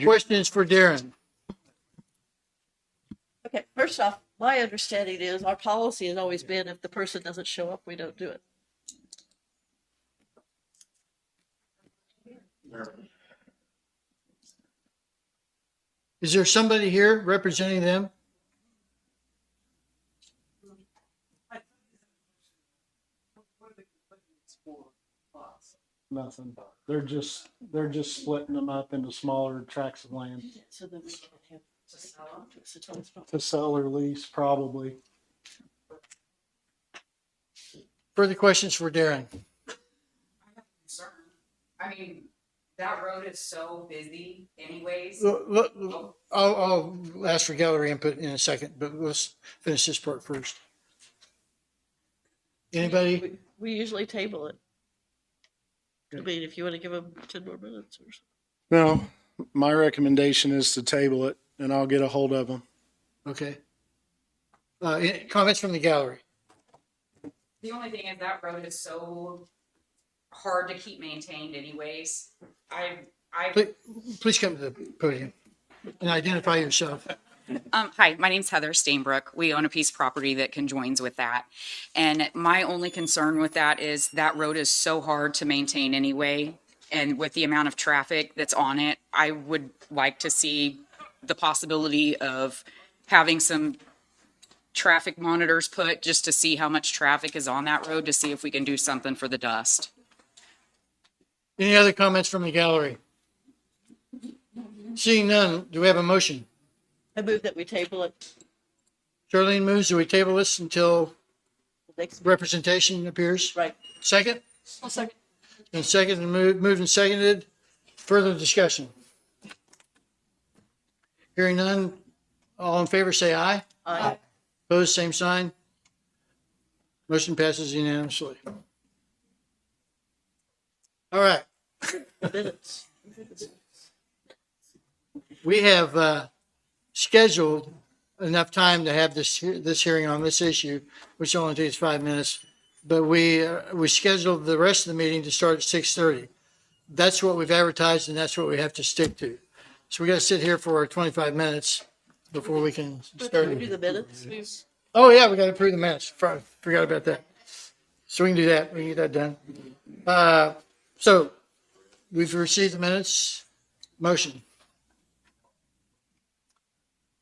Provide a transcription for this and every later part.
Questions for Darren? Okay, first off, my understanding is our policy has always been if the person doesn't show up, we don't do it. Is there somebody here representing them? Nothing. They're just splitting them up into smaller tracts of land So then we can have to sell or lease, probably. Further questions for Darren? concern. I mean, that road is so busy anyways. I'll ask for gallery input in a second, but let's finish this part first. Anybody? We usually table it. I mean, if you want to give them 10 more minutes or something. No, my recommendation is to table it and I'll get a hold of them. Okay. Comments from the gallery? The only thing is that road is so hard to keep maintained anyways. Please come to the podium and identify yourself. Hi, my name's Heather Stainbrook. We own a piece of property that conjoins with that. And my only concern with that is that road is so hard to maintain anyway. And with the amount of traffic that's on it, I would like to see the possibility of having some traffic monitors put just to see how much traffic is on that road, to see if we can do something for the dust. Any other comments from the gallery? Seeing none, do we have a motion? I move that we table it Charlene moves, do we table this until next, representation appears? right? Second? I'll second. And second, and moved and seconded. Further discussion? Hearing none, all in favor say aye. Aye. Opposed, same sign. Motion passes unanimously. All right, Minutes. we have scheduled enough time to have this hearing on this issue, which only takes 5 minutes. But we scheduled the rest of the meeting to start at 6:30. That's what we've advertised, and that's what we have to stick to. So we got to sit here for 25 minutes before we can start. We do the minutes. Oh, yeah, we got to approve the minutes. Forgot about that. So we can do that. We can get that done. So we've received the minutes. Motion.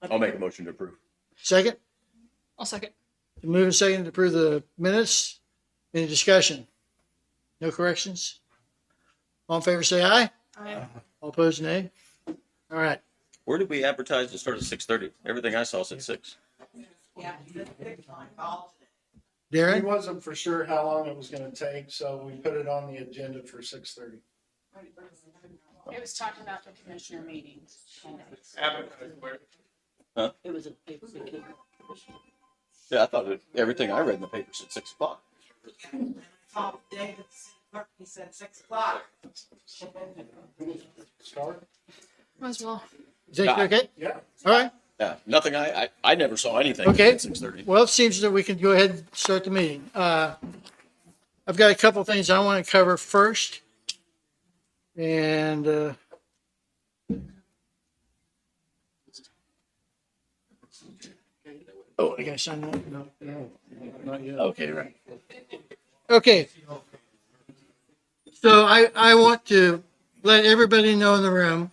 I'll make a motion to approve. Second? I'll second. Move and second to approve the minutes. Any discussion? No corrections? All in favor, say aye. Aye. All opposed, nay. All right. Where did we advertise to start at 6:30? Everything I saw said 6. He Darren? wasn't for sure how long it was gonna take, so we put it on the agenda for 6:30. It was talking about the commissioner meetings. It was a paper. Yeah, I thought everything I read in the paper said 6 o'clock. Tom Davis, he said 6 o'clock. Start? Might as well. Is that okay? Yeah. All right. Yeah, nothing. I never saw anything Okay. at 6:30. Well, it seems that we can go ahead and start the meeting. I've got a couple of things I want to cover first. And oh, I got to sign that? No. Not yet. Okay, right. Okay. So I want to let everybody know in the room,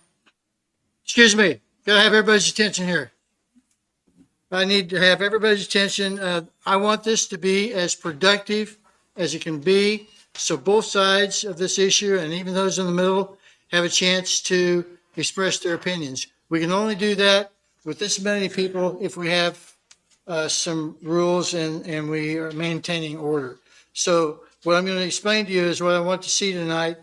excuse me, gotta have everybody's attention here. I need to have everybody's attention. I want this to be as productive as it can be, so both sides of this issue, and even those in the middle, have a chance to express their opinions. We can only do that with this many people if we have some rules and we are maintaining order. So what I'm going to explain to you is what I want to see tonight,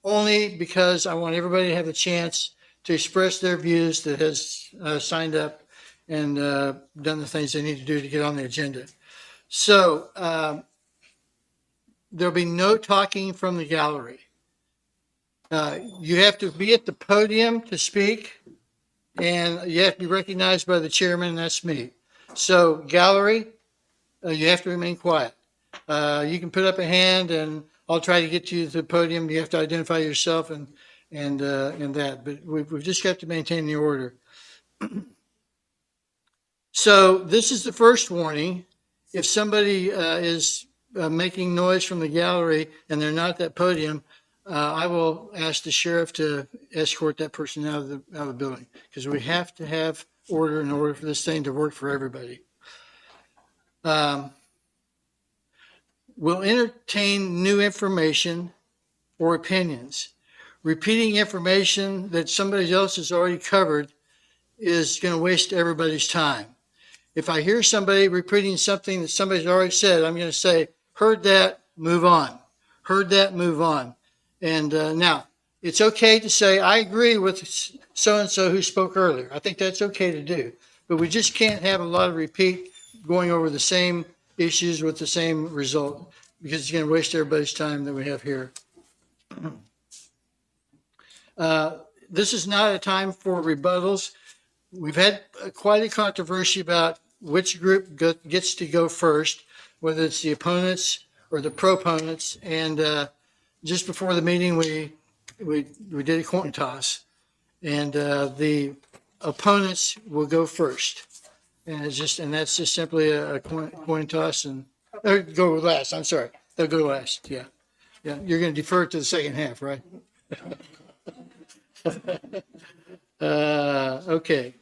only because I want everybody to have a chance to express their views that has signed up and done the things they need to do to get on the agenda. So there'll be no talking from the gallery. You have to be at the podium to speak, and you have to be recognized by the chairman, and that's me. So gallery, you have to remain quiet. You can put up a hand and I'll try to get you to the podium. You have to identify yourself and and that, but we've just got to maintain the order. So this is the first warning. If somebody is making noise from the gallery and they're not at that podium, I will ask the sheriff to escort that person out of the building, because we have to have order in order for this thing to work for everybody. We'll entertain new information or opinions. Repeating information that somebody else has already covered is going to waste everybody's time. If I hear somebody repeating something that somebody's already said, I'm going to say, heard that, move on. Heard that, move on. And now, it's okay to say, I agree with so-and-so who spoke earlier. I think that's okay to do. But we just can't have a lot of repeat going over the same issues with the same result, because it's going to waste everybody's time that we have here. This is not a time for rebuttals. We've had quite a controversy about which group gets to go first, whether it's the opponents or the proponents. And just before the meeting, we did a coin toss, and the opponents will go first. And that's just simply a coin toss, and go last. I'm sorry, they'll go last. Yeah, You're going to defer to the second half, right? Okay.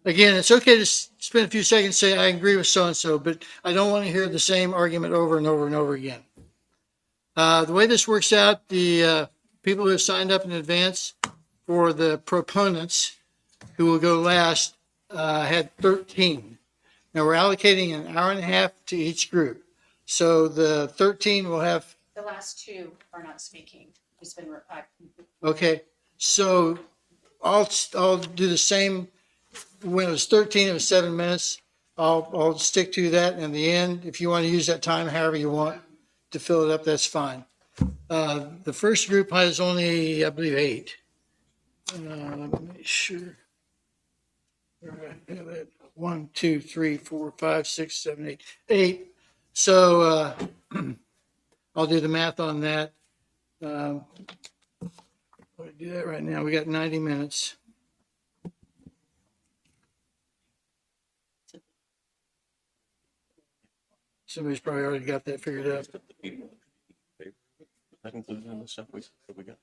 Again, it's okay to spend a few seconds saying, I agree with so-and-so, but I don't want to hear the same argument over and over and over again. The way this works out, the people who have signed up in advance for the proponents, who will go last, had 13. Now, we're allocating an hour and a half to each group. So the 13 will have... The last two are not speaking. It's been, Okay, so I'll do the same. When it was 13, it was 7 minutes. I'll stick to that. And in the end, if you want to use that time however you want to fill it up, that's fine. The first group has only, I believe, 8. Let me make sure. 1, 2, 3, 4, 5, 6, 7, 8. 8. So I'll do the math on that. I'll do that right now. We got 90 minutes. Somebody's probably already got that figured out. That included in the stuff we got.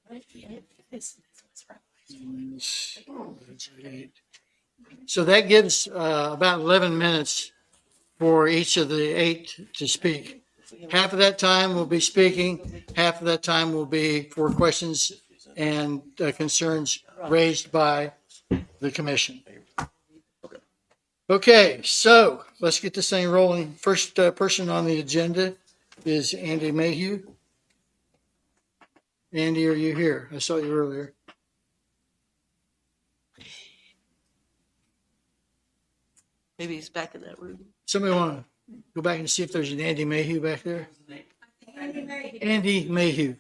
So that gives about 11 minutes for each of the 8 to speak. Half of that time will be speaking, half of that time will be for questions and concerns raised by the commission. Okay, so let's get this thing rolling. First person on the agenda is Andy Mayhew. Andy, are you here? I saw you earlier. Maybe he's back in that room. Somebody want to go back and see if there's an Andy Mayhew back there? Andy Mayhew.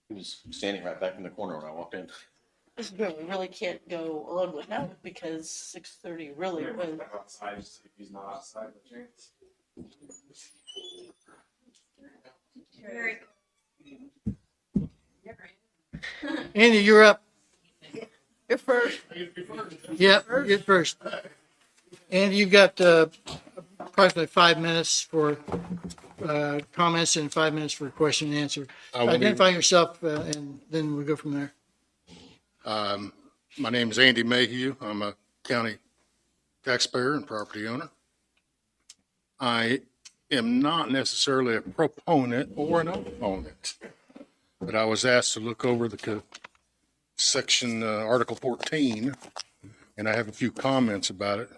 He was standing right back in the corner when I walked in. This is where we really can't go on with now because 6:30 really was. Outside, if he's not outside, the chance. Andy, you're up. You're first. Yep, you're first. Andy, you've got approximately 5 minutes for comments and 5 minutes for question and answer. Identify yourself and then we'll go from there. My name is Andy Mayhew. I'm a county taxpayer and property owner. I am not necessarily a proponent or an opponent, but I was asked to look over the section, Article 14, and I have a few comments about it,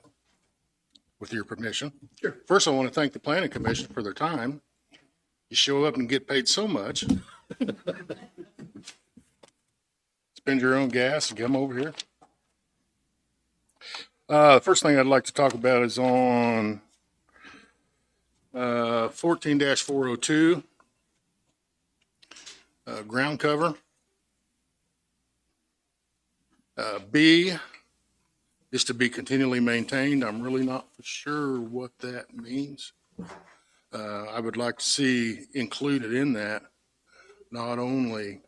with your permission. Sure. First, I want to thank the Planning Commission for their time. You show up and get paid so much. Spend your own gas and come over here. The first thing I'd like to talk about is on 14-402, ground cover. B is to be continually maintained. I'm really not sure what that means. I would like to see included in that not only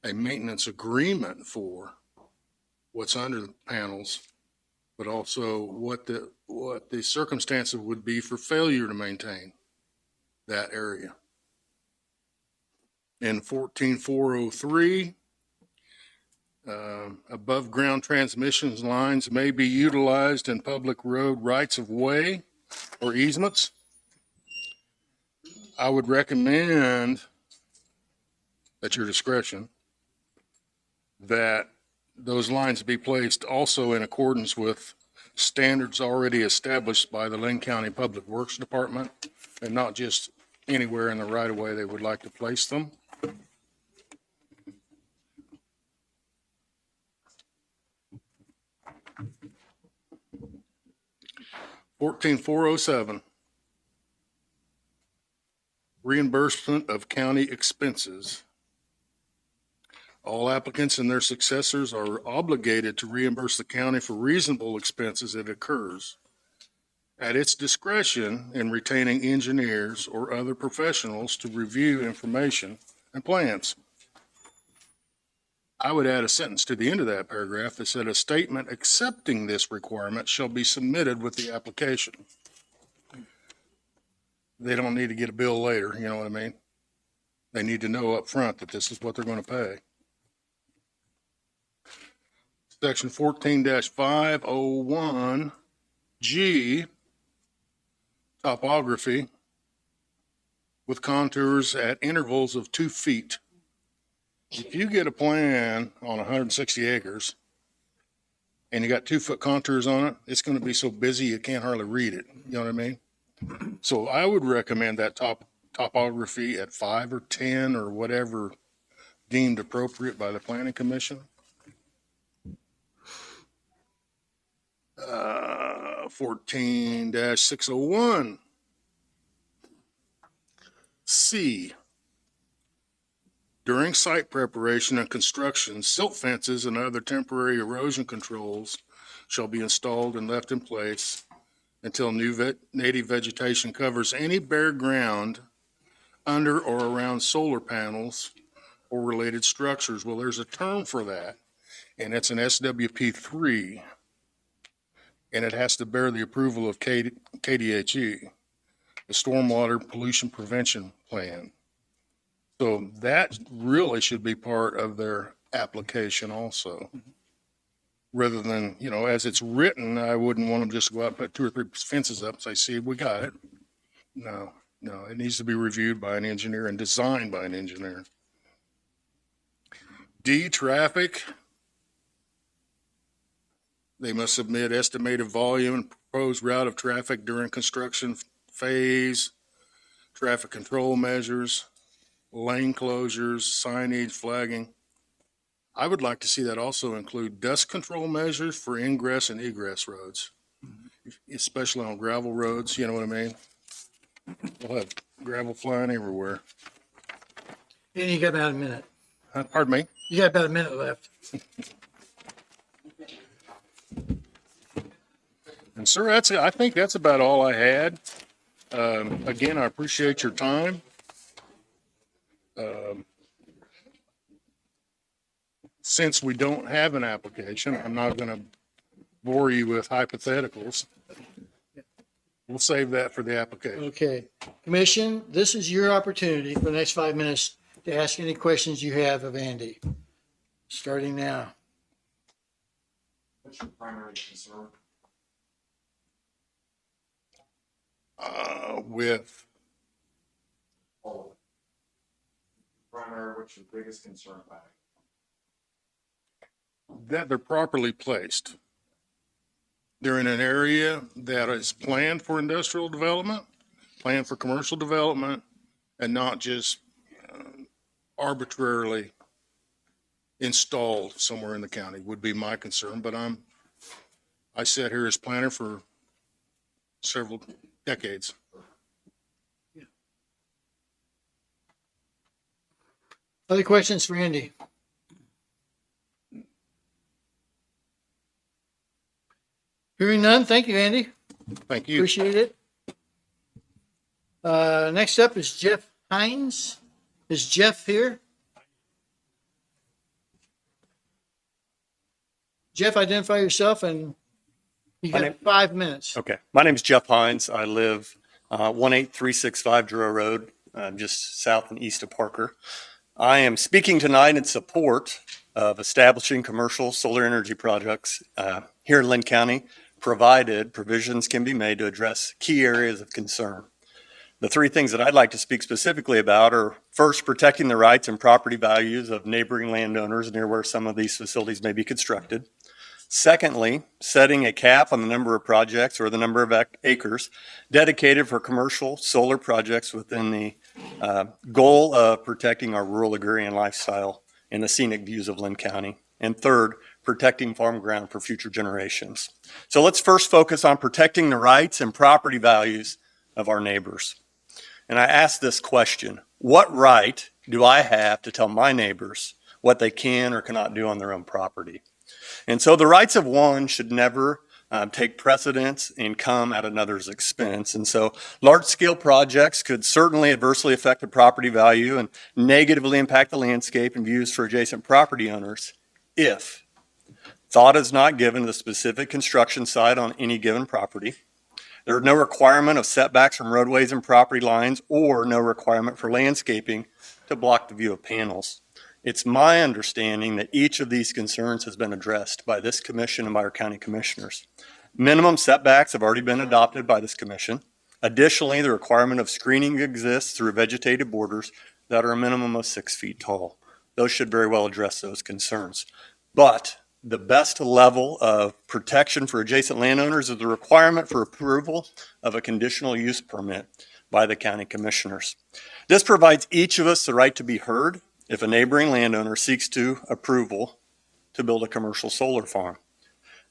a maintenance agreement for what's under the panels, but also what the circumstances would be for failure to maintain that area. In 14403, above ground transmission lines may be utilized in public road rights of way or easements. I would recommend, at your discretion, that those lines be placed also in accordance with standards already established by the Linn County Public Works Department, and not just anywhere in the right of way they would like to place them. $14,407, reimbursement of county expenses. All applicants and their successors are obligated to reimburse the county for reasonable expenses it occurs at its discretion in retaining engineers or other professionals to review information and plans. I would add a sentence to the end of that paragraph that said a statement accepting this requirement shall be submitted with the application. They don't need to get a bill later, you know what I mean? They need to know up front that this is what they're going to pay. Section 14-501G, topography with contours at intervals of 2 feet. If you get a plan on 160 acres and you got 2-foot contours on it, it's going to be so busy you can't hardly read it. You know what I mean? So I would recommend that topography at 5 or 10 or whatever deemed appropriate by the Planning Commission. 14-601 C. During site preparation and construction, silt fences and other temporary erosion controls shall be installed and left in place until new native vegetation covers any bare ground under or around solar panels or related structures. Well, there's a term for that, and it's an SWP3, and it has to bear the approval of KDHE, the Stormwater Pollution Prevention Plan. So that really should be part of their application also. Rather than, you know, as it's written, I wouldn't want them just to go out and put 2 or 3 fences up and say, see, we got it. No, it needs to be reviewed by an engineer and designed by an engineer. D, traffic. They must submit estimated volume and proposed route of traffic during construction phase, traffic control measures, lane closures, signage, flagging. I would like to see that also include dust control measures for ingress and egress roads, especially on gravel roads, you know what I mean? We'll have gravel flying everywhere. And you got about a minute. Pardon me? You got about a minute left. And sir, I think that's about all I had. Again, I appreciate your time. Since we don't have an application, I'm not going to bore you with hypotheticals. We'll save that for the application. Okay. Commission, this is your opportunity for the next 5 minutes to ask any questions you have of Andy. Starting now. What's your primary concern? With All of it. Primary, what's your biggest concern about it? that they're properly placed. They're in an area that is planned for industrial development, planned for commercial development, and not just arbitrarily installed somewhere in the county would be my concern. But I sat here as planner for several decades. Other questions for Andy? Hearing none, thank you, Andy. Thank you. Appreciate it. Next up is Jeff Hines. Is Jeff here? Jeff, identify yourself and you My got name- 5 minutes. Okay, my name is Jeff Hines. I live 18365 Duro Road, just south and east of Parker. I am speaking tonight in support of establishing commercial solar energy projects here in Linn County, provided provisions can be made to address key areas of concern. The three things that I'd like to speak specifically about are, first, protecting the rights and property values of neighboring landowners near where some of these facilities may be constructed. Secondly, setting a cap on the number of projects or the number of acres dedicated for commercial solar projects within the goal of protecting our rural agrarian lifestyle and the scenic views of Linn County. And third, protecting farm ground for future generations. So let's first focus on protecting the rights and property values of our neighbors. And I ask this question: what right do I have to tell my neighbors what they can or cannot do on their own property? And so the rights of one should never take precedence and come at another's expense. And so large-scale projects could certainly adversely affect the property value and negatively impact the landscape and views for adjacent property owners if thought is not given to the specific construction site on any given property. There is no requirement of setbacks from roadways and property lines, or no requirement for landscaping to block the view of panels. It's my understanding that each of these concerns has been addressed by this commission and by our county commissioners. Minimum setbacks have already been adopted by this commission. Additionally, the requirement of screening exists through vegetated borders that are a minimum of 6 feet tall. Those should very well address those concerns. But the best level of protection for adjacent landowners is the requirement for approval of a conditional use permit by the county commissioners. This provides each of us the right to be heard if a neighboring landowner seeks to approval to build a commercial solar farm.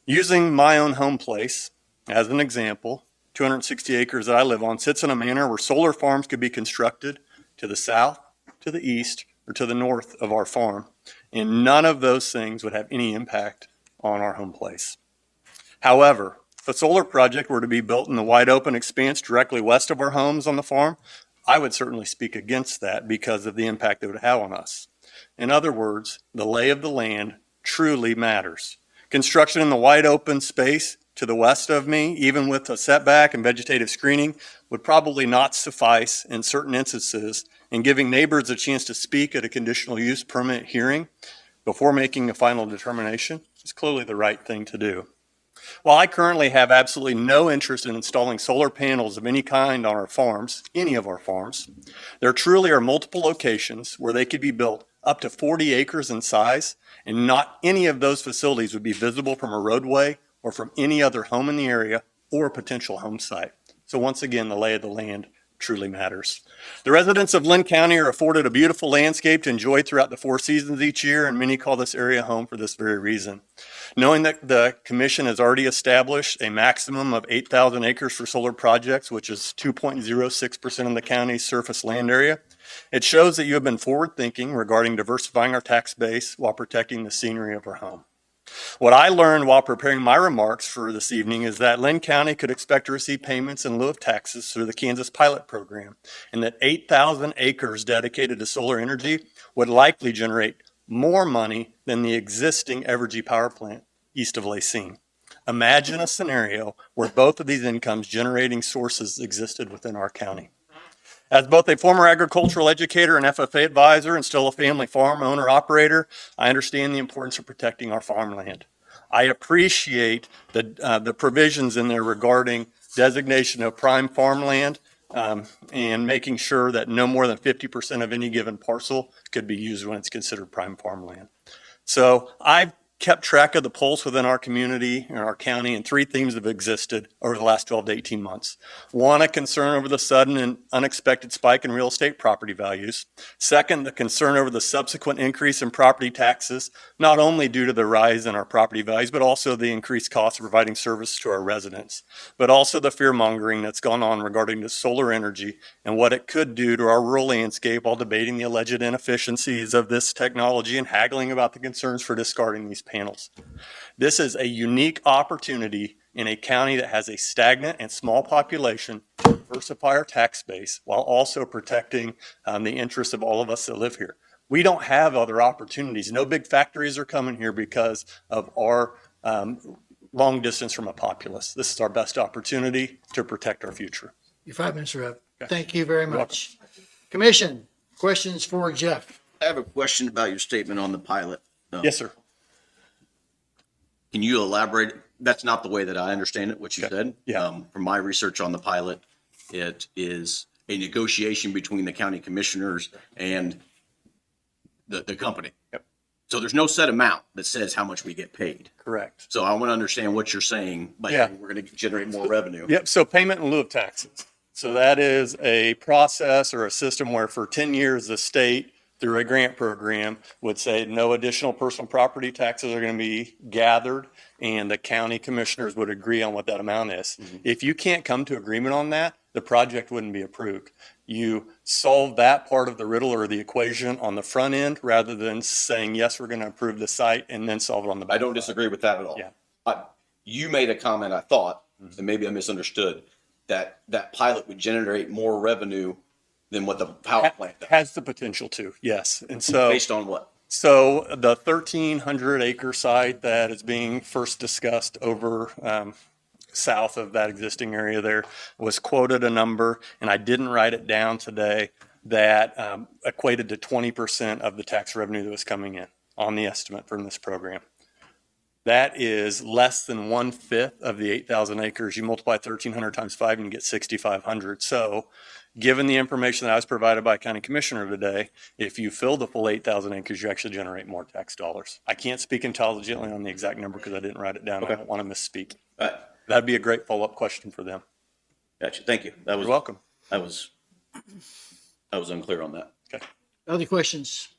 Using my own home place as an example, 260 acres that I live on sits in a manner where solar farms could be constructed to the south, to the east, or to the north of our farm, and none of those things would have any impact on our home place. However, if a solar project were to be built in the wide open expanse directly west of our homes on the farm, I would certainly speak against that because of the impact it would have on us. In other words, the lay of the land truly matters. Construction in the wide open space to the west of me, even with a setback and vegetative screening, would probably not suffice in certain instances, and giving neighbors a chance to speak at a conditional use permit hearing before making a final determination is clearly the right thing to do. While I currently have absolutely no interest in installing solar panels of any kind on our farms, any of our farms, there truly are multiple locations where they could be built up to 40 acres in size, and not any of those facilities would be visible from a roadway or from any other home in the area or potential home site. So once again, the lay of the land truly matters. The residents of Linn County are afforded a beautiful landscape to enjoy throughout the 4 seasons each year, and many call this area home for this very reason. Knowing that the commission has already established a maximum of 8,000 acres for solar projects, which is 2.06% of the county's surface land area, it shows that you have been forward-thinking regarding diversifying our tax base while protecting the scenery of our home. What I learned while preparing my remarks for this evening is that Linn County could expect to receive payments in lieu of taxes through the Kansas pilot program, and that 8,000 acres dedicated to solar energy would likely generate more money than the existing Evergy power plant east of Lacine. Imagine a scenario where both of these incomes generating sources existed within our county. As both a former agricultural educator and FFA advisor and still a family farm owner operator, I understand the importance of protecting our farmland. I appreciate the provisions in there regarding designation of prime farmland and making sure that no more than 50% of any given parcel could be used when it's considered prime farmland. So I've kept track of the pulse within our community and our county, and 3 themes have existed over the last 12 to 18 months. 1, a concern over the sudden and unexpected spike in real estate property values. 2nd, the concern over the subsequent increase in property taxes, not only due to the rise in our property values, but also the increased cost of providing service to our residents, but also the fear mongering that's gone on regarding the solar energy and what it could do to our rural landscape while debating the alleged inefficiencies of this technology and haggling about the concerns for discarding these panels. This is a unique opportunity in a county that has a stagnant and small population, diversify our tax base while also protecting the interests of all of us that live here. We don't have other opportunities. No big factories are coming here because of our long distance from a populace. This is our best opportunity to protect our future. Your 5 minutes are up. Okay. Thank you very much. Commission, questions for Jeff? I have a question about your statement on the pilot. Yes, sir. Can you elaborate? That's not the way that I understand it, what you Okay. said. Yeah. From my research on the pilot, it is a negotiation between the county commissioners and the company. Yep. So there's no set amount that says how much we get paid. Correct. So I want to understand what you're saying by Yeah. saying we're going to generate more revenue. Yep. So payment in lieu of taxes. So that is a process or a system where for 10 years, the state through a grant program would say no additional personal property taxes are going to be gathered, and the county commissioners would agree on what that amount is. If you can't come to agreement on that, the project wouldn't be approved. You solve that part of the riddle or the equation on the front end rather than saying, yes, we're going to approve the site and then solve it on the back. I don't disagree with that at all. Yeah. You made a comment, I thought, and maybe I misunderstood, that that pilot would generate more revenue than what the power plant does. Has the potential to, yes. And so. Based on what? So the 1,300 acre site that is being first discussed over south of that existing area there was quoted a number, and I didn't write it down today, that equated to 20% of the tax revenue that was coming in on the estimate from this program. That is less than 1/5 of the 8,000 acres. You multiply 1,300 times 5 and you get 6,500. So given the information that I was provided by County Commissioner today, if you fill the full 8,000 acres, you actually generate more tax dollars. I can't speak intelligently on the exact number because I didn't write it down. Okay. I don't want to misspeak. All right. That'd be a great follow-up question for them. Gotcha. Thank you. That was, You're welcome. I was unclear on that. Okay. Other questions?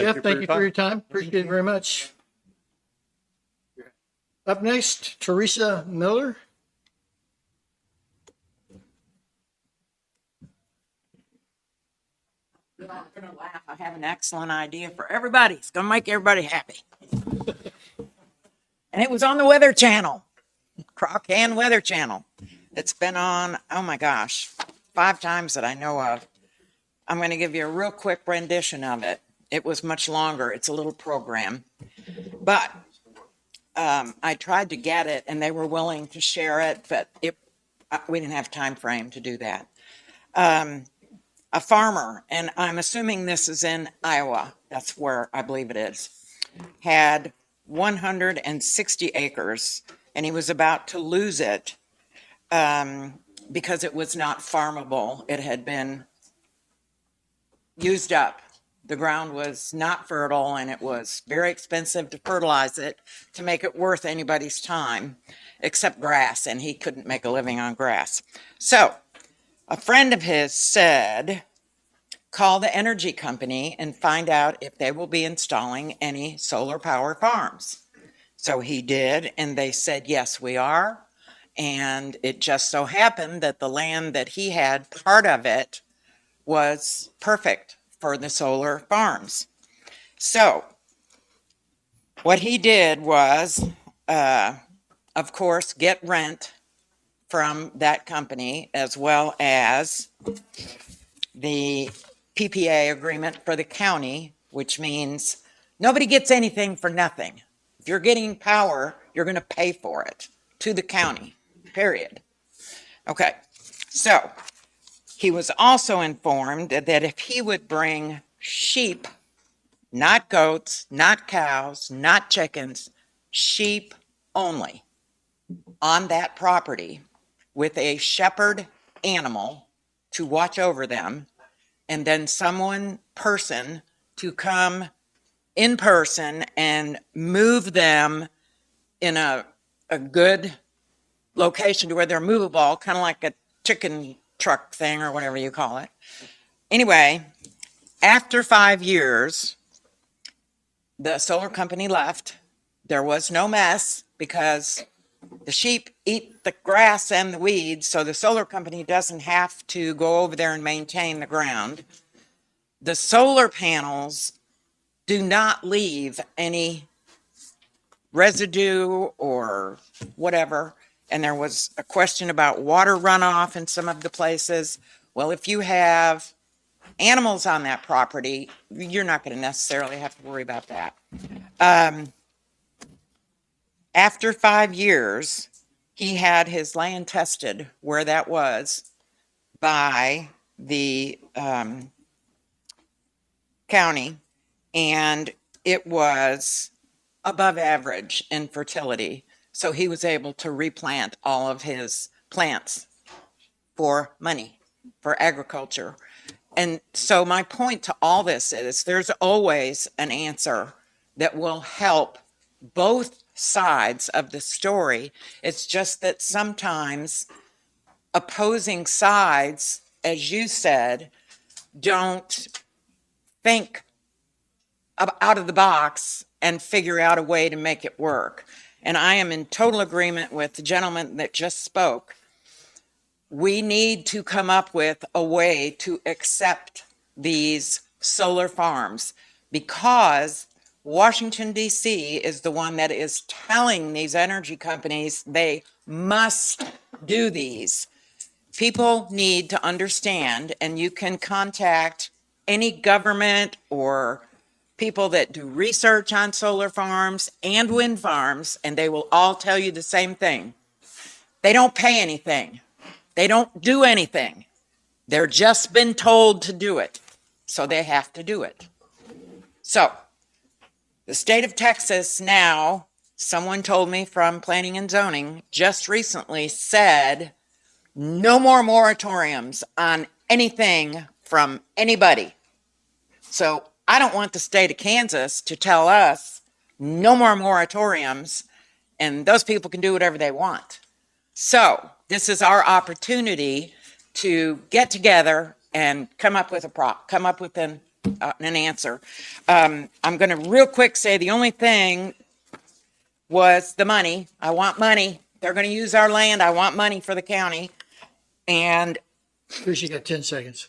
Jeff, thank you for your time. Appreciate it very much. Up next, Teresa Miller. You're all gonna laugh. I have an excellent idea for everybody. It's gonna make everybody happy. And it was on the Weather Channel, Crocan Weather Channel. It's been on, oh my gosh, 5 times that I know of. I'm gonna give you a real quick rendition of it. It was much longer. It's a little program. But I tried to get it and they were willing to share it, but we didn't have time frame to do that. A farmer, and I'm assuming this is in Iowa, that's where I believe it is, had 160 acres and he was about to lose it because it was not farmable. It had been used up. The ground was not fertile and it was very expensive to fertilize it to make it worth anybody's time except grass, and he couldn't make a living on grass. So a friend of his said, call the energy company and find out if they will be installing any solar power farms. So he did, and they said, yes, we are. And it just so happened that the land that he had, part of it was perfect for the solar farms. So what he did was, of course, get rent from that company as well as the PPA agreement for the county, which means nobody gets anything for nothing. If you're getting power, you're going to pay for it to the county, period. Okay, so he was also informed that if he would bring sheep, not goats, not cows, not chickens, sheep only, on that property with a shepherd animal to watch over them, and then person to come in person and move them in a good location to where they're movable, kind of like a chicken truck thing or whatever you call it. Anyway, after 5 years, the solar company left. There was no mess because the sheep eat the grass and the weeds, so the solar company doesn't have to go over there and maintain the ground. The solar panels do not leave any residue or whatever. And there was a question about water runoff in some of the places. Well, if you have animals on that property, you're not going to necessarily have to worry about that. After 5 years, he had his land tested where that was by the county, and it was above average in fertility. So he was able to replant all of his plants for money, for agriculture. And so my point to all this is there's always an answer that will help both sides of the story. It's just that sometimes opposing sides, as you said, don't think out of the box and figure out a way to make it work. And I am in total agreement with the gentleman that just spoke. We need to come up with a way to accept these solar farms because Washington, D.C. is the one that is telling these energy companies they must do these. People need to understand, and you can contact any government or people that do research on solar farms and wind farms, and they will all tell you the same thing. They don't pay anything. They don't do anything. They're just been told to do it, so they have to do it. So, the state of Texas now, someone told me from Planning and Zoning, just recently said, no more moratoriums on anything from anybody. So, I don't want the state of Kansas to tell us no more moratoriums, and those people can do whatever they want. So, this is our opportunity to get together and come up with an answer. I'm going to real quick say the only thing was the money. I want money. They're going to use our land. I want money for the county. And Chris, you got 10 seconds.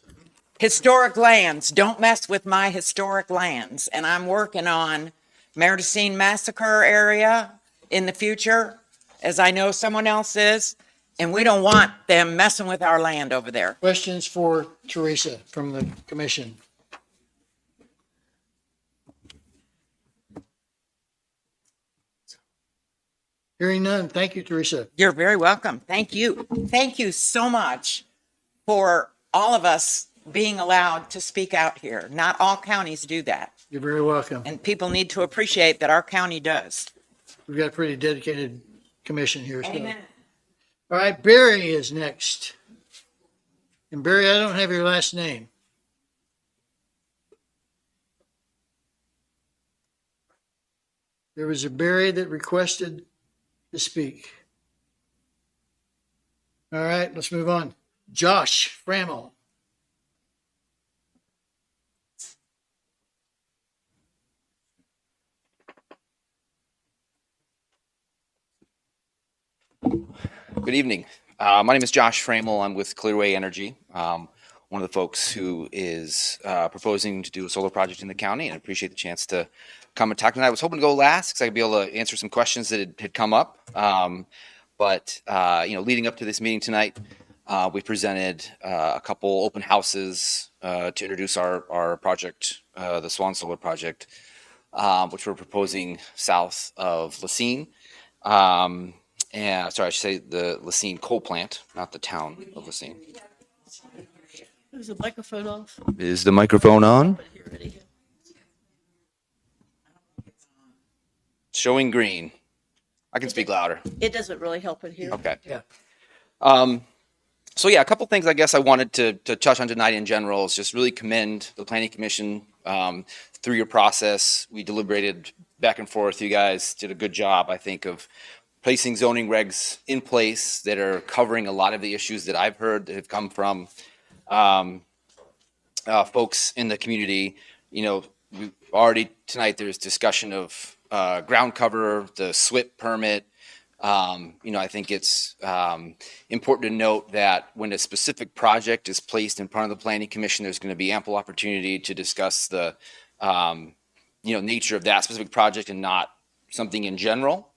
historic lands, don't mess with my historic lands. And I'm working on Meridocene Massacre area in the future, as I know someone else is. And we don't want them messing with our land over there. Questions for Teresa from the commission? Hearing none. Thank you, Teresa. You're very welcome. Thank you. Thank you so much for all of us being allowed to speak out here. Not all counties do that. You're very welcome. And people need to appreciate that our county does. We've got a pretty dedicated commission here. So. Amen. All right, Barry is next. And Barry, I don't have your last name. There was a Barry that requested to speak. All right, let's move on. Josh Frammel. Good evening. My name is Josh Framel. I'm with Clearway Energy, one of the folks who is proposing to do a solar project in the county, and I appreciate the chance to come and talk tonight. I was hoping to go last because I'd be able to answer some questions that had come up. But leading up to this meeting tonight, we presented a couple open houses to introduce our project, the Swan Solar Project, which we're proposing south of Linn. And sorry, I should say the Linn coal plant, not the town of Linn. Is the microphone off? Is the microphone on? Showing green. I can speak louder. It doesn't really help in here. Okay. Yeah. So yeah, a couple things I guess I wanted to touch on tonight in general is just really commend the Planning Commission through your process. We deliberated back and forth. You guys did a good job, I think, of placing zoning regs in place that are covering a lot of the issues that I've heard that have come from folks in the community. You know, we already tonight there's discussion of ground cover, the SWIP permit. I think it's important to note that when a specific project is placed in front of the Planning Commission, there's going to be ample opportunity to discuss the nature of that specific project and not something in general.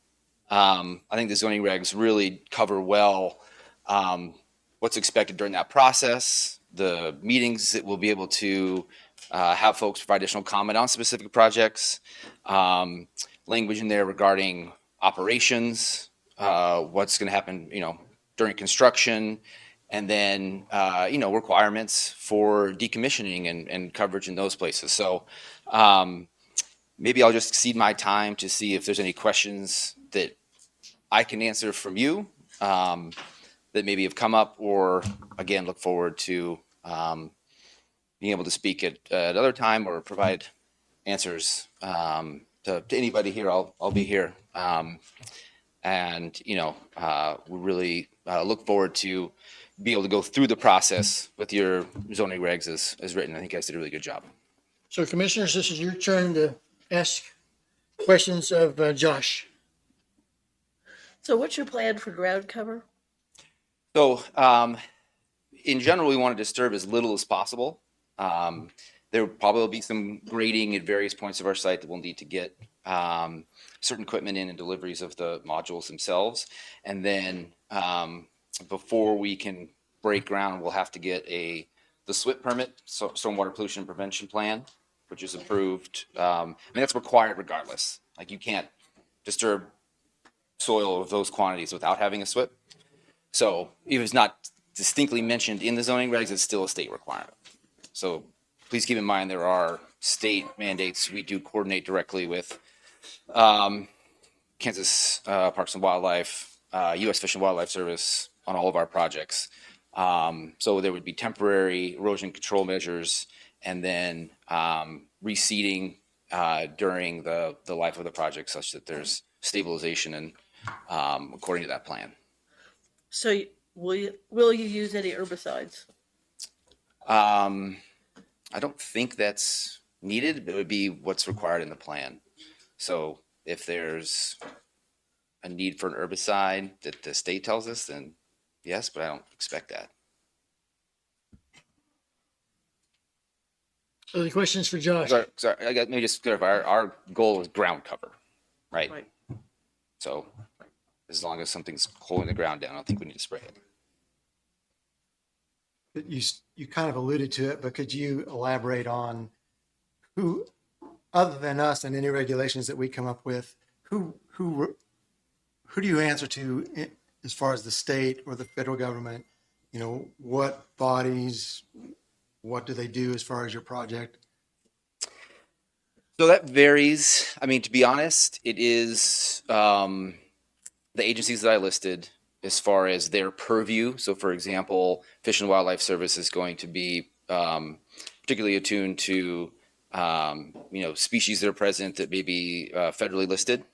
I think the zoning regs really cover well what's expected during that process, the meetings that we'll be able to have folks provide additional comment on specific projects, language in there regarding operations, what's going to happen, during construction, and then, requirements for decommissioning and coverage in those places. So maybe I'll just exceed my time to see if there's any questions that I can answer from you that maybe have come up, or again, look forward to being able to speak at another time or provide answers to anybody here. I'll be here. We really look forward to be able to go through the process with your zoning regs as written. I think you guys did a really good job. So commissioners, this is your turn to ask questions of Josh. So what's your plan for ground cover? So, in general, we want to disturb as little as possible. There will probably be some grading at various points of our site that we'll need to get certain equipment in and deliveries of the modules themselves. And then before we can break ground, we'll have to get the SWIP permit, Stormwater Pollution Prevention Plan, which is approved. That's required regardless. Like, you can't disturb soil of those quantities without having a SWIP. So even if it's not distinctly mentioned in the zoning regs, it's still a state requirement. So please keep in mind there are state mandates. We do coordinate directly with Kansas Parks and Wildlife, U.S. Fish and Wildlife Service on all of our projects. So there would be temporary erosion control measures and then reseeding during the life of the project, such that there's stabilization and according to that plan. So will you use any herbicides? I don't think that's needed. It would be what's required in the plan. So if there's a need for an herbicide that the state tells us, then yes, but I don't expect that. So the questions for Josh. Sorry, I got maybe just clarify. Our goal is ground cover, right? Right. So as long as something's holding the ground down, I don't think we need to spray it. You kind of alluded to it, but could you elaborate on who, other than us and any regulations that we come up with, who do you answer to as far as the state or the federal government? What bodies, what do they do as far as your project? So that varies. I mean, to be honest, it is the agencies that I listed as far as their purview. So, for example, Fish and Wildlife Service is going to be particularly attuned to species that are present that may be federally listed.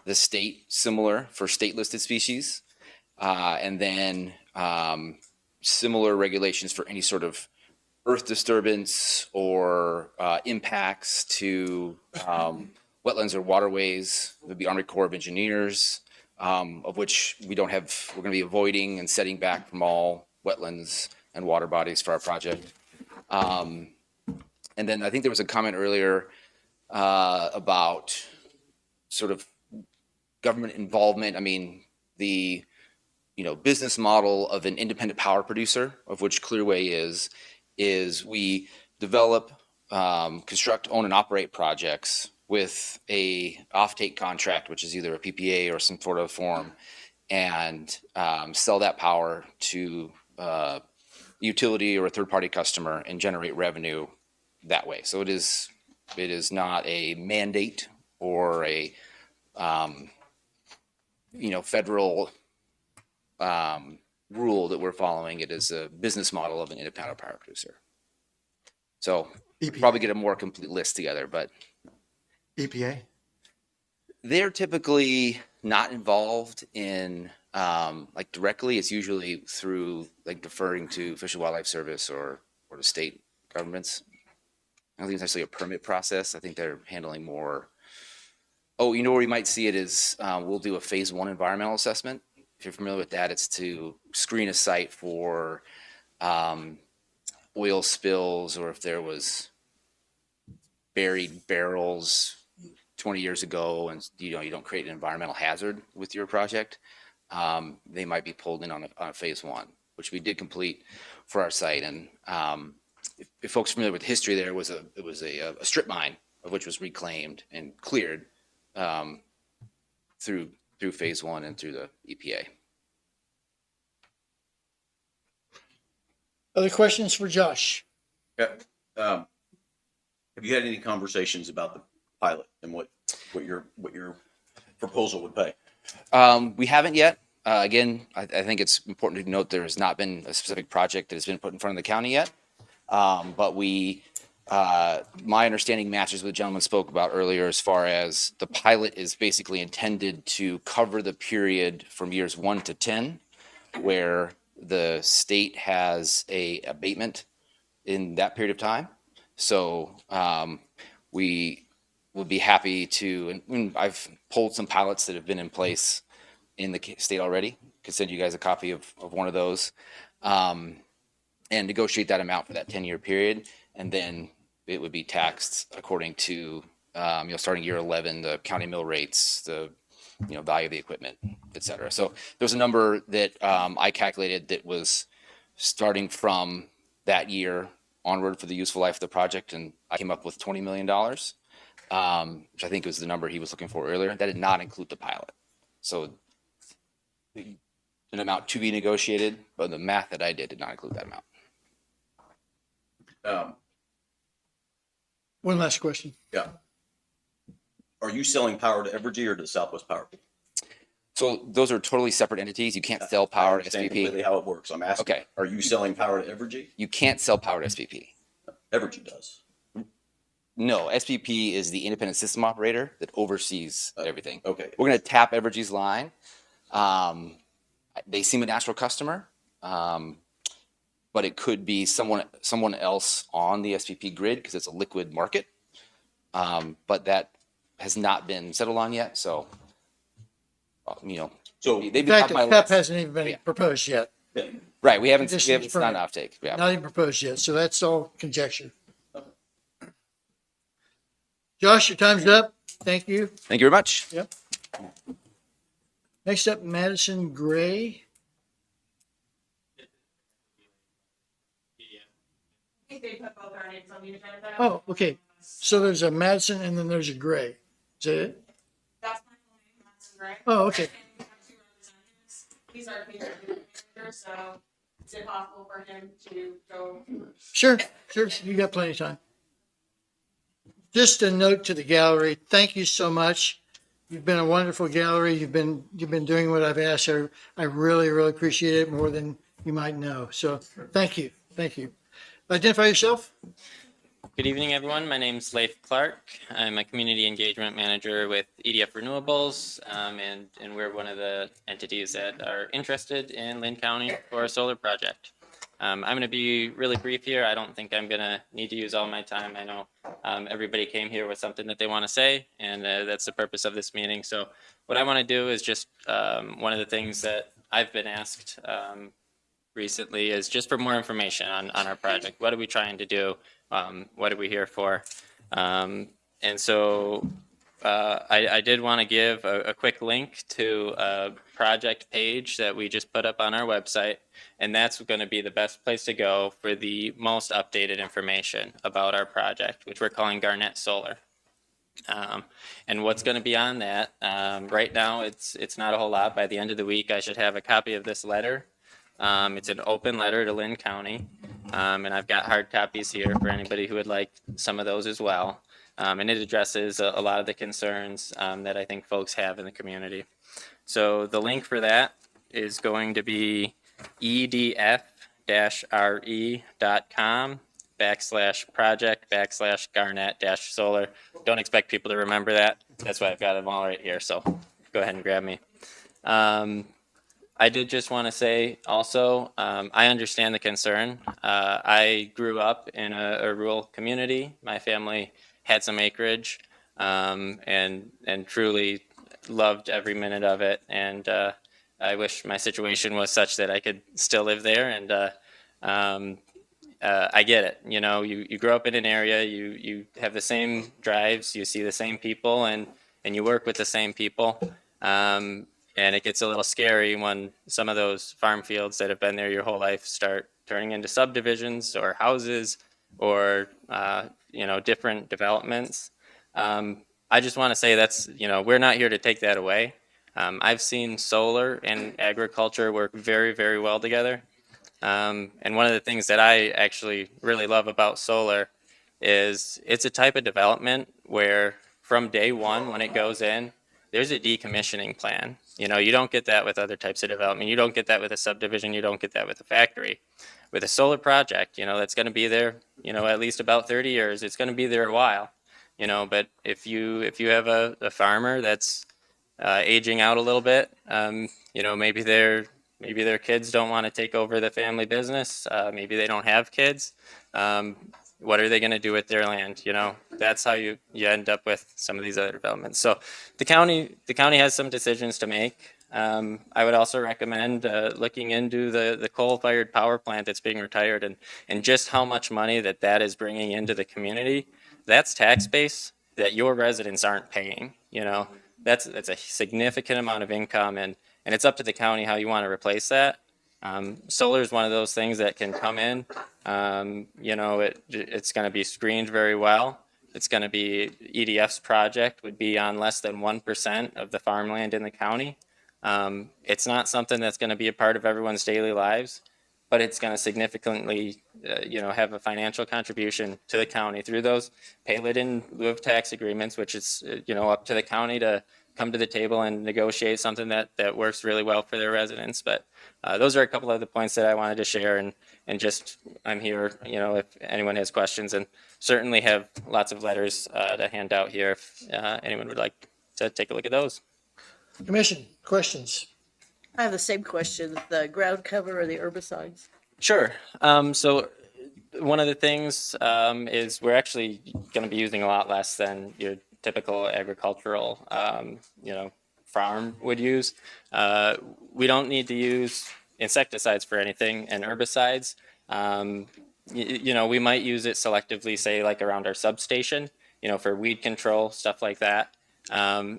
The state, similar for state listed species, and then similar regulations for any sort of earth disturbance or impacts to wetlands or waterways. It would be Army Corps of Engineers, of which we're going to be avoiding and setting back from all wetlands and water bodies for our project. And then I think there was a comment earlier about sort of government involvement. I mean, the business model of an independent power producer, of which Clearway is we develop, construct, own, and operate projects with a offtake contract, which is either a PPA or some sort of form, and sell that power to utility or a third-party customer and generate revenue that way. So it is not a mandate or a federal rule that we're following. It is a business model of an independent power producer. So probably get a more complete list together, but EPA? They're typically not involved in directly. It's usually through deferring to Fish and Wildlife Service or the state governments. I don't think it's necessarily a permit process. I think they're handling more. Oh, where you might see it is we'll do a phase 1 environmental assessment. If you're familiar with that, it's to screen a site for oil spills, or if there was buried barrels 20 years ago and you don't create an environmental hazard with your project, they might be pulled in on a phase one, which we did complete for our site. And if folks are familiar with the history, there was a strip mine of which was reclaimed and cleared through phase one and through the EPA. Other questions for Josh? Yeah. Have you had any conversations about the pilot and what your proposal would pay? We haven't yet. Again, I think it's important to note there has not been a specific project that has been put in front of the county yet. But my understanding matches what the gentleman spoke about earlier as far as the pilot is basically intended to cover the period from years 1 to 10, where the state has a abatement in that period of time. So we would be happy to, and I've pulled some pilots that have been in place in the state already. Could send you guys a copy of one of those, and negotiate that amount for that 10-year period. And then it would be taxed according to, starting year 11, the county mill rates, the value of the equipment, et cetera. So there's a number that I calculated that was starting from that year onward for the useful life of the project, and I came up with $20 million, which I think was the number he was looking for earlier. That did not include the pilot. So an amount to be negotiated, but the math that I did not include that amount. One last question. Yeah. Are you selling power to Evergy or to Southwest Power? So those are totally separate entities. You can't sell power to completely SPP. how it works. I'm asking. Okay. Are you selling power to Evergy? You can't sell power to SPP. Evergy does. No, SPP is the independent system operator that oversees everything. Okay. We're going to tap Evergy's line. They seem a natural customer, but it could be someone else on the SPP grid because it's a liquid market. But that has not been settled on yet. So, So they've In been fact, top of my the PEP list. hasn't even been proposed yet. Right, we haven't Conditions signed permit. offtake. Yeah. Not even proposed yet. So that's all conjecture. Josh, your time's up. Thank you. Thank you very much. Yep. Next up, Madison Gray. I think they put both our names on the agenda. Oh, okay. So there's a Madison and then there's a Gray. Is that it? That's my full name, Madison Gray. Oh, okay. And we have two representatives. He's our case manager, so is it possible for him to go? Sure. You got plenty of time. Just a note to the gallery. Thank you so much. You've been a wonderful gallery. You've been doing what I've asked. I really, really appreciate it more than you might know. So thank you. Identify yourself. Good evening, everyone. My name is Leif Clark. I'm a community engagement manager with EDF Renewables, and we're one of the entities that are interested in Linn County for a solar project. I'm going to be really brief here. I don't think I'm going to need to use all my time. I know everybody came here with something that they want to say, and that's the purpose of this meeting. So what I want to do is just one of the things that I've been asked recently is just for more information on our project. What are we trying to do? What are we here for? And so I did want to give a quick link to a project page that we just put up on our website, and that's going to be the best place to go for the most updated information about our project, which we're calling Garnet Solar. And what's going to be on that, right now it's not a whole lot. By the end of the week, I should have a copy of this letter. It's an open letter to Linn County, and I've got hard copies here for anybody who would like some of those as well. And it addresses a lot of the concerns that I think folks have in the community. So the link for that is going to be edf-re.com/project/garnet-solar. Don't expect people to remember that. That's why I've got them all right here. So go ahead and grab me. I did just want to say also, I understand the concern. I grew up in a rural community. My family had some acreage, and truly loved every minute of it. And I wish my situation was such that I could still live there. And I get it. You know, you grow up in an area, you have the same drives, you see the same people, and you work with the same people. And it gets a little scary when some of those farm fields that have been there your whole life start turning into subdivisions or houses or, you know, different developments. I just want to say that's, you know, we're not here to take that away. I've seen solar and agriculture work very, very well together. And one of the things that I actually really love about solar is it's a type of development where from day one, when it goes in, there's a decommissioning plan. You know, you don't get that with other types of development. You don't get that with a subdivision. You don't get that with a factory. With a solar project, you know, that's going to be there, you know, at least about 30 years. It's going to be there a while, you know, but if you have a farmer that's aging out a little bit, you know, maybe their kids don't want to take over the family business. Maybe they don't have kids. What are they going to do with their land? You know, that's how you end up with some of these other developments. So the county has some decisions to make. I would also recommend looking into the coal-fired power plant that's being retired and just how much money that is bringing into the community. That's tax base that your residents aren't paying. You know, that's a significant amount of income, and it's up to the county how you want to replace that. Solar is one of those things that can come in. You know, it's going to be screened very well. It's going to be EDF's project would be on less than 1% of the farmland in the county. It's not something that's going to be a part of everyone's daily lives, but it's going to significantly, you know, have a financial contribution to the county through those pay it in lieu of tax agreements, which is, you know, up to the county to come to the table and negotiate something that works really well for their residents. But those are a couple of the points that I wanted to share, and just I'm here, you know, if anyone has questions, and certainly have lots of letters to hand out here if anyone would like to take a look at those. Commission, questions? I have the same question, the ground cover or the herbicides? Sure. So one of the things is we're actually going to be using a lot less than your typical agricultural, you know, farm would use. We don't need to use insecticides for anything, and herbicides. You know, we might use it selectively, say like around our substation, you know, for weed control, stuff like that.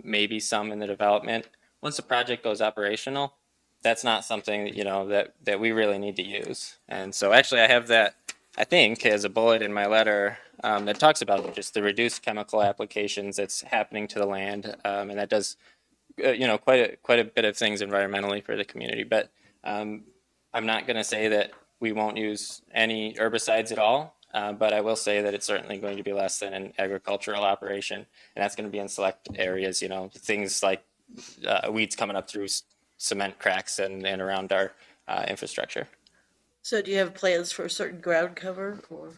Maybe some in the development. Once the project goes operational, that's not something, you know, that we really need to use. And so actually I have that, I think, as a bullet in my letter that talks about just the reduced chemical applications that's happening to the land. And that does, you know, quite a bit of things environmentally for the community. But I'm not going to say that we won't use any herbicides at all. But I will say that it's certainly going to be less than an agricultural operation. And that's going to be in select areas, you know, things like weeds coming up through cement cracks and around our infrastructure. So do you have plans for a certain ground cover or?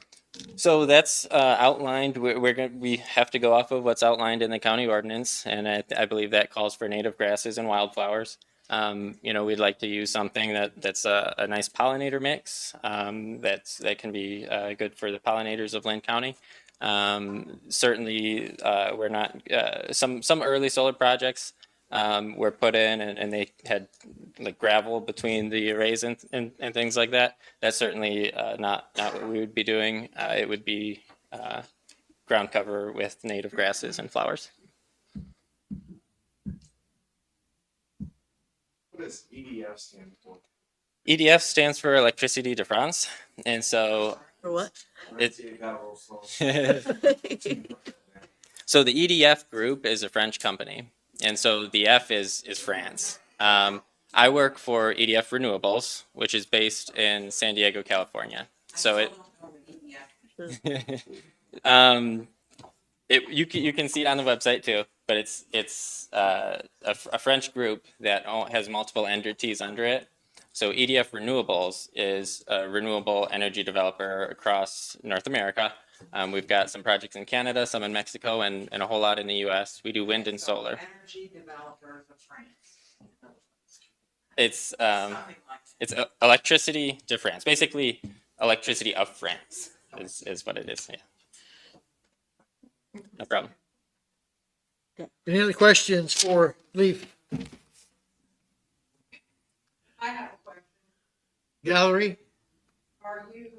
So that's outlined. We have to go off of what's outlined in the county ordinance, and I believe that calls for native grasses and wildflowers. You know, we'd like to use something that's a nice pollinator mix that can be good for the pollinators of Linn County. Certainly, we're not some early solar projects were put in and they had like gravel between the arrays and things like that. That's certainly not what we would be doing. It would be ground cover with native grasses and flowers. What does EDF stand for? EDF stands for Electricity de France, and so For what? So the EDF group is a French company, and so the F is France. I work for EDF Renewables, which is based in San Diego, California. So you can see it on the website too, but it's a French group that has multiple entities under it. So EDF Renewables is a renewable energy developer across North America. We've got some projects in Canada, some in Mexico, and a whole lot in the U.S. We do wind and solar. Energy developers of France. It's Electricity de France, basically electricity of France is what it is. Yeah. No problem. Any other questions for Leaf? I have a question. Gallery? Are you,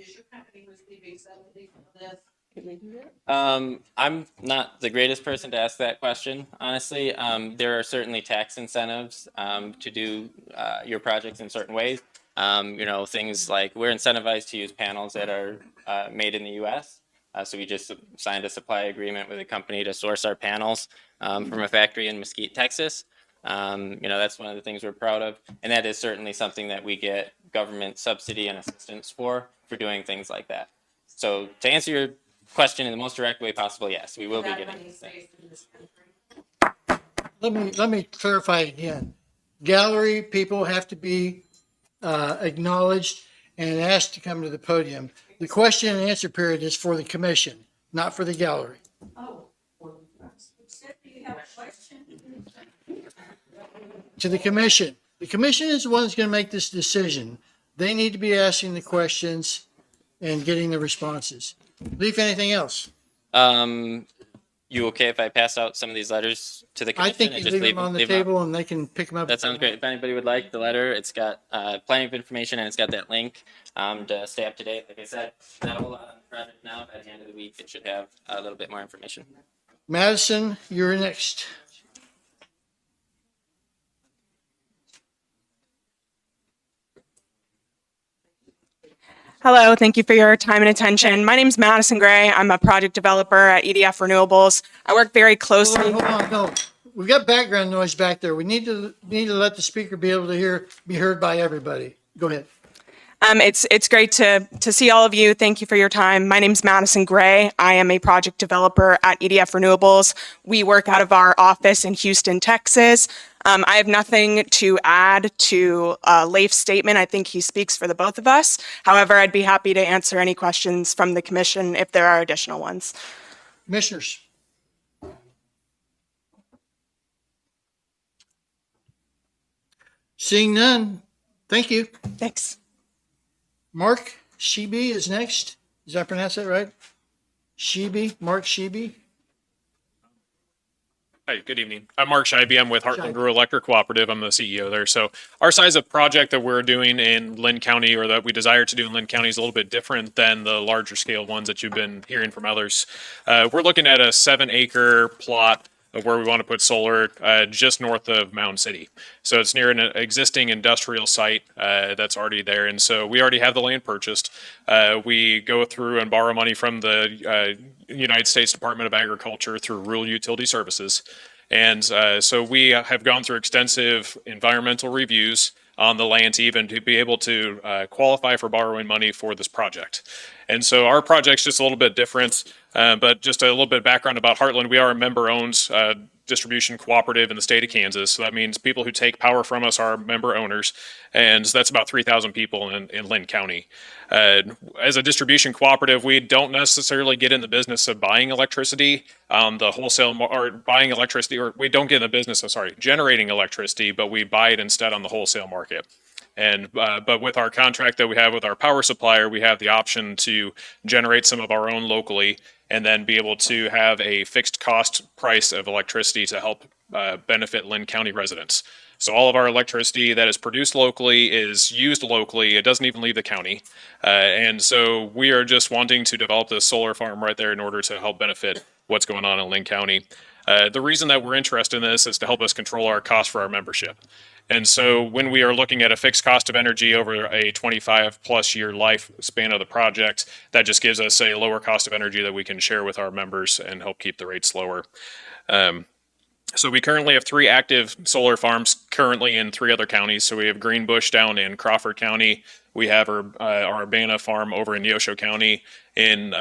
is your company receiving subsidy for this? Can they do that? I'm not the greatest person to ask that question, honestly. There are certainly tax incentives to do your projects in certain ways. Things like we're incentivized to use panels that are made in the U.S. So we just signed a supply agreement with a company to source our panels from a factory in Mesquite, Texas. That's one of the things we're proud of, and that is certainly something that we get government subsidy and assistance for doing things like that. So to answer your question in the most direct way possible, yes, we will be That getting money is that. based in this country. Let me clarify again. Gallery people have to be acknowledged and asked to come to the podium. The question and answer period is for the commission, not for the gallery. Oh, well, except you have a question. To the commission. The commission is the one that's going to make this decision. They need to be asking the questions and getting the responses. Leaf, anything else? You okay if I pass out some of these letters to the I commission? think and you just leave them on the leave table and they can pick them up. That sounds great. If anybody would like the letter, it's got plenty of information and it's got that link to stay up to date. Like I said, not a whole lot on the project now. By the end of the week, it should have a little bit more information. Madison, you're next. Hello, thank you for your time and attention. My name is Madison Gray. I'm a project developer at EDF Renewables. I work very closely. Hold on, no. We've got background noise back there. We need to let the speaker be able to be heard by everybody. Go ahead. It's great to see all of you. Thank you for your time. My name is Madison Gray. I am a project developer at EDF Renewables. We work out of our office in Houston, Texas. I have nothing to add to Leif's statement. I think he speaks for the both of us. However, I'd be happy to answer any questions from the commission if there are additional ones. Commissioners. Seeing none, thank you. Thanks. Mark Shebe is next. Did I pronounce that right? Shebe, Mark Shebe. Hi, good evening. I'm Mark Scheibe. I'm with Heartland Rural Electric Cooperative. I'm the CEO there. So our size of project that we're doing in Linn County, or that we desire to do in Linn County, is a little bit different than the larger scale ones that you've been hearing from others. We're looking at a 7-acre plot of where we want to put solar just north of Mound City. So it's near an existing industrial site that's already there. And so we already have the land purchased. We go through and borrow money from the United States Department of Agriculture through Rural Utility Services. And so we have gone through extensive environmental reviews on the land to even to be able to qualify for borrowing money for this project. And so our project's just a little bit different, but just a little bit of background about Heartland. We are a member-owned distribution cooperative in the state of Kansas. So that means people who take power from us are member owners, and that's about 3,000 people in Linn County. As a distribution cooperative, we don't necessarily get in the business of buying electricity on the wholesale or buying electricity, or we don't get in the business of, generating electricity, but we buy it instead on the wholesale market. And but with our contract that we have with our power supplier, we have the option to generate some of our own locally and then be able to have a fixed cost price of electricity to help benefit Linn County residents. So all of our electricity that is produced locally is used locally. It doesn't even leave the county. And so we are just wanting to develop this solar farm right there in order to help benefit what's going on in Linn County. The reason that we're interested in this is to help us control our cost for our membership. And so when we are looking at a fixed cost of energy over a 25 plus year lifespan of the project, that just gives us a lower cost of energy that we can share with our members and help keep the rates lower. So we currently have 3 active solar farms currently in 3 other counties. So we have Greenbush down in Crawford County. We have our Urbana farm over in Neosho County, and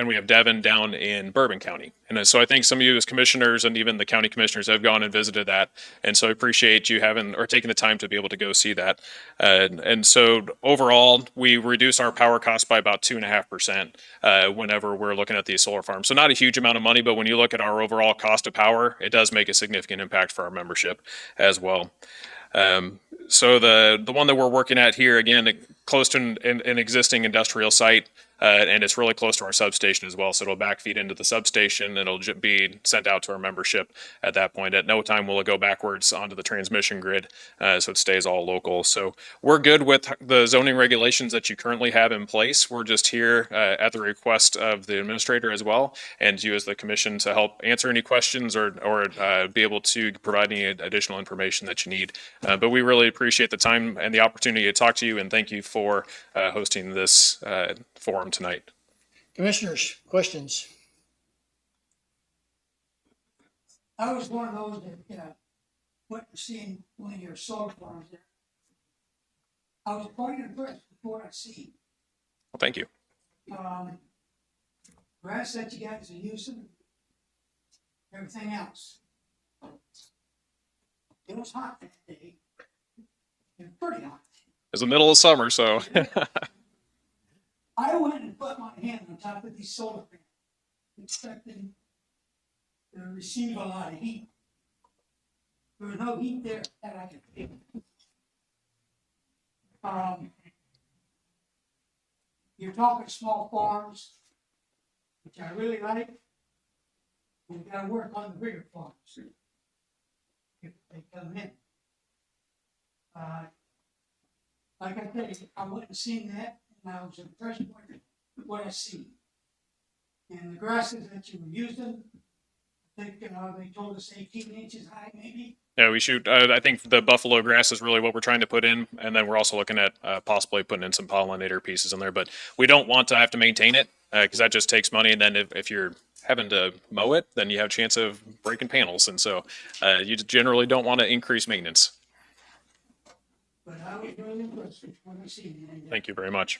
we have Devon down in Bourbon County. And so I think some of you as commissioners and even the county commissioners have gone and visited that. And so I appreciate you having or taking the time to be able to go see that. And so overall, we reduce our power costs by about 2.5% whenever we're looking at these solar farms. So not a huge amount of money, but when you look at our overall cost of power, it does make a significant impact for our membership as well. So the one that we're working at here, again, close to an existing industrial site, and it's really close to our substation as well. So it'll backfeed into the substation, and it'll be sent out to our membership at that point. At no time will it go backwards onto the transmission grid, so it stays all local. So we're good with the zoning regulations that you currently have in place. We're just here at the request of the administrator as well, and you as the commission to help answer any questions or be able to provide any additional information that you need. But we really appreciate the time and the opportunity to talk to you, and thank you for hosting this forum tonight. Commissioners, questions? I was one of those that went to see one of your solar farms there. I was quite impressed with what I see. Well, thank you. Grass that you guys are using, everything else. It was hot that day. It was pretty hot. It's the middle of summer, so. I went and put my hand on top of these solar panels, expecting to receive a lot of heat. There was no heat there that I could feel. You're talking small farms, which I really like. We've got to work on the bigger farms if they come in. Like I tell you, I went and seen that, and I was impressed with what I see. And the grasses that you were using, I think they told us 18 inches high, maybe. Yeah, we shoot. I think the buffalo grass is really what we're trying to put in, and then we're also looking at possibly putting in some pollinator pieces in there. But we don't want to have to maintain it because that just takes money. And then if you're having to mow it, then you have a chance of breaking panels, and so you generally don't want to increase maintenance. But I was really impressed with what I seen. Thank you very much.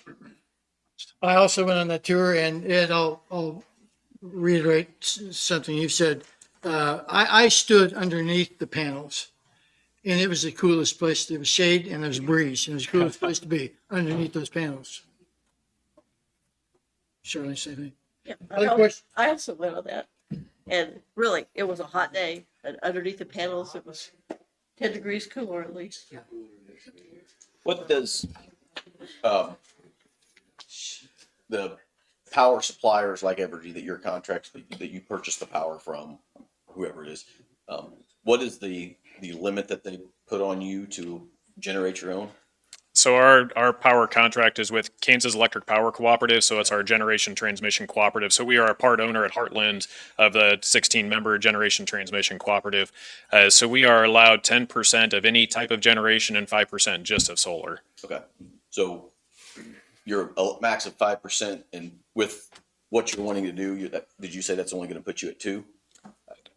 I also went on that tour, and Ed, I'll reiterate something you said. I stood underneath the panels, and it was the coolest place. There was shade and there was breeze, and it was the coolest place to be, underneath those panels. Shirley, same thing. Yeah, Other questions? I also went on that, and really, it was a hot day, and underneath the panels, it was 10 degrees cooler at least. What does the power suppliers like Evergy that your contracts that you purchase the power from, whoever it is, what is the limit that they put on you to generate your own? So our power contract is with Kansas Electric Power Cooperative, so it's our generation transmission cooperative. So we are a part owner at Heartland of the 16-member generation transmission cooperative. So we are allowed 10% of any type of generation and 5% just of solar. Okay, so you're a max of 5%, and with what you're wanting to do, did you say that's only going to put you at 2?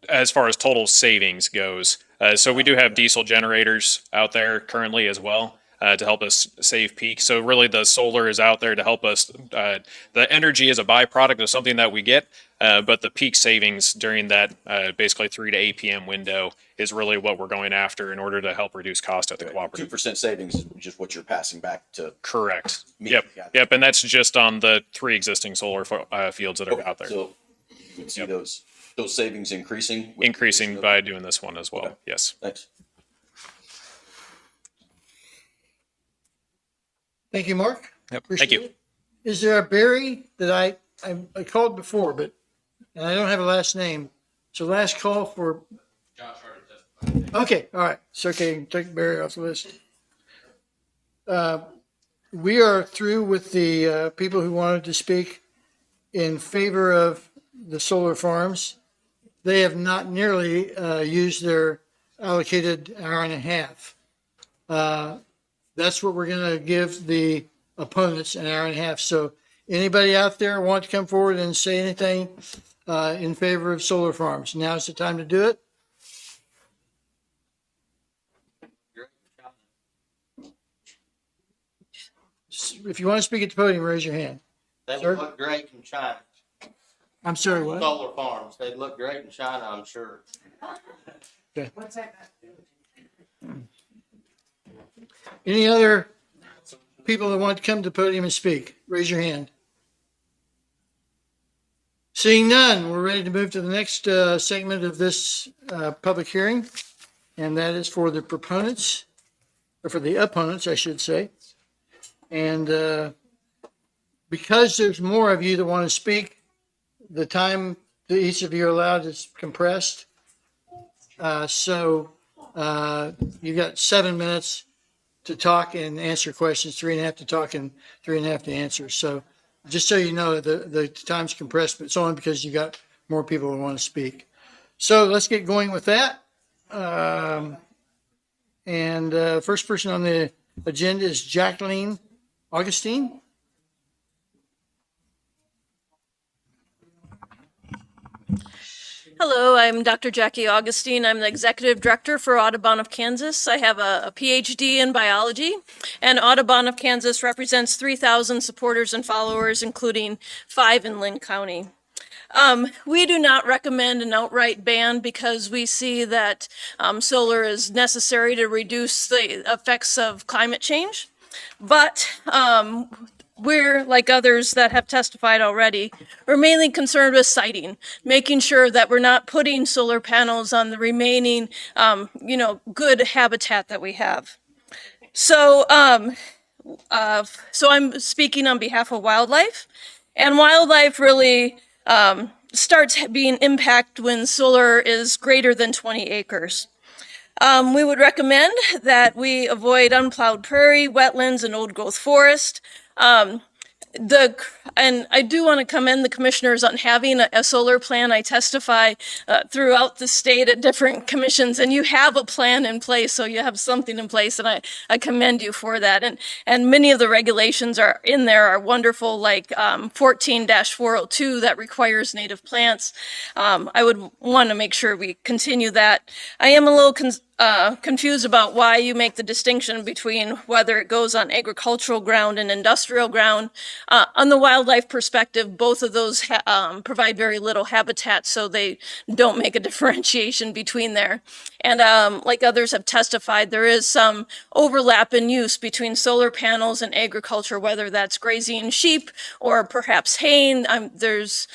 As far as total savings goes, so we do have diesel generators out there currently as well. To help us save peak. So really the solar is out there to help us. The energy is a byproduct of something that we get, but the peak savings during that basically 3 to 8 p.m. window is really what we're going after in order to help reduce cost at the cooperative. 2% savings is just what you're passing back to. Correct. Me. Yep. Gotcha. Yep. And that's just on the 3 existing solar fields that are out there. So you would see those savings increasing? Increasing by doing this one as well. Okay. Yes. Thanks. Thank you, Mark. Yep. Appreciate Thank you. it. Is there a Barry that I called before, and I don't have a last name? So last call for. Okay, all right. It's okay. Take Barry off the list. We are through with the people who wanted to speak in favor of the solar farms. They have not nearly used their allocated hour and a half. That's what we're going to give the opponents, an hour and a half. So anybody out there want to come forward and say anything in favor of solar farms? Now's the time to do it. If you want to speak at the podium, raise your hand. They Sir? would look great in China. I'm sorry, what? Solar farms, they'd look great in China, I'm sure. Okay. What's that? Any other people that want to come to the podium and speak? Raise your hand. Seeing none, we're ready to move to the next segment of this public hearing, and that is for the proponents, or for the opponents, I should say. And because there's more of you that want to speak, the time that each of you are allowed is compressed. You've got 7 minutes to talk and answer questions, 3.5 to talk and 3.5 to answer. So just so you know, the time's compressed, but it's only because you got more people who want to speak. So let's get going with that. First person on the agenda is Jacqueline Augustine. Hello, I'm Dr. Jackie Augustine. I'm the Executive Director for Audubon of Kansas. I have a PhD in biology, and Audubon of Kansas represents 3,000 supporters and followers, including 5 in Linn County. We do not recommend an outright ban because we see that solar is necessary to reduce the effects of climate change. But we're, like others that have testified already, we're mainly concerned with siting, making sure that we're not putting solar panels on the remaining, good habitat that we have. So I'm speaking on behalf of wildlife, and wildlife really starts being impacted when solar is greater than 20 acres. We would recommend that we avoid unplowed prairie, wetlands, and old growth forest. And I do want to commend the commissioners on having a solar plan. I testify throughout the state at different commissions, and you have a plan in place, so you have something in place, and I commend you for that. And many of the regulations are in there are wonderful, like 14-402 that requires native plants. I would want to make sure we continue that. I am a little confused about why you make the distinction between whether it goes on agricultural ground and industrial ground. On the wildlife perspective, both of those provide very little habitat, so they don't make a differentiation between there. And like others have testified, there is some overlap in use between solar panels and agriculture, whether that's grazing sheep or perhaps haying. There's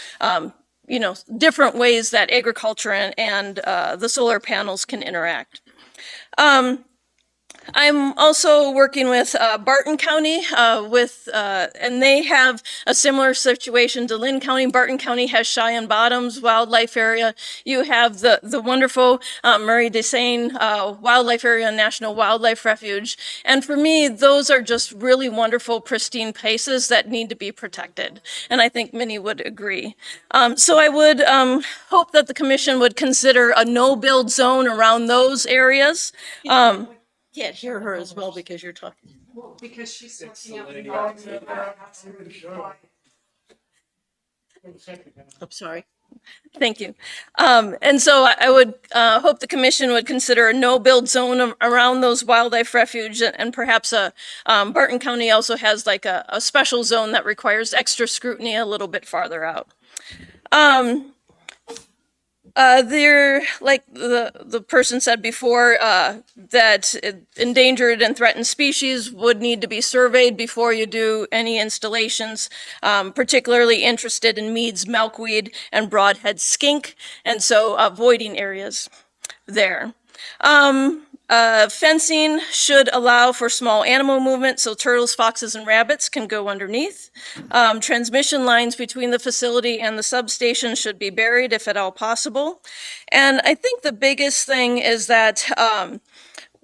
different ways that agriculture and the solar panels can interact. I'm also working with Barton County and they have a similar situation to Linn County. Barton County has Cheyenne Bottoms Wildlife Area. You have the wonderful Murray Desane Wildlife Area and National Wildlife Refuge. And for me, those are just really wonderful, pristine places that need to be protected. And I think many would agree. So I would hope that the commission would consider a no-build zone around those areas. Can't hear her as well because you're talking. Well, because she's looking up. I'm sorry. Thank you. And so I would hope the commission would consider a no-build zone around those wildlife refuge, and perhaps Barton County also has like a special zone that requires extra scrutiny a little bit farther out. They're like the person said before, that endangered and threatened species would need to be surveyed before you do any installations. Particularly interested in Mead's milkweed and broadhead skink, and so avoiding areas there. Fencing should allow for small animal movement, so turtles, foxes, and rabbits can go underneath. Transmission lines between the facility and the substation should be buried if at all possible. And I think the biggest thing is that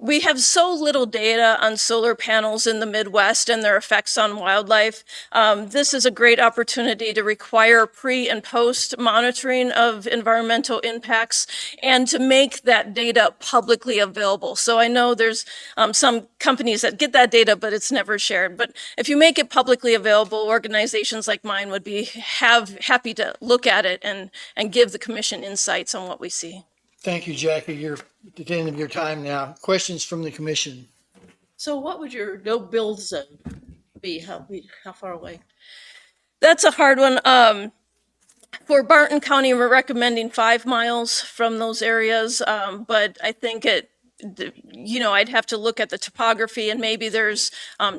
we have so little data on solar panels in the Midwest and their effects on wildlife. This is a great opportunity to require pre and post monitoring of environmental impacts and to make that data publicly available. So I know there's some companies that get that data, but it's never shared. But if you make it publicly available, organizations like mine would be happy to look at it and give the commission insights on what we see. Thank you, Jackie. You're at the end of your time now. Questions from the commission? So what would your no-build zone be? How far away? That's a hard one. For Barton County, we're recommending 5 miles from those areas, but I think I'd have to look at the topography, and maybe there's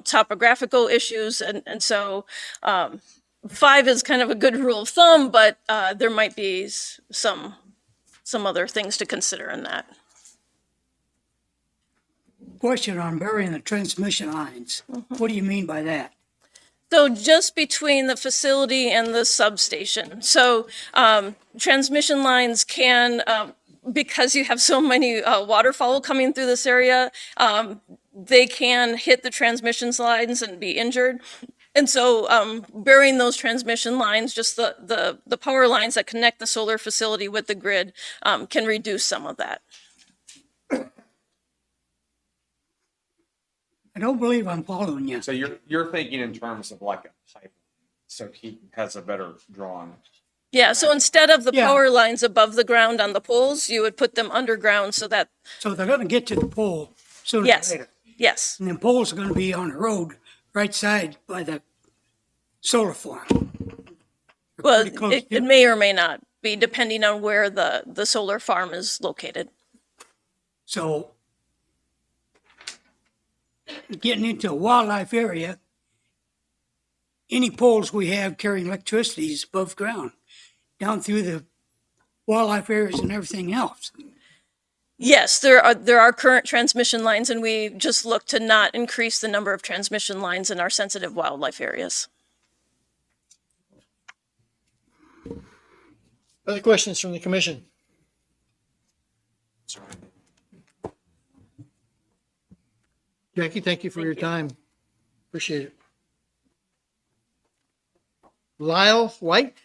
topographical issues, and so 5 is kind of a good rule of thumb, but there might be some other things to consider in that. Question on burying the transmission lines. What do you mean by that? So just between the facility and the substation. So transmission lines can, because you have so many waterfowl coming through this area, they can hit the transmission lines and be injured. And so burying those transmission lines, just the power lines that connect the solar facility with the grid, can reduce some of that. I don't believe I'm following you. So you're thinking in terms of like a pipe, so he has a better drawing. Yeah, so instead of the Yeah. power lines above the ground on the poles, you would put them underground so that, So they're gonna get to the pole sooner or yes, later. yes. And then poles are gonna be on the road, right side by the solar farm. They're Well, pretty close it to- may or may not be depending on where the solar farm is located. So getting into a wildlife area, any poles we have carrying electricity is above ground, down through the wildlife areas and everything else. Yes, there are current transmission lines, and we just look to not increase the number of transmission lines in our sensitive wildlife areas. Other questions from the commission? Jackie, thank you for your time. Appreciate it. Lyle White,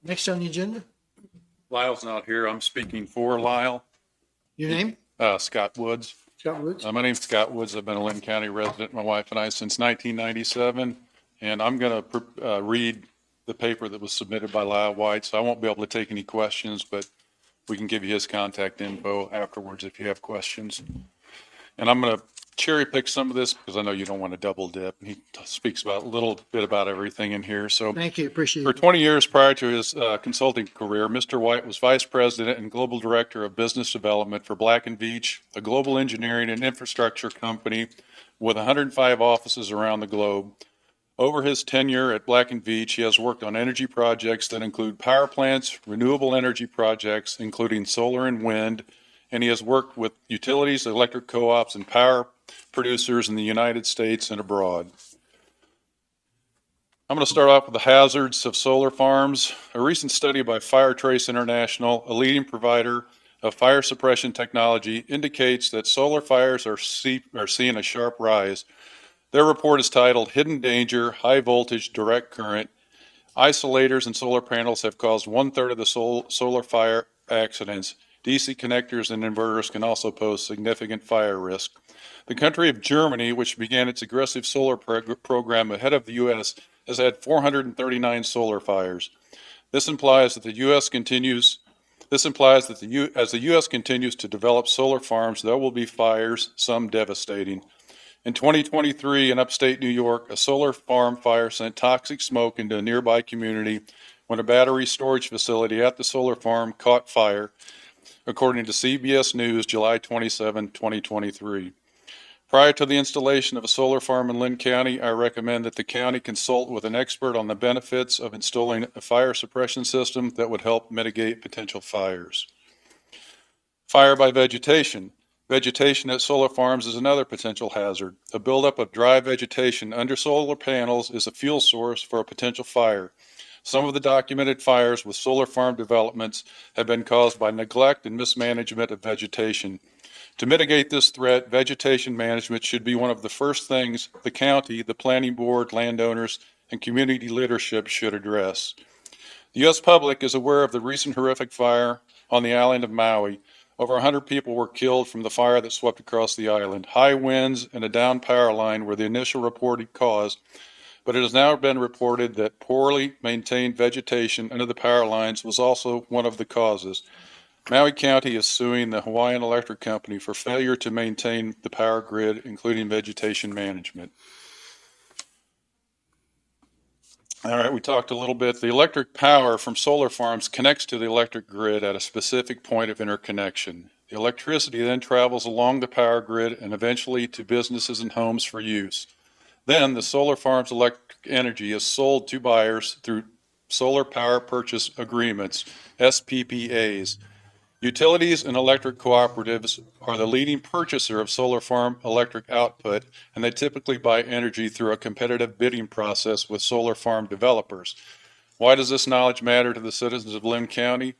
next on the agenda. Lyle's not here. I'm speaking for Lyle. Your name? Scott Woods. Scott Woods. My name's Scott Woods. I've been a Linn County resident, my wife and I, since 1997. And I'm going to read the paper that was submitted by Lyle White. So I won't be able to take any questions, but we can give you his contact info afterwards if you have questions. And I'm going to cherry pick some of this because I know you don't want to double dip. He speaks about a little bit about everything in here. So Thank you, appreciate for it. 20 years prior to his consulting career, Mr. White was vice president and global director of business development for Black & Veatch, a global engineering and infrastructure company with 105 offices around the globe. Over his tenure at Black & Veatch, he has worked on energy projects that include power plants, renewable energy projects, including solar and wind, and he has worked with utilities, electric co-ops, and power producers in the United States and abroad. I'm going to start off with the hazards of solar farms. A recent study by FireTrace International, a leading provider of fire suppression technology, indicates that solar fires are seeing a sharp rise. Their report is titled Hidden Danger, High Voltage Direct Current. Isolators and solar panels have caused 1/3 of the solar fire accidents. DC connectors and inverters can also pose significant fire risk. The country of Germany, which began its aggressive solar program ahead of the U.S., has had 439 solar fires. This implies that the U.S. continues to develop solar farms, there will be fires, some devastating. In 2023, in upstate New York, a solar farm fire sent toxic smoke into a nearby community when a battery storage facility at the solar farm caught fire, according to CBS News, July 27, 2023. Prior to the installation of a solar farm in Linn County, I recommend that the county consult with an expert on the benefits of installing a fire suppression system that would help mitigate potential fires. Fire by vegetation. Vegetation at solar farms is another potential hazard. A buildup of dry vegetation under solar panels is a fuel source for a potential fire. Some of the documented fires with solar farm developments have been caused by neglect and mismanagement of vegetation. To mitigate this threat, vegetation management should be one of the first things the county, the planning board, landowners, and community leadership should address. The U.S. public is aware of the recent horrific fire on the island of Maui. Over 100 people were killed from the fire that swept across the island. High winds and a downed power line were the initial reported cause, but it has now been reported that poorly maintained vegetation under the power lines was also one of the causes. Maui County is suing the Hawaiian Electric Company for failure to maintain the power grid, including vegetation management. All right, we talked a little bit. The electric power from solar farms connects to the electric grid at a specific point of interconnection. The electricity then travels along the power grid and eventually to businesses and homes for use. Then the solar farm's electric energy is sold to buyers through solar power purchase agreements, SPPAs. Utilities and electric cooperatives are the leading purchaser of solar farm electric output, and they typically buy energy through a competitive bidding process with solar farm developers. Why does this knowledge matter to the citizens of Linn County?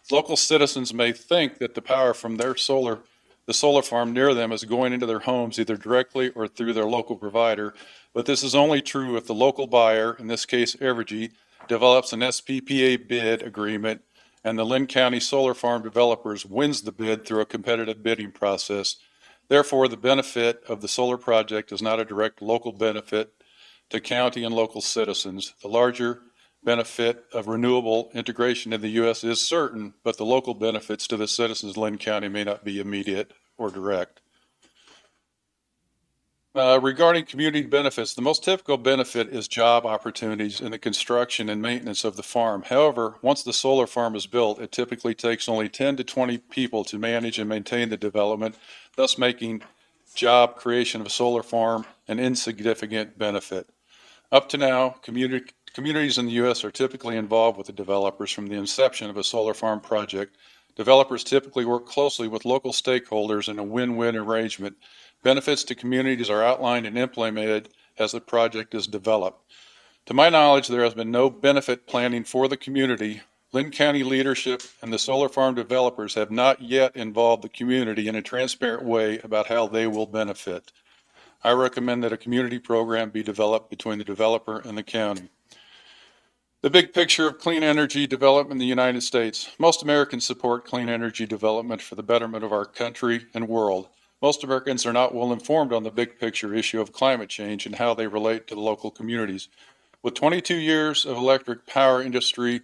Local citizens may think that the power from the solar farm near them is going into their homes either directly or through their local provider, but this is only true if the local buyer, in this case Evergy, develops an SPPA bid agreement and the Linn County Solar Farm Developers wins the bid through a competitive bidding process. Therefore, the benefit of the solar project is not a direct local benefit to county and local citizens. The larger benefit of renewable integration in the U.S. is certain, but the local benefits to the citizens of Linn County may not be immediate or direct. Regarding community benefits, the most typical benefit is job opportunities in the construction and maintenance of the farm. However, once the solar farm is built, it typically takes only 10 to 20 people to manage and maintain the development, thus making job creation of a solar farm an insignificant benefit. Up to now, communities in the U.S. are typically involved with the developers from the inception of a solar farm project. Developers typically work closely with local stakeholders in a win-win arrangement. Benefits to communities are outlined and implemented as the project is developed. To my knowledge, there has been no benefit planning for the community. Linn County leadership and the solar farm developers have not yet involved the community in a transparent way about how they will benefit. I recommend that a community program be developed between the developer and the county. The big picture of clean energy development in the United States. Most Americans support clean energy development for the betterment of our country and world. Most Americans are not well informed on the big picture issue of climate change and how they relate to the local communities. With 22 years of electric power industry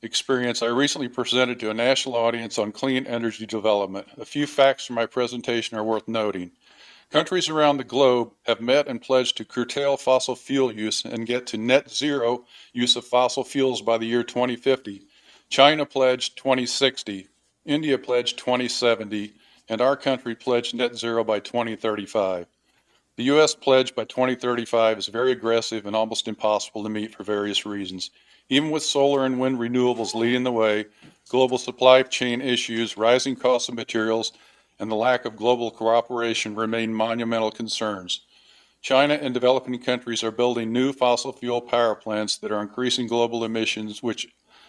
experience, I recently presented to a national audience on clean energy development. A few facts from my presentation are worth noting. Countries around the globe have met and pledged to curtail fossil fuel use and get to net zero use of fossil fuels by the year 2050. China pledged 2060, India pledged 2070, and our country pledged net zero by 2035. The U.S. pledge by 2035 is very aggressive and almost impossible to meet for various reasons. Even with solar and wind renewables leading the way, global supply chain issues, rising costs of materials, and the lack of global cooperation remain monumental concerns. China and developing countries are building new fossil fuel power plants that are increasing global emissions, which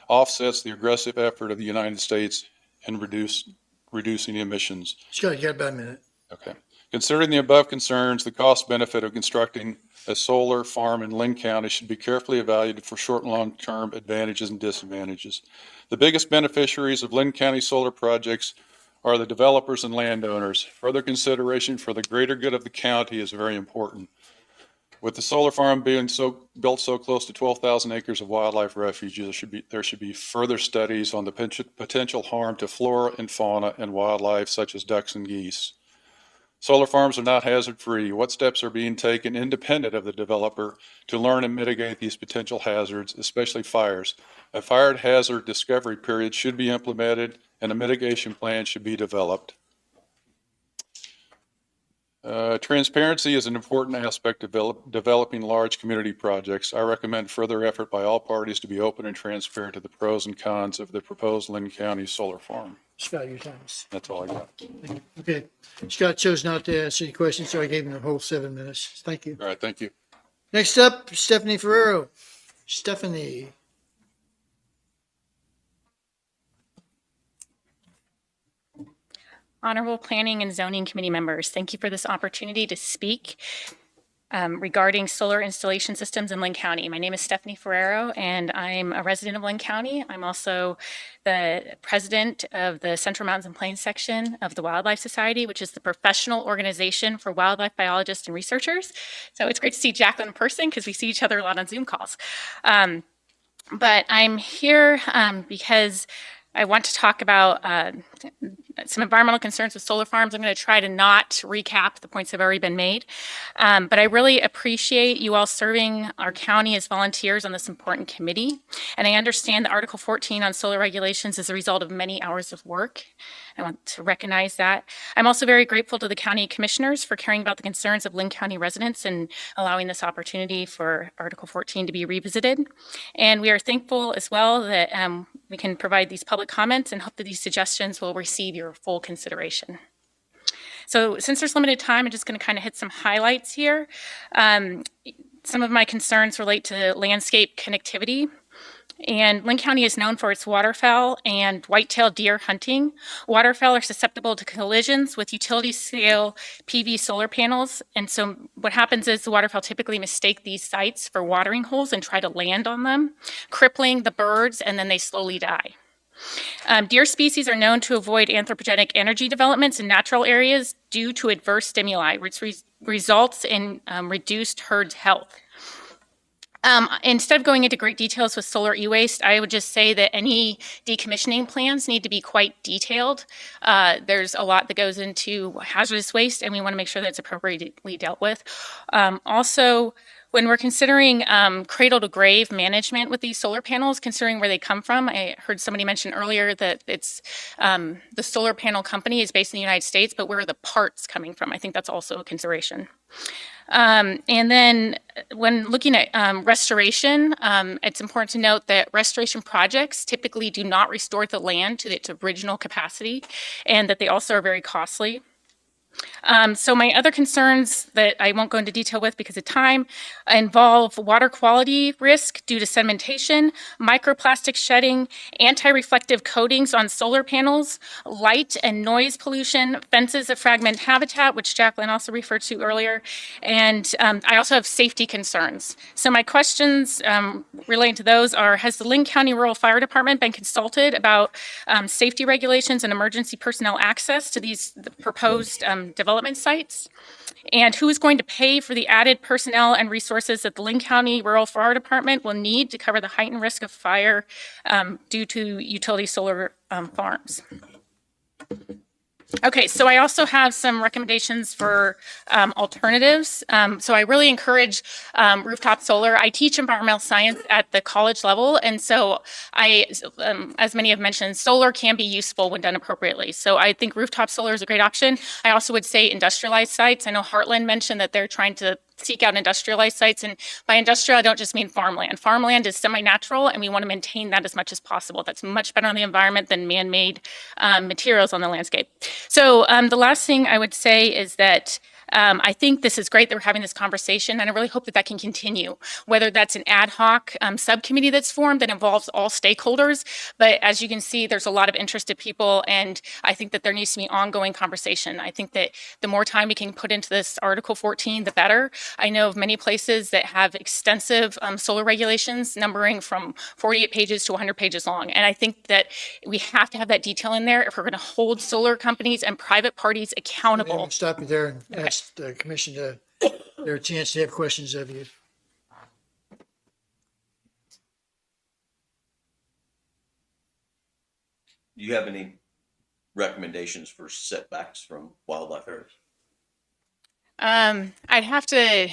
offsets the aggressive effort of the United States in reducing emissions. Scott, you got about a minute. Okay. Considering the above concerns, the cost benefit of constructing a solar farm in Linn County should be carefully evaluated for short and long-term advantages and disadvantages. The biggest beneficiaries of Linn County solar projects are the developers and landowners. Further consideration for the greater good of the county is very important. With the solar farm being built so close to 12,000 acres of wildlife refuge, there should be further studies on the potential harm to flora and fauna and wildlife such as ducks and geese. Solar farms are not hazard-free. What steps are being taken independent of the developer to learn and mitigate these potential hazards, especially fires? A fire hazard discovery period should be implemented and a mitigation plan should be developed. Transparency is an important aspect of developing large community projects. I recommend further effort by all parties to be open and transparent to the pros and cons of the proposed Linn County solar farm. Scott, your time. That's all I got. Okay. Scott chose not to answer any questions, so I gave him the whole 7 minutes. Thank you. All right, thank you. Next up, Stephanie Ferrero. Stephanie. Honorable Planning and Zoning Committee members, thank you for this opportunity to speak regarding solar installation systems in Linn County. My name is Stephanie Ferrero, and I'm a resident of Linn County. I'm also the president of the Central Mountains and Plains section of the Wildlife Society, which is the professional organization for wildlife biologists and researchers. So it's great to see Jacqueline in person because we see each other a lot on Zoom calls. But I'm here because I want to talk about some environmental concerns with solar farms. I'm going to try to not recap the points that have already been made. But I really appreciate you all serving our county as volunteers on this important committee. And I understand that Article 14 on solar regulations is a result of many hours of work. I want to recognize that. I'm also very grateful to the county commissioners for caring about the concerns of Linn County residents and allowing this opportunity for Article 14 to be revisited. And we are thankful as well that we can provide these public comments and hope that these suggestions will receive your full consideration. So since there's limited time, I'm just going to kind of hit some highlights here. Some of my concerns relate to landscape connectivity. And Linn County is known for its waterfowl and white-tailed deer hunting. Waterfowl are susceptible to collisions with utility-scale PV solar panels. And so what happens is the waterfowl typically mistake these sites for watering holes and try to land on them, crippling the birds, and then they slowly die. Deer species are known to avoid anthropogenic energy developments in natural areas due to adverse stimuli, which results in reduced herd health. Instead of going into great details with solar e-waste, I would just say that any decommissioning plans need to be quite detailed. There's a lot that goes into hazardous waste, and we want to make sure that it's appropriately dealt with. Also, when we're considering cradle to grave management with these solar panels, considering where they come from, I heard somebody mention earlier that it's the solar panel company is based in the United States, but where are the parts coming from? I think that's also a consideration. And then when looking at restoration, it's important to note that restoration projects typically do not restore the land to its original capacity, and that they also are very costly. So my other concerns that I won't go into detail with because of time involve water quality risk due to sedimentation, microplastic shedding, anti-reflective coatings on solar panels, light and noise pollution, fences that fragment habitat, which Jacqueline also referred to earlier, and I also have safety concerns. So my questions relating to those are, has the Linn County Rural Fire Department been consulted about safety regulations and emergency personnel access to these proposed development sites? And who is going to pay for the added personnel and resources that the Linn County Rural Fire Department will need to cover the heightened risk of fire due to utility solar farms? Okay, so I also have some recommendations for alternatives. So I really encourage rooftop solar. I teach environmental science at the college level, and so as many have mentioned, solar can be useful when done appropriately. So I think rooftop solar is a great option. I also would say industrialized sites. I know Heartland mentioned that they're trying to seek out industrialized sites. And by industrial, I don't just mean farmland. Farmland is semi-natural, and we want to maintain that as much as possible. That's much better on the environment than man-made materials on the landscape. So the last thing I would say is that I think this is great that we're having this conversation, and I really hope that that can continue, whether that's an ad hoc subcommittee that's formed that involves all stakeholders. But as you can see, there's a lot of interested people, and I think that there needs to be ongoing conversation. I think that the more time we can put into this Article 14, the better. I know of many places that have extensive solar regulations numbering from 48 pages to 100 pages long. And I think that we have to have that detail in there if we're going to hold solar companies and private parties accountable. I'll stop you there and ask the commission to their chance to have questions of you. Do you have any recommendations for setbacks from wildlife areas? I'd have to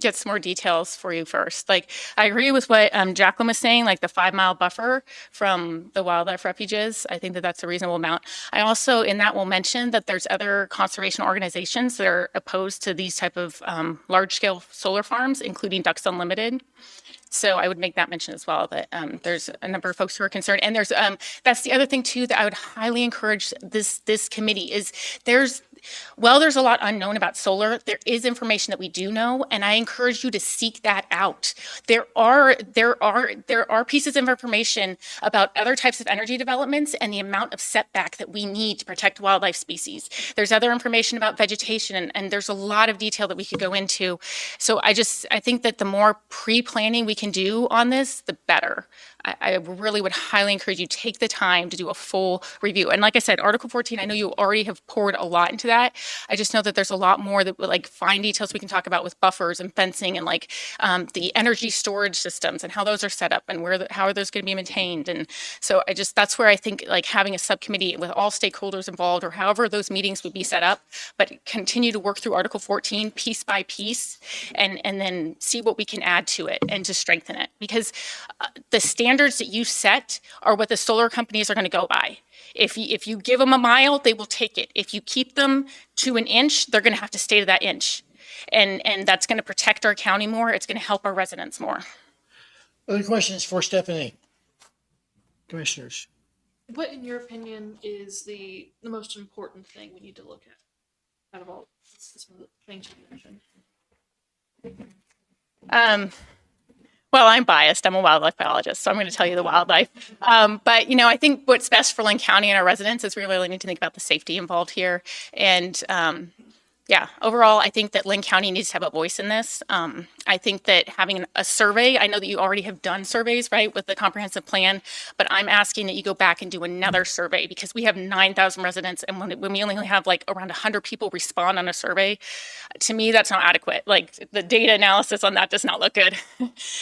get some more details for you first. Like, I agree with what Jacqueline was saying, like the 5-mile buffer from the wildlife refuges. I think that that's a reasonable amount. I also, in that, will mention that there's other conservation organizations that are opposed to these type of large-scale solar farms, including Ducks Unlimited. So I would make that mention as well, that there's a number of folks who are concerned. And there's that's the other thing too that I would highly encourage this committee is there's a lot unknown about solar, there is information that we do know, and I encourage you to seek that out. There are pieces of information about other types of energy developments and the amount of setback that we need to protect wildlife species. There's other information about vegetation, and there's a lot of detail that we could go into. So I think that the more pre-planning we can do on this, the better. I really would highly encourage you take the time to do a full review. And like I said, Article 14, I know you already have poured a lot into that. I just know that there's a lot more that like fine details we can talk about with buffers and fencing and like the energy storage systems and how those are set up and how are those going to be maintained. And so that's where I think like having a subcommittee with all stakeholders involved or however those meetings would be set up, but continue to work through Article 14 piece by piece and then see what we can add to it and to strengthen it. Because the standards that you set are what the solar companies are going to go by. If you give them a mile, they will take it. If you keep them to an inch, they're going to have to stay to that inch. And that's going to protect our county more. It's going to help our residents more. Other questions for Stephanie? Commissioners? What, in your opinion, is the most important thing we need to look at out of all some of the things you mentioned? Well, I'm biased. I'm a wildlife biologist, so I'm going to tell you the wildlife. But, I think what's best for Linn County and our residents is we really need to think about the safety involved here. And overall, I think that Linn County needs to have a voice in this. I think that having a survey, I know that you already have done surveys, right, with the comprehensive plan, but I'm asking that you go back and do another survey because we have 9,000 residents. And when we only have like around 100 people respond on a survey, to me, that's not adequate. Like the data analysis on that does not look good.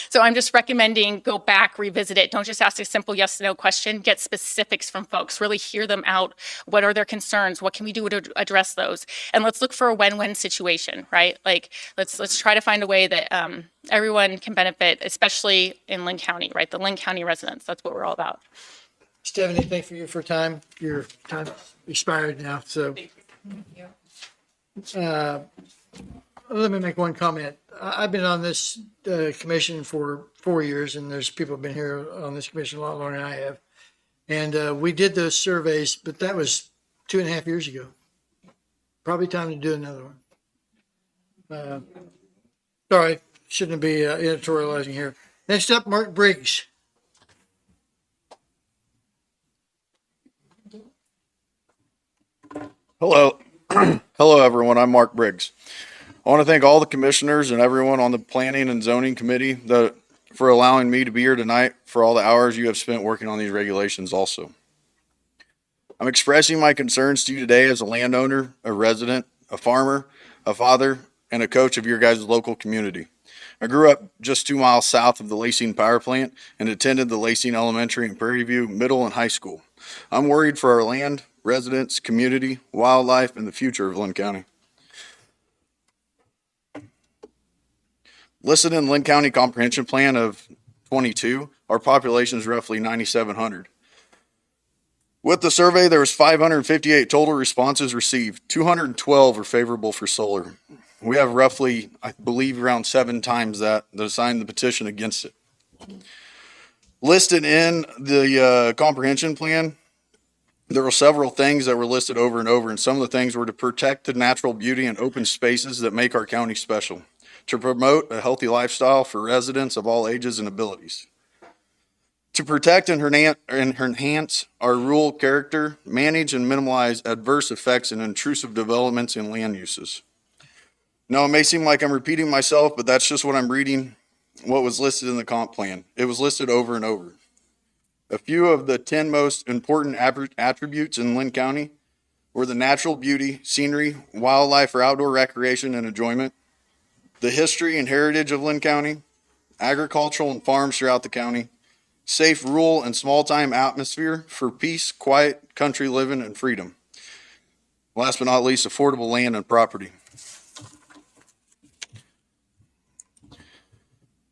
So I'm just recommending go back, revisit it. Don't just ask a simple yes, no question. Get specifics from folks. Really hear them out. What are their concerns? What can we do to address those? And let's look for a win-win situation, right? Like let's try to find a way that everyone can benefit, especially in Linn County, right? The Linn County residents. That's what we're all about. Stephanie, thank you for time. Your time expired now, so. Let me make one comment. I've been on this commission for 4 years, and there's people who've been here on this commission a lot longer than I have. And we did those surveys, but that was 2.5 years ago. Probably time to do another one. Sorry, shouldn't be editorializing here. Next up, Mark Briggs. Hello. Hello, everyone. I'm Mark Briggs. I want to thank all the commissioners and everyone on the Planning and Zoning Committee for allowing me to be here tonight for all the hours you have spent working on these regulations also. I'm expressing my concerns to you today as a landowner, a resident, a farmer, a father, and a coach of your guys' local community. I grew up just 2 miles south of the Lacing Power Plant and attended the Lacing Elementary and Prairie View Middle and High School. I'm worried for our land, residents, community, wildlife, and the future of Linn County. Listed in Linn County Comprehension Plan of 22, our population is roughly 9,700. With the survey, there was 558 total responses received. 212 are favorable for solar. We have roughly, I believe, around 7 times that signed the petition against it. Listed in the comprehension plan, there were several things that were listed over and over, and some of the things were to protect the natural beauty and open spaces that make our county special, to promote a healthy lifestyle for residents of all ages and abilities, to protect and enhance our rural character, manage and minimize adverse effects and intrusive developments in land uses. Now, it may seem like I'm repeating myself, but that's just what I'm reading, what was listed in the comp plan. It was listed over and over. A few of the 10 most important attributes in Linn County were the natural beauty, scenery, wildlife or outdoor recreation and enjoyment, the history and heritage of Linn County, agricultural and farms throughout the county, safe rural and small-time atmosphere for peace, quiet, country living, and freedom. Last but not least, affordable land and property.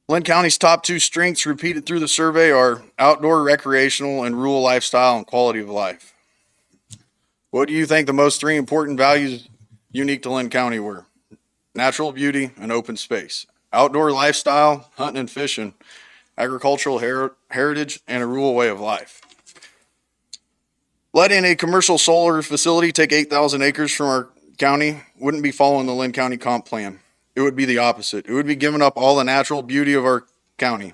Linn County's top 2 strengths repeated through the survey are outdoor, recreational, and rural lifestyle and quality of life. What do you think the most 3 important values unique to Linn County were? Natural beauty and open space, outdoor lifestyle, hunting and fishing, agricultural heritage, and a rural way of life. Letting a commercial solar facility take 8,000 acres from our county wouldn't be following the Linn County comp plan. It would be the opposite. It would be giving up all the natural beauty of our county.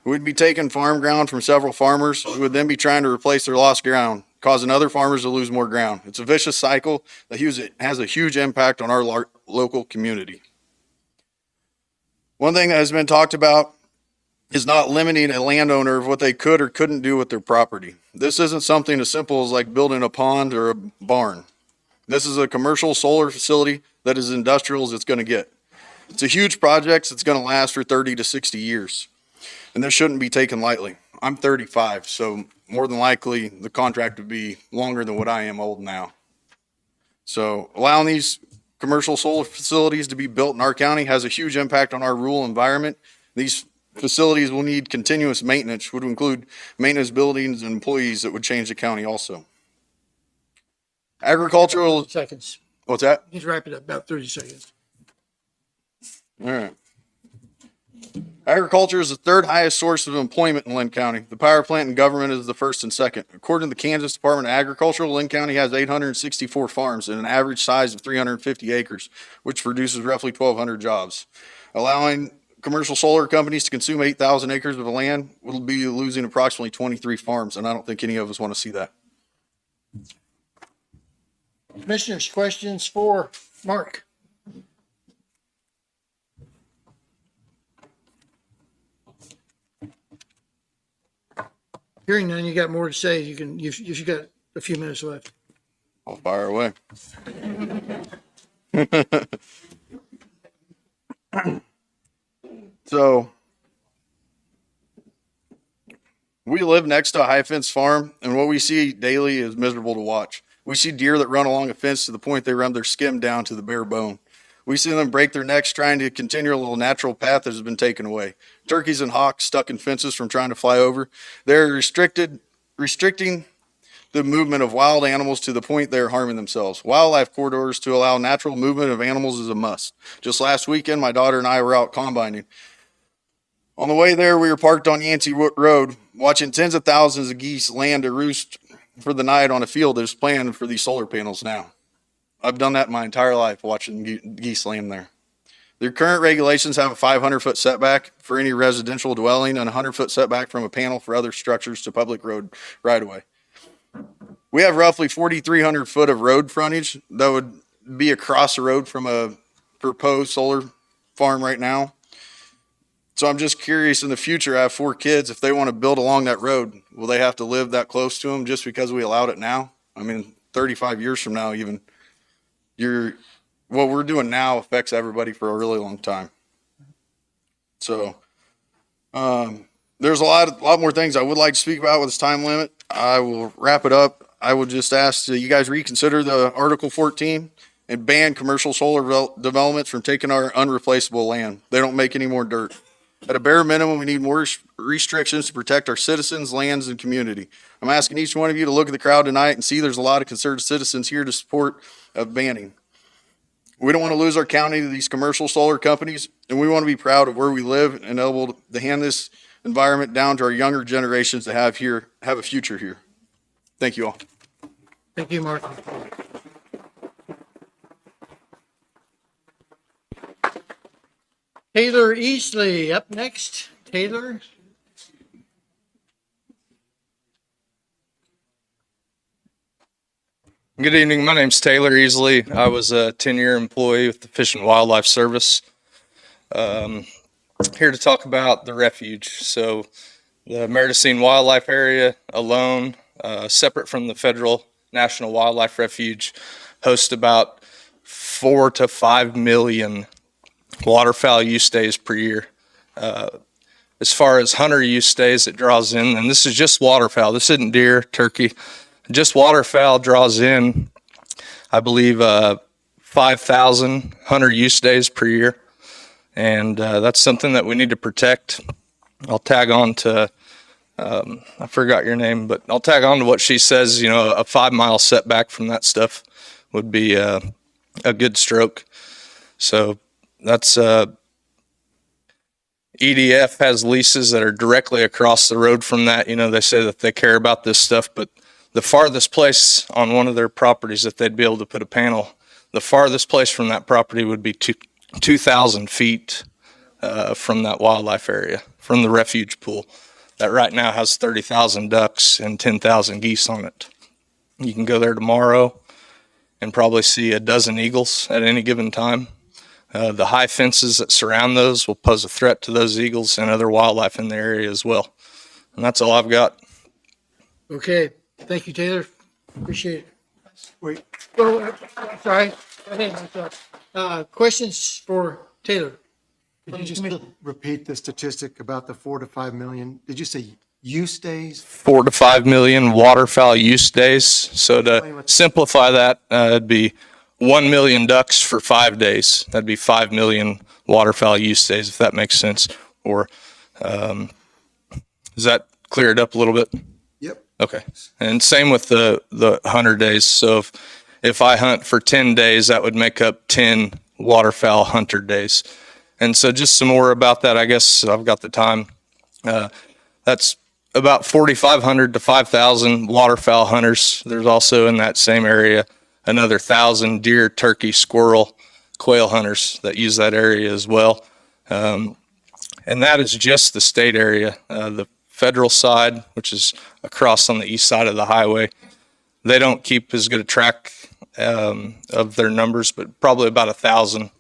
We would be taking farm ground from several farmers who would then be trying to replace their lost ground, causing other farmers to lose more ground. It's a vicious cycle that has a huge impact on our local community. One thing that has been talked about is not limiting a landowner of what they could or couldn't do with their property. This isn't something as simple as like building a pond or a barn. This is a commercial solar facility that is industrial as it's going to get. It's a huge project that's going to last for 30 to 60 years. And this shouldn't be taken lightly. I'm 35, so more than likely the contract would be longer than what I am old now. So allowing these commercial solar facilities to be built in our county has a huge impact on our rural environment. These facilities will need continuous maintenance, which would include maintenance buildings and employees that would change the county also. Agricultural. Seconds. What's that? Just wrap it up, about 30 seconds. All right. Agriculture is the third highest source of employment in Linn County. The power plant and government is the first and second. According to the Kansas Department of Agriculture, Linn County has 864 farms and an average size of 350 acres, which produces roughly 1,200 jobs. Allowing commercial solar companies to consume 8,000 acres of land will be losing approximately 23 farms, and I don't think any of us want to see that. Commissioners, questions for Mark? Hearing none, you got more to say. You've got a few minutes left. I'll fire away. So we live next to a high fence farm, and what we see daily is miserable to watch. We see deer that run along a fence to the point they run their skin down to the bare bone. We see them break their necks trying to continue a little natural path that has been taken away. Turkeys and hawks stuck in fences from trying to fly over. They're restricting the movement of wild animals to the point they're harming themselves. Wildlife corridors to allow natural movement of animals is a must. Just last weekend, my daughter and I were out combining. On the way there, we were parked on Yancey Road, watching tens of thousands of geese land to roost for the night on a field that is planned for these solar panels now. I've done that my entire life, watching geese land there. Their current regulations have a 500-foot setback for any residential dwelling and a 100-foot setback from a panel for other structures to public road right-of-way. We have roughly 4,300 foot of road frontage that would be across the road from a proposed solar farm right now. So I'm just curious, in the future, I have 4 kids. If they want to build along that road, will they have to live that close to them just because we allowed it now? I mean, 35 years from now, even, what we're doing now affects everybody for a really long time. So there's a lot more things I would like to speak about with this time limit. I will wrap it up. I would just ask that you guys reconsider the Article 14 and ban commercial solar developments from taking our unreplaceable land. They don't make any more dirt. At a bare minimum, we need more restrictions to protect our citizens, lands, and community. I'm asking each one of you to look at the crowd tonight and see there's a lot of concerned citizens here to support of banning. We don't want to lose our county to these commercial solar companies, and we want to be proud of where we live and able to hand this environment down to our younger generations to have a future here. Thank you all. Thank you, Mark. Taylor Easley up next. Taylor. Good evening. My name's Taylor Easley. I was a 10-year employee with the Fish and Wildlife Service. Here to talk about the refuge. So the Meridocene Wildlife Area alone, separate from the Federal National Wildlife Refuge, hosts about 4 to 5 million waterfowl use days per year. As far as hunter use days, it draws in, and this is just waterfowl. This isn't deer, turkey. Just waterfowl draws in, I believe, 5,000 hunter use days per year. And that's something that we need to protect. I'll tag on to, I forgot your name, but I'll tag on to what she says, a 5-mile setback from that stuff would be a good stroke. So that's, EDF has leases that are directly across the road from that. They say that they care about this stuff, but the farthest place on one of their properties that they'd be able to put a panel, the farthest place from that property would be 2,000 feet from that wildlife area, from the refuge pool that right now has 30,000 ducks and 10,000 geese on it. You can go there tomorrow and probably see a dozen eagles at any given time. The high fences that surround those will pose a threat to those eagles and other wildlife in the area as well. And that's all I've got. Okay, thank you, Taylor. Appreciate it. Wait, Well, sorry. Go ahead. Questions for Taylor? could you just repeat the statistic about the 4 to 5 million? Did you say use days? 4 to 5 million waterfowl use days. So to simplify that, it'd be 1 million ducks for 5 days. That'd be 5 million waterfowl use days, if that makes sense. Or is that cleared up a little bit? Yep. Okay. And same with the 100 days. So if I hunt for 10 days, that would make up 10 waterfowl hunter days. And so just some more about that, I guess I've got the time. That's about 4,500 to 5,000 waterfowl hunters. There's also in that same area another 1,000 deer, turkey, squirrel, quail hunters that use that area as well. And that is just the state area. The federal side, which is across on the east side of the highway, they don't keep as good a track of their numbers, but probably about 1,000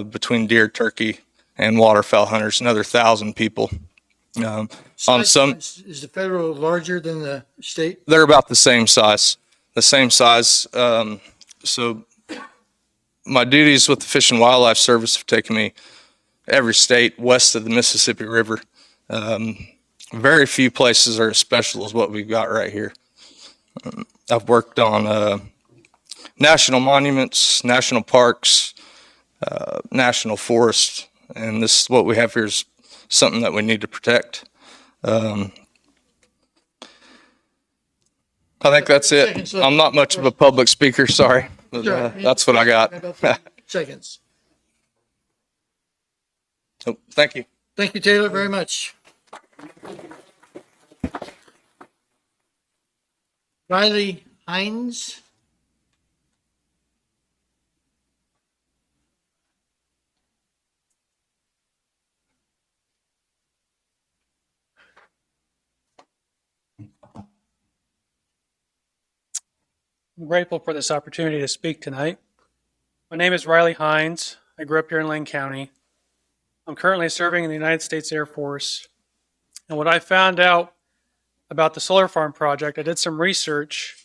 between deer, turkey, and waterfowl hunters, another 1,000 people. On some, Is the federal larger than the state? they're about the same size. So my duties with the Fish and Wildlife Service have taken me every state west of the Mississippi River. Very few places are as special as what we've got right here. I've worked on national monuments, national parks, national forests, and this is what we have here is something that we need to protect. I think that's it. I'm not much of a public speaker, sorry, but that's what I got. Seconds. Oh, thank you. Thank you, Taylor, very much. Riley Hines. I'm grateful for this opportunity to speak tonight. My name is Riley Hines. I grew up here in Linn County. I'm currently serving in the United States Air Force. And what I found out about the solar farm project, I did some research.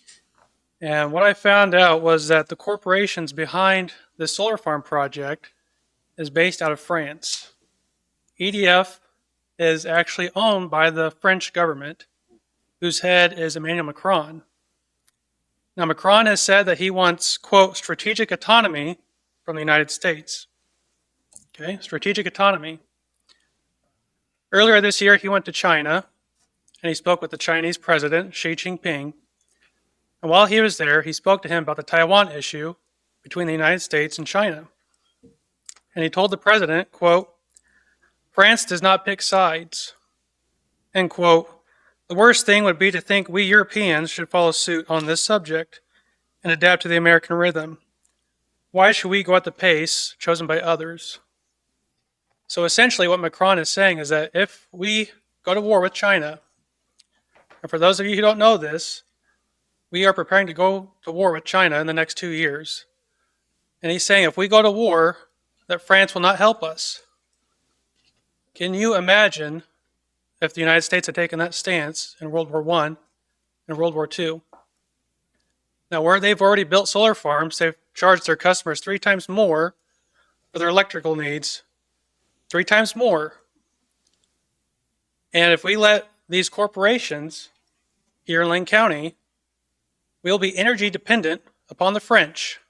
And what I found out was that the corporations behind the solar farm project is based out of France. EDF is actually owned by the French government, whose head is Emmanuel Macron. Now, Macron has said that he wants, quote, strategic autonomy from the United States. Okay, strategic autonomy. Earlier this year, he went to China, and he spoke with the Chinese president, Xi Jinping. And while he was there, he spoke to him about the Taiwan issue between the United States and China. And he told the president, quote, France does not pick sides, end quote. The worst thing would be to think we Europeans should follow suit on this subject and adapt to the American rhythm. Why should we go at the pace chosen by others? So essentially what Macron is saying is that if we go to war with China, and for those of you who don't know this, we are preparing to go to war with China in the next 2 years. And he's saying if we go to war, that France will not help us. Can you imagine if the United States had taken that stance in World War I and World War II? Now, where they've already built solar farms, they've charged their customers 3 times more for their electrical needs, 3 times more. And if we let these corporations here in Linn County, we'll be energy dependent upon the French,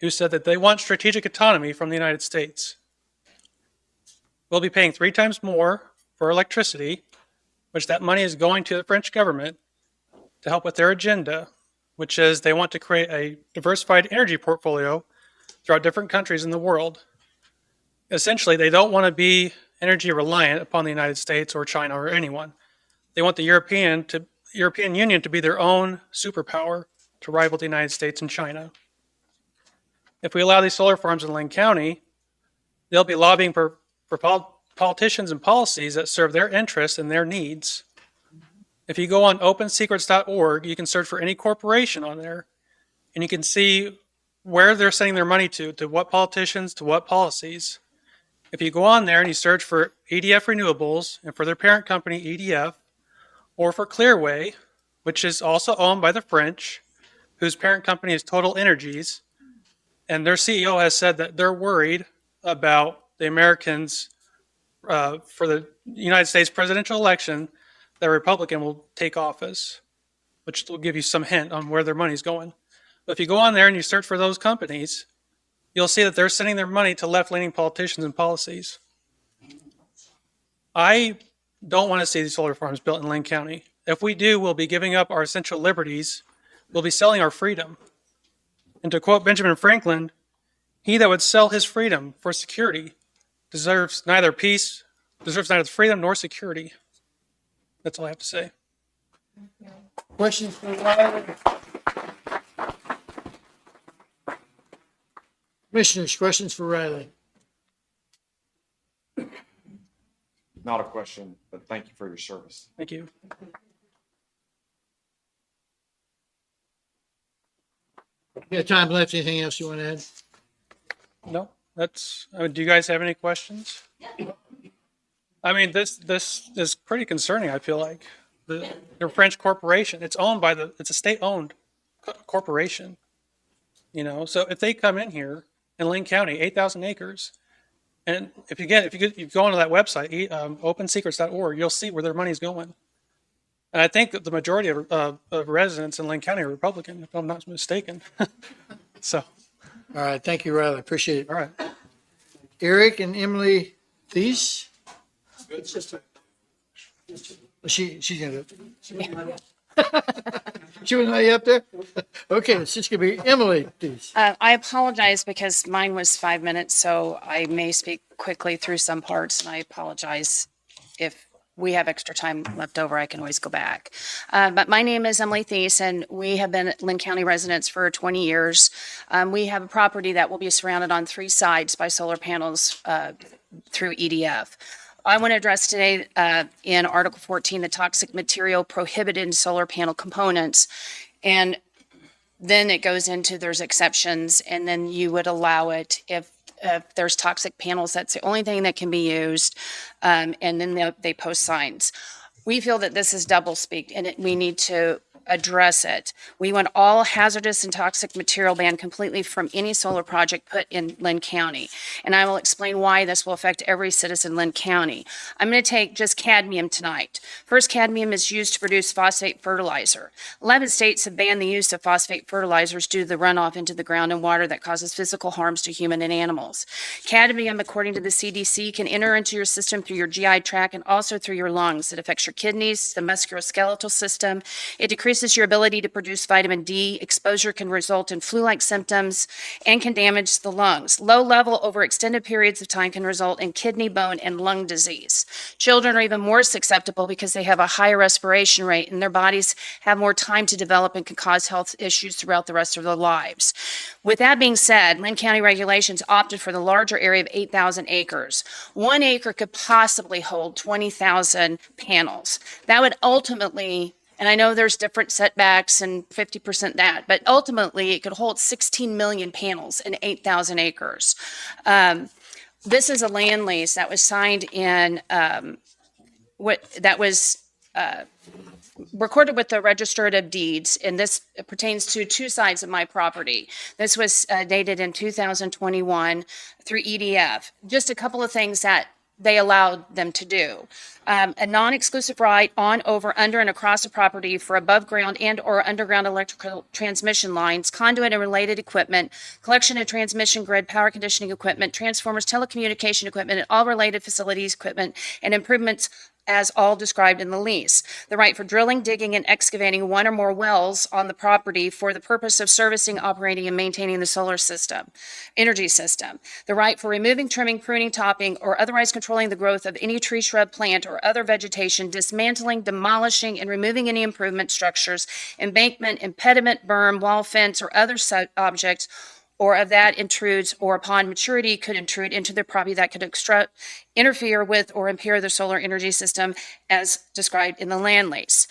who said that they want strategic autonomy from the United States. We'll be paying 3 times more for electricity, which that money is going to the French government to help with their agenda, which is they want to create a diversified energy portfolio throughout different countries in the world. Essentially, they don't want to be energy reliant upon the United States or China or anyone. They want the European Union to be their own superpower to rival the United States and China. If we allow these solar farms in Linn County, they'll be lobbying for politicians and policies that serve their interests and their needs. If you go on opensecrets.org, you can search for any corporation on there, and you can see where they're sending their money to what politicians, to what policies. If you go on there and you search for EDF Renewables and for their parent company EDF, or for Clearway, which is also owned by the French, whose parent company is Total Energies, and their CEO has said that they're worried about the Americans for the United States presidential election, that a Republican will take office, which will give you some hint on where their money's going. But if you go on there and you search for those companies, you'll see that they're sending their money to left-leaning politicians and policies. I don't want to see these solar farms built in Linn County. If we do, we'll be giving up our essential liberties. We'll be selling our freedom. And to quote Benjamin Franklin, he that would sell his freedom for security deserves neither freedom nor security. That's all I have to say. Questions for Riley? Commissioners, questions for Riley? Not a question, but thank you for your service. Thank you. You got time left? Anything else you want to add? No, do you guys have any questions? I mean, this is pretty concerning, I feel like. They're a French corporation. It's a state-owned corporation. You know, so if they come in here in Linn County, 8,000 acres, and if you go onto that website, opensecrets.org, you'll see where their money's going. And I think that the majority of residents in Linn County are Republican, if I'm not mistaken. So. All right. Thank you, Riley. Appreciate it. All right. Eric and Emily Thies? She's going to. She was not up there? Okay, it's just going to be Emily Thies. I apologize because mine was 5 minutes, so I may speak quickly through some parts, and I apologize if we have extra time left over. I can always go back. But my name is Emily Thies, and we have been Linn County residents for 20 years. We have a property that will be surrounded on 3 sides by solar panels through EDF. I want to address today in Article 14, the toxic material prohibited in solar panel components. And then it goes into there's exceptions, and then you would allow it if there's toxic panels. That's the only thing that can be used. And then they post signs. We feel that this is double-speak, and we need to address it. We want all hazardous and toxic material banned completely from any solar project put in Linn County. And I will explain why this will affect every citizen in Linn County. I'm going to take just cadmium tonight. First, cadmium is used to produce phosphate fertilizer. 11 states have banned the use of phosphate fertilizers due to the runoff into the ground and water that causes physical harms to human and animals. Cadmium, according to the CDC, can enter into your system through your GI tract and also through your lungs. It affects your kidneys, the musculoskeletal system. It decreases your ability to produce vitamin D. Exposure can result in flu-like symptoms and can damage the lungs. Low level over extended periods of time can result in kidney, bone, and lung disease. Children are even more susceptible because they have a higher respiration rate and their bodies have more time to develop and can cause health issues throughout the rest of their lives. With that being said, Linn County regulations opted for the larger area of 8,000 acres. 1 acre could possibly hold 20,000 panels. That would ultimately, and I know there's different setbacks and 50% that, but ultimately it could hold 16 million panels in 8,000 acres. This is a land lease that was signed in, recorded with the Register of Deeds, and this pertains to 2 sides of my property. This was dated in 2021 through EDF. Just a couple of things that they allowed them to do. A non-exclusive right on, over, under, and across the property for above ground and or underground electrical transmission lines, conduit and related equipment, collection and transmission grid, power conditioning equipment, transformers, telecommunication equipment, and all related facilities, equipment, and improvements as all described in the lease. The right for drilling, digging, and excavating 1 or more wells on the property for the purpose of servicing, operating, and maintaining the solar system, energy system. The right for removing, trimming, pruning, topping, or otherwise controlling the growth of any tree, shrub, plant, or other vegetation, dismantling, demolishing, and removing any improvement structures, embankment, impediment, berm, wall, fence, or other objects or of that intrudes or upon maturity could intrude into the property that could interfere with or impair the solar energy system as described in the land lease.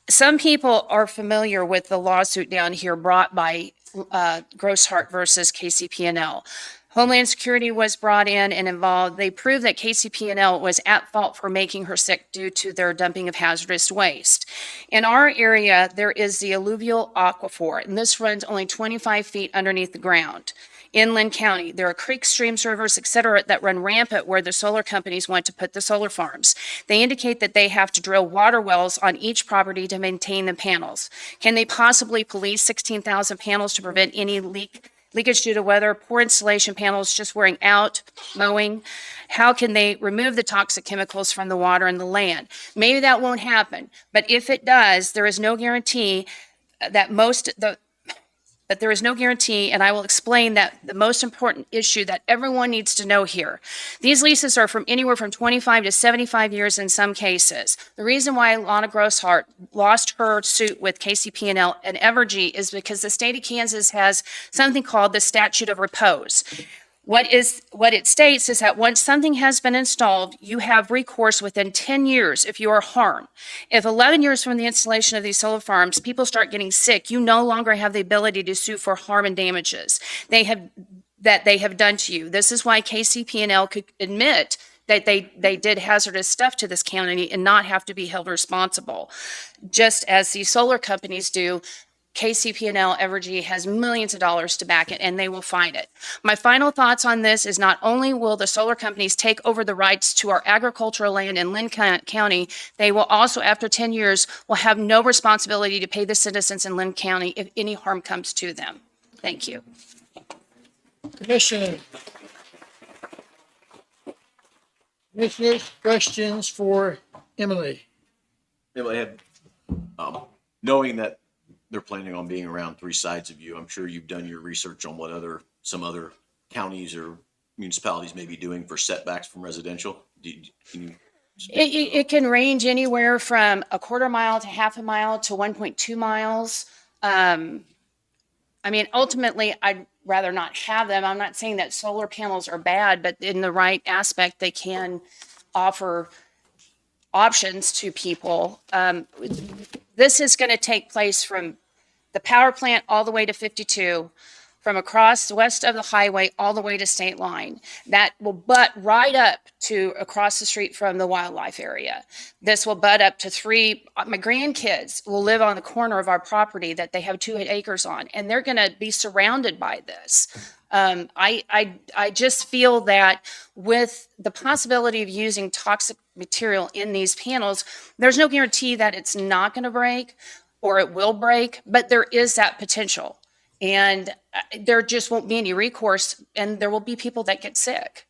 Some people are familiar with the lawsuit down here brought by Grosshart versus KCP&L. Homeland Security was brought in and involved. They proved that KCP&L was at fault for making her sick due to their dumping of hazardous waste. In our area, there is the alluvial aquifer, and this runs only 25 feet underneath the ground. In Linn County, there are creeks, streams, rivers, et cetera, that run rampant where the solar companies want to put the solar farms. They indicate that they have to drill water wells on each property to maintain the panels. Can they possibly police 16,000 panels to prevent any leakage due to weather, poor installation panels just wearing out, mowing? How can they remove the toxic chemicals from the water and the land? Maybe that won't happen, but if it does, there is no guarantee that but there is no guarantee, and I will explain that the most important issue that everyone needs to know here. These leases are from anywhere from 25 to 75 years in some cases. The reason why Lana Grosshart lost her suit with KCP&L and Evergy is because the state of Kansas has something called the statute of repose. What it states is that once something has been installed, you have recourse within 10 years if you are harmed. If 11 years from the installation of these solar farms, people start getting sick, you no longer have the ability to sue for harm and damages they have done to you. This is why KCP&L could admit that they did hazardous stuff to this county and not have to be held responsible. Just as the solar companies do, KCP&L Evergy has millions of dollars to back it, and they will fight it. My final thoughts on this is not only will the solar companies take over the rights to our agricultural land in Linn County, they will also, after 10 years, will have no responsibility to pay the citizens in Linn County if any harm comes to them. Thank you. Commissioners, questions for Emily? Emily, knowing that they're planning on being around three sides of you, I'm sure you've done your research on what some other counties or municipalities may be doing for setbacks from residential. It can range anywhere from a quarter mile to half a mile to 1.2 miles. Ultimately, I'd rather not have them. I'm not saying that solar panels are bad, but in the right aspect, they can offer options to people. This is going to take place from the power plant all the way to 52, from across the west of the highway all the way to state line. That will butt right up to across the street from the wildlife area. This will butt up to my grandkids will live on the corner of our property that they have 2 acres on, and they're going to be surrounded by this. I just feel that with the possibility of using toxic material in these panels, there's no guarantee that it's not going to break or it will break, but there is that potential. And there just won't be any recourse, and there will be people that get sick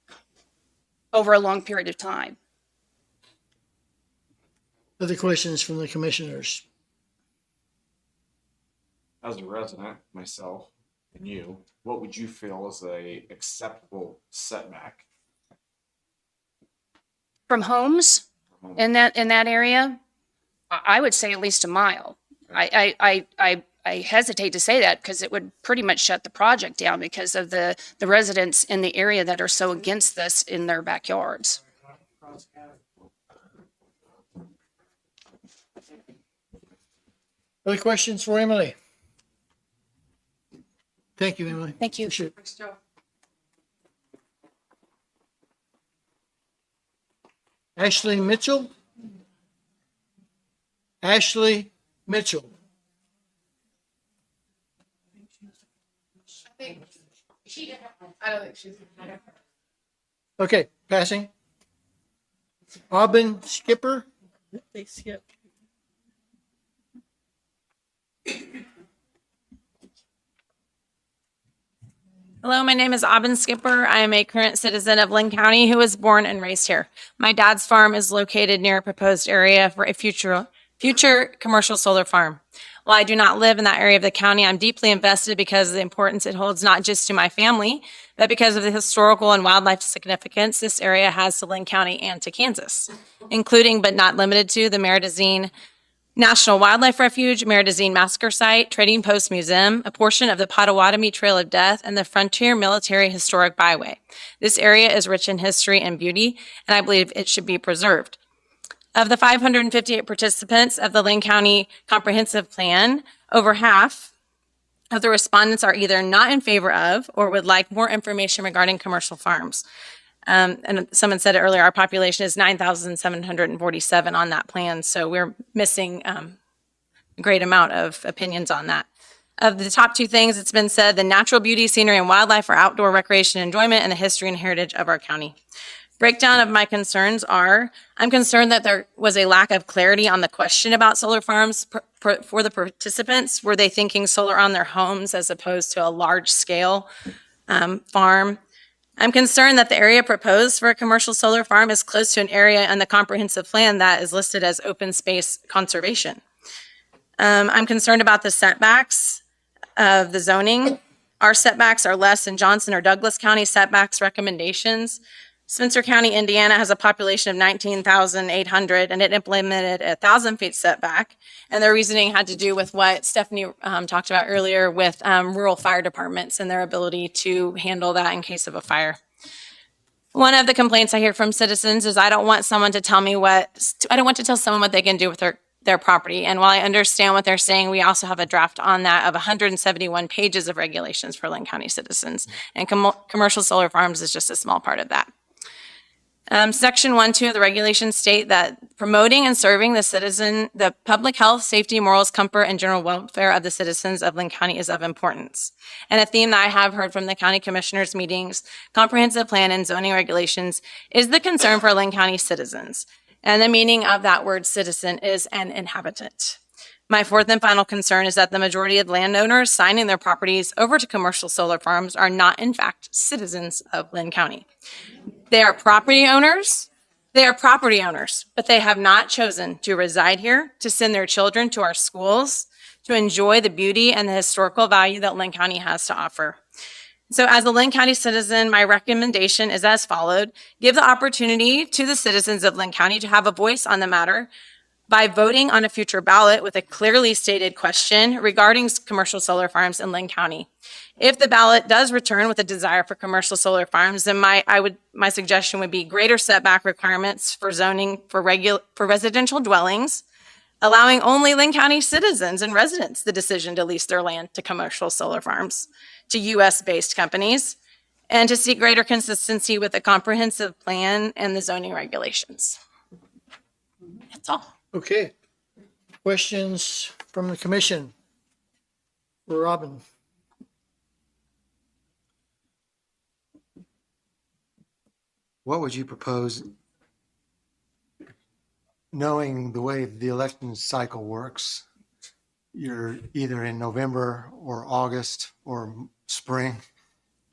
over a long period of time. Other questions from the commissioners? As a resident, myself and you, what would you feel is a acceptable setback? From homes in that area, I would say at least a mile. I hesitate to say that because it would pretty much shut the project down because of the residents in the area that are so against this in their backyards. Other questions for Emily? Thank you, Emily. Thank you. Appreciate it. Ashley Mitchell? Ashley Mitchell. I don't think she's. Okay, passing. Aubin Skipper? They skip. Hello, my name is Aubin Skipper. I am a current citizen of Linn County who was born and raised here. My dad's farm is located near a proposed area for a future commercial solar farm. While I do not live in that area of the county, I'm deeply invested because of the importance it holds not just to my family, but because of the historical and wildlife significance this area has to Linn County and to Kansas, including but not limited to the Meridazine National Wildlife Refuge, Meridazine Massacre Site, Trading Post Museum, a portion of the Potawatomi Trail of Death, and the Frontier Military Historic Byway. This area is rich in history and beauty, and I believe it should be preserved. Of the 558 participants of the Linn County Comprehensive Plan, over half of the respondents are either not in favor of or would like more information regarding commercial farms. And someone said it earlier, our population is 9,747 on that plan, so we're missing a great amount of opinions on that. Of the top two things, it's been said, the natural beauty, scenery, and wildlife for outdoor recreation and enjoyment, and the history and heritage of our county. Breakdown of my concerns are, I'm concerned that there was a lack of clarity on the question about solar farms for the participants. Were they thinking solar on their homes as opposed to a large-scale farm? I'm concerned that the area proposed for a commercial solar farm is close to an area in the comprehensive plan that is listed as open space conservation. I'm concerned about the setbacks of the zoning. Our setbacks are less than Johnson or Douglas County setbacks recommendations. Spencer County, Indiana has a population of 19,800 and it implemented a 1,000 feet setback. And their reasoning had to do with what Stephanie talked about earlier with rural fire departments and their ability to handle that in case of a fire. One of the complaints I hear from citizens is I don't want someone to tell someone what they can do with their property. And while I understand what they're saying, we also have a draft on that of 171 pages of regulations for Linn County citizens. And commercial solar farms is just a small part of that. Section 1.2 of the regulations state that promoting and serving the public health, safety, morals, comfort, and general welfare of the citizens of Linn County is of importance. And a theme that I have heard from the county commissioners meetings, comprehensive plan and zoning regulations is the concern for Linn County citizens. And the meaning of that word citizen is an inhabitant. My fourth and final concern is that the majority of landowners signing their properties over to commercial solar farms are not, in fact, citizens of Linn County. They are property owners, but they have not chosen to reside here, to send their children to our schools, to enjoy the beauty and the historical value that Linn County has to offer. So as a Linn County citizen, my recommendation is as followed. Give the opportunity to the citizens of Linn County to have a voice on the matter by voting on a future ballot with a clearly stated question regarding commercial solar farms in Linn County. If the ballot does return with a desire for commercial solar farms, then my suggestion would be greater setback requirements for zoning for residential dwellings, allowing only Linn County citizens and residents the decision to lease their land to commercial solar farms, to U.S.-based companies, and to seek greater consistency with the comprehensive plan and the zoning regulations. That's all. Okay. Questions from the commission for Robin? What would you propose, knowing the way the election cycle works? You're either in November or August or spring,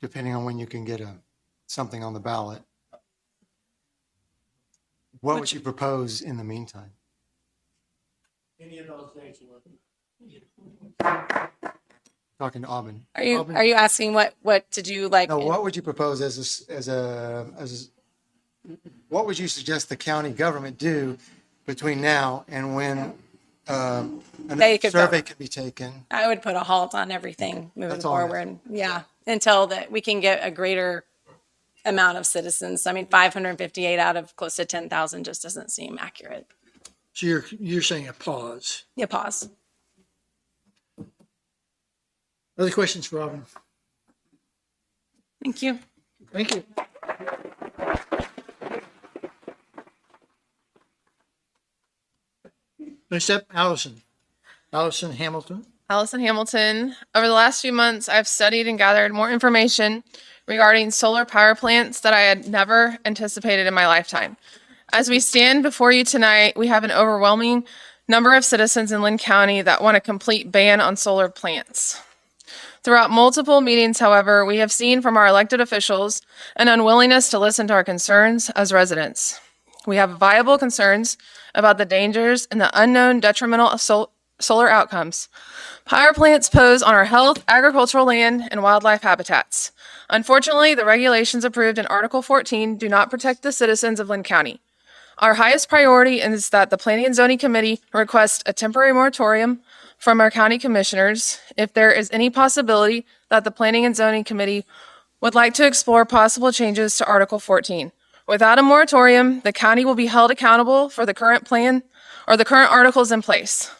depending on when you can get something on the ballot. What would you propose in the meantime? Any of those days work. Talking to Aubin. Are you asking what to do? Like, no, what would you propose what would you suggest the county government do between now and when a survey could be taken? I would put a halt on everything moving That's all I'm forward. Yeah, until that we can get a greater amount of citizens. I mean, 558 out of close to 10,000 just doesn't seem accurate. So you're saying a pause. Yeah, pause. Other questions for Robin? Thank you. Thank you. Next up, Allison. Allison Hamilton. Allison Hamilton. Over the last few months, I've studied and gathered more information regarding solar power plants that I had never anticipated in my lifetime. As we stand before you tonight, we have an overwhelming number of citizens in Linn County that want a complete ban on solar plants. Throughout multiple meetings, however, we have seen from our elected officials an unwillingness to listen to our concerns as residents. We have viable concerns about the dangers and the unknown detrimental solar outcomes power plants pose on our health, agricultural land, and wildlife habitats. Unfortunately, the regulations approved in Article 14 do not protect the citizens of Linn County. Our highest priority is that the Planning and Zoning Committee request a temporary moratorium from our county commissioners if there is any possibility that the Planning and Zoning Committee would like to explore possible changes to Article 14. Without a moratorium, the county will be held accountable for the current plan or the current articles in place.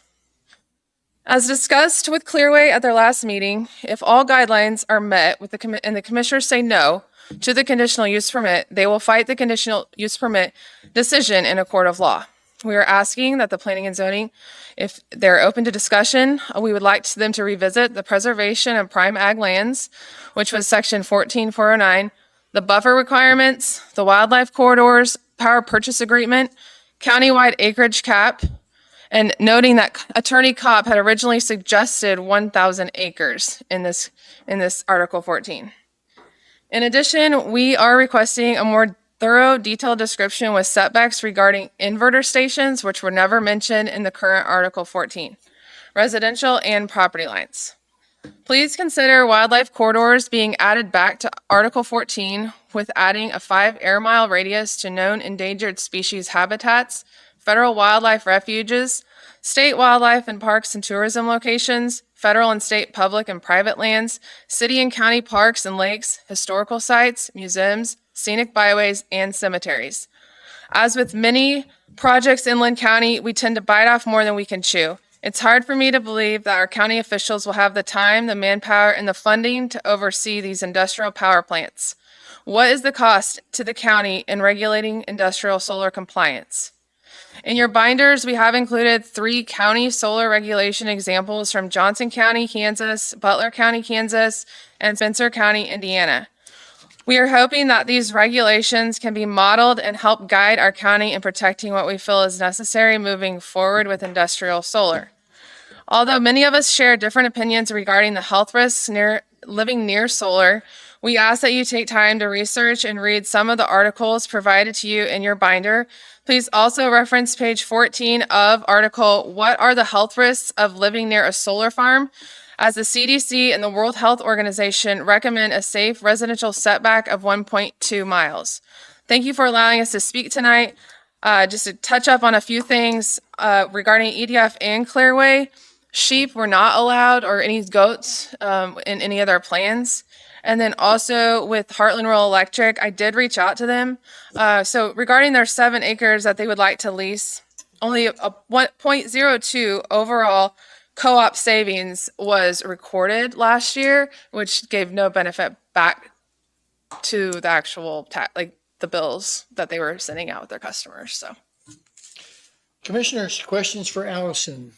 As discussed with Clearway at their last meeting, if all guidelines are met with and the commissioners say no to the conditional use permit, they will fight the conditional use permit decision in a court of law. We are asking that the planning and zoning, if they're open to discussion, we would like them to revisit the preservation of prime ag lands, which was section 14409, the buffer requirements, the wildlife corridors, power purchase agreement, countywide acreage cap, and noting that Attorney Kopp had originally suggested 1,000 acres in this Article 14. In addition, we are requesting a more thorough, detailed description with setbacks regarding inverter stations, which were never mentioned in the current Article 14, residential and property lines. Please consider wildlife corridors being added back to Article 14 with adding a 5 air mile radius to known endangered species habitats, federal wildlife refuges, state wildlife and parks and tourism locations, federal and state public and private lands, city and county parks and lakes, historical sites, museums, scenic byways, and cemeteries. As with many projects in Linn County, we tend to bite off more than we can chew. It's hard for me to believe that our county officials will have the time, the manpower, and the funding to oversee these industrial power plants. What is the cost to the county in regulating industrial solar compliance? In your binders, we have included 3 county solar regulation examples from Johnson County, Kansas, Butler County, Kansas, and Spencer County, Indiana. We are hoping that these regulations can be modeled and help guide our county in protecting what we feel is necessary moving forward with industrial solar. Although many of us share different opinions regarding the health risks living near solar, we ask that you take time to research and read some of the articles provided to you in your binder. Please also reference page 14 of article, What are the health risks of living near a solar farm? As the CDC and the World Health Organization recommend a safe residential setback of 1.2 miles. Thank you for allowing us to speak tonight. Just to touch up on a few things regarding EDF and Clearway, sheep were not allowed or any goats in any of their plans. And then also with Heartland Rural Electric, I did reach out to them. So regarding their 7 acres that they would like to lease, only a 0.02 overall co-op savings was recorded last year, which gave no benefit back to the actual the bills that they were sending out with their customers. So, Commissioners, questions for Allison?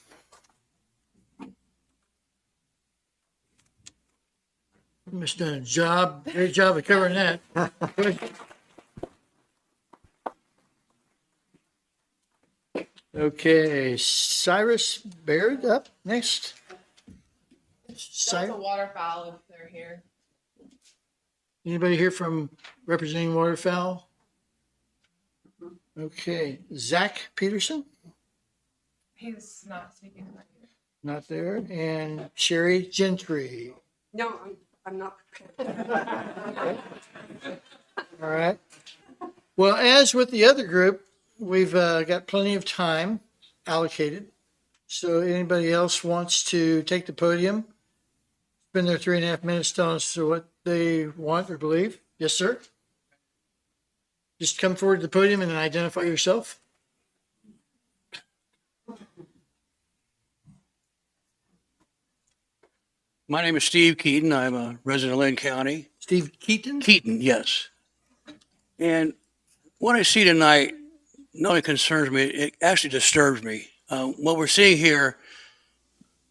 Miss done a great job of covering that. Okay, Cyrus Baird up next. that's a waterfowl if they're here. Anybody here from representing waterfowl? Okay, Zach Peterson, He's not speaking tonight either. not there, and Sherry Gentry. No, I'm not. All right. Well, as with the other group, we've got plenty of time allocated. So anybody else wants to take the podium? Spend their 3.5 minutes telling us what they want or believe. Yes, sir. Just come forward to the podium and identify yourself. My name is Steve Keaton. I'm a resident of Linn County. Steve Keaton? Keaton, yes. And what I see tonight not only concerns me, it actually disturbs me. What we're seeing here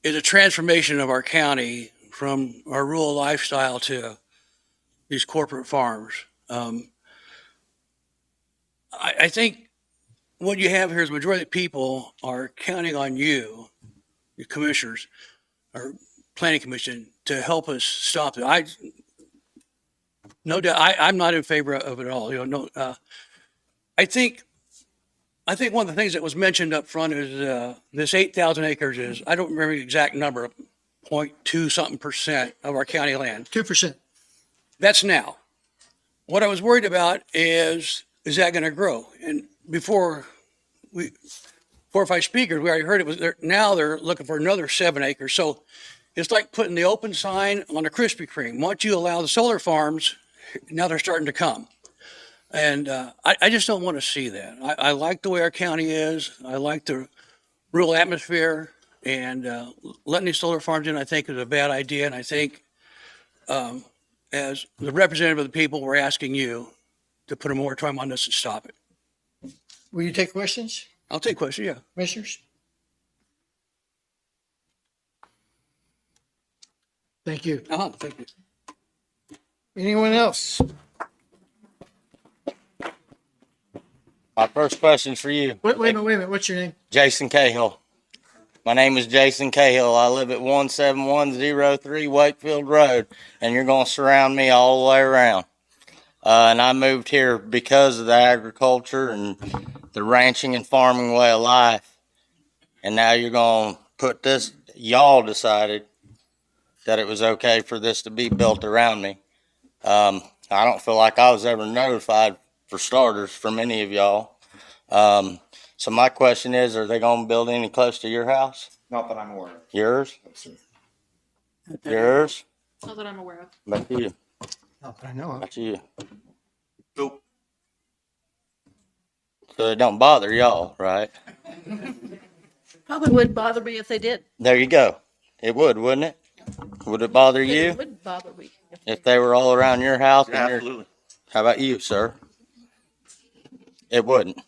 is a transformation of our county from our rural lifestyle to these corporate farms. I think what you have here is the majority of the people are counting on you, your commissioners, or planning commission, to help us stop it. No doubt, I'm not in favor of it at all. I think one of the things that was mentioned up front is this 8,000 acres is, I don't remember the exact number, 0.2 something percent of our county land. 2%. That's now. What I was worried about is that going to grow? And before 4 or 5 speakers, we already heard it was there. Now they're looking for another 7 acres. So it's like putting the open sign on a Krispy Kreme. Once you allow the solar farms, now they're starting to come. And I just don't want to see that. I like the way our county is. I like the rural atmosphere. And letting these solar farms in, I think, is a bad idea. And I think as the representative of the people, we're asking you to put a moratorium on this and stop it. Will you take questions, I'll take questions, yeah. commissioners? Thank you. Thank you. Anyone else? My first question for you. Wait a minute. What's your name? Jason Cahill. My name is Jason Cahill. I live at 17103 Wakefield Road, and you're going to surround me all the way around. And I moved here because of the agriculture and the ranching and farming way of life. And now you're going to put this, y'all decided that it was okay for this to be built around me. I don't feel like I was ever notified, for starters, from any of y'all. So my question is, are they going to build any close to your house? Not that I'm aware of. Yours? Yours? Not that I'm aware of. Back to you. Not that I know of. Back to you. Cool. So it don't bother y'all, right? Probably wouldn't bother me if they did. There you go. It would, wouldn't it? Would it bother you It wouldn't bother me. if they were all around your house? and your- Absolutely. How about you, sir? It wouldn't.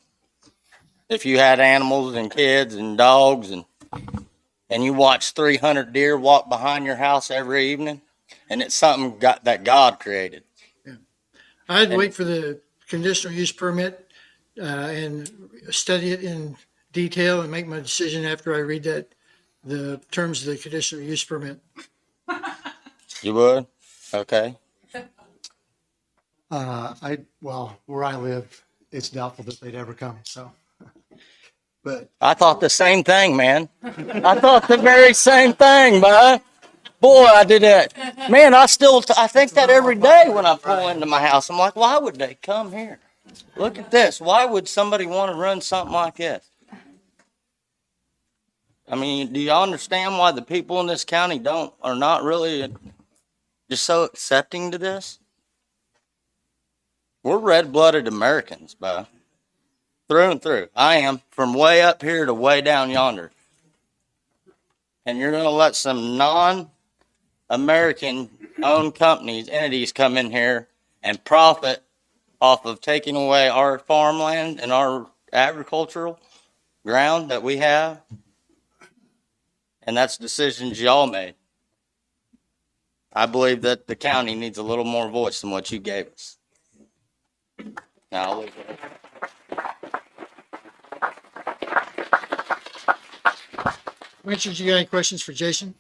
If you had animals and kids and dogs and you watch 300 deer walk behind your house every evening, and it's something that God created. I'd wait for the conditional use permit and study it in detail and make my decision after I read the terms of the conditional use permit. You would? Okay. Well, where I live, it's doubtful that they'd ever come, so. But I thought the same thing, man. I thought the very same thing, bud. Boy, I did that. Man, I think that every day when I pull into my house. I'm like, why would they come here? Look at this. Why would somebody want to run something like this? I mean, do y'all understand why the people in this county are not really just so accepting to this? We're red-blooded Americans, bud. Through and through. I am, from way up here to way down yonder. And you're going to let some non-American owned companies, entities come in here and profit off of taking away our farmland and our agricultural ground that we have. And that's decisions y'all made. I believe that the county needs a little more voice than what you gave us. Now, I'll leave it. Richard, you got any questions for Jason?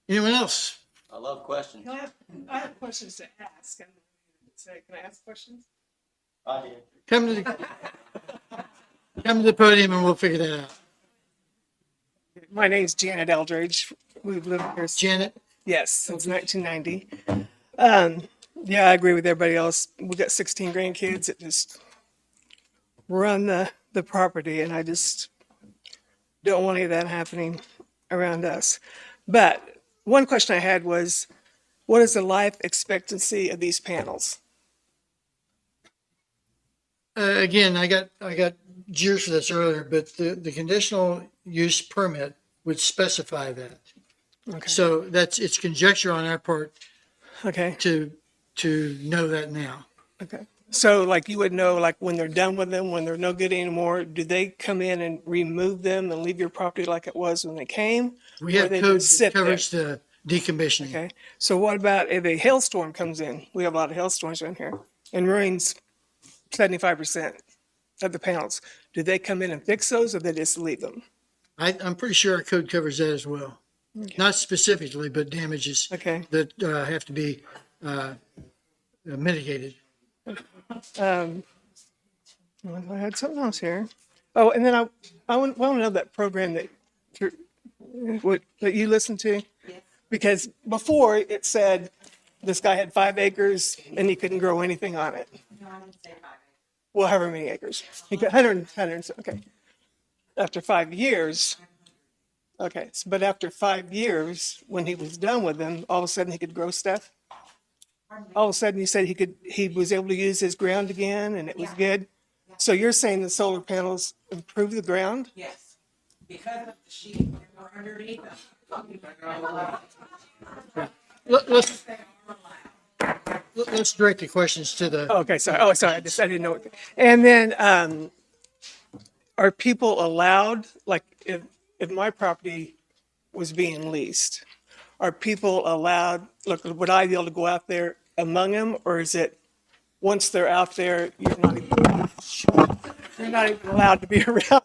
Anyone else? I love questions. I have questions to ask. Can I ask questions? Come to the podium and we'll figure that out. My name's Janet Eldridge. We've lived here. Janet? Yes, since 1990. Yeah, I agree with everybody else. We got 16 grandkids that just run the property, and I just don't want any of that happening around us. But one question I had was, what is the life expectancy of these panels? Again, I got jeers for this earlier, but the conditional use permit would specify that. Okay. So it's conjecture on our part. Okay. To know that now. Okay. So like you would know, like when they're done with them, when they're no good anymore, do they come in and remove them and leave your property like it was when they came? We have Or they code just that sit there? covers the decommissioning. Okay. So what about if a hailstorm comes in? We have a lot of hailstorms around here and ruins 75% of the panels. Do they come in and fix those, or they just leave them? I'm pretty sure our code covers that as well. Okay. Not specifically, but damages that have to be mitigated. I had something else here. Oh, and then I want to know that program that you listened to. Yes. Because before it said this guy had 5 acres and he couldn't grow anything on it. No, I didn't say 5 acres. Well, however many acres. He got 100, okay. After 5 years, okay. But after 5 years, when he was done with them, all of a sudden he could grow stuff. All of a sudden, he said he was able to use his ground again, and it was good. So you're saying the solar panels improve the ground? Yes. because of the sheet or underneath them. Let's direct the questions to the. Okay, sorry. Oh, sorry. I didn't know. And then, are people allowed, like, if my property was being leased, are people allowed, look, would I be able to go out there among them, or is it, once they're out there, you're not even allowed to be around?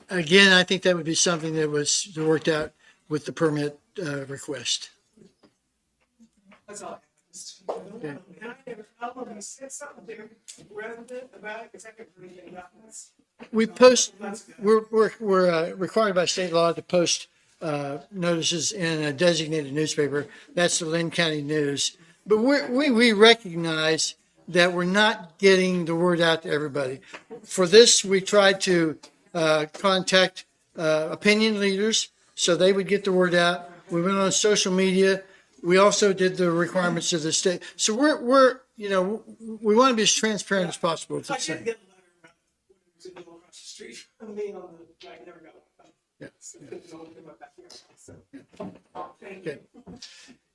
Again, I think that would be something that was worked out with the permit request. That's all. Okay. And I don't know, you said something there, resident about it, because I couldn't read anything about this. We're required by state law to post notices in a designated newspaper. That's the Linn County News. But we recognize that we're not getting the word out to everybody. For this, we tried to contact opinion leaders so they would get the word out. We went on social media. We also did the requirements of the state. So we're we want to be as transparent as possible with I this did thing. get a letter about it was across the street from me on the, I never got one. Yeah. It was all in my backyard, so. Okay.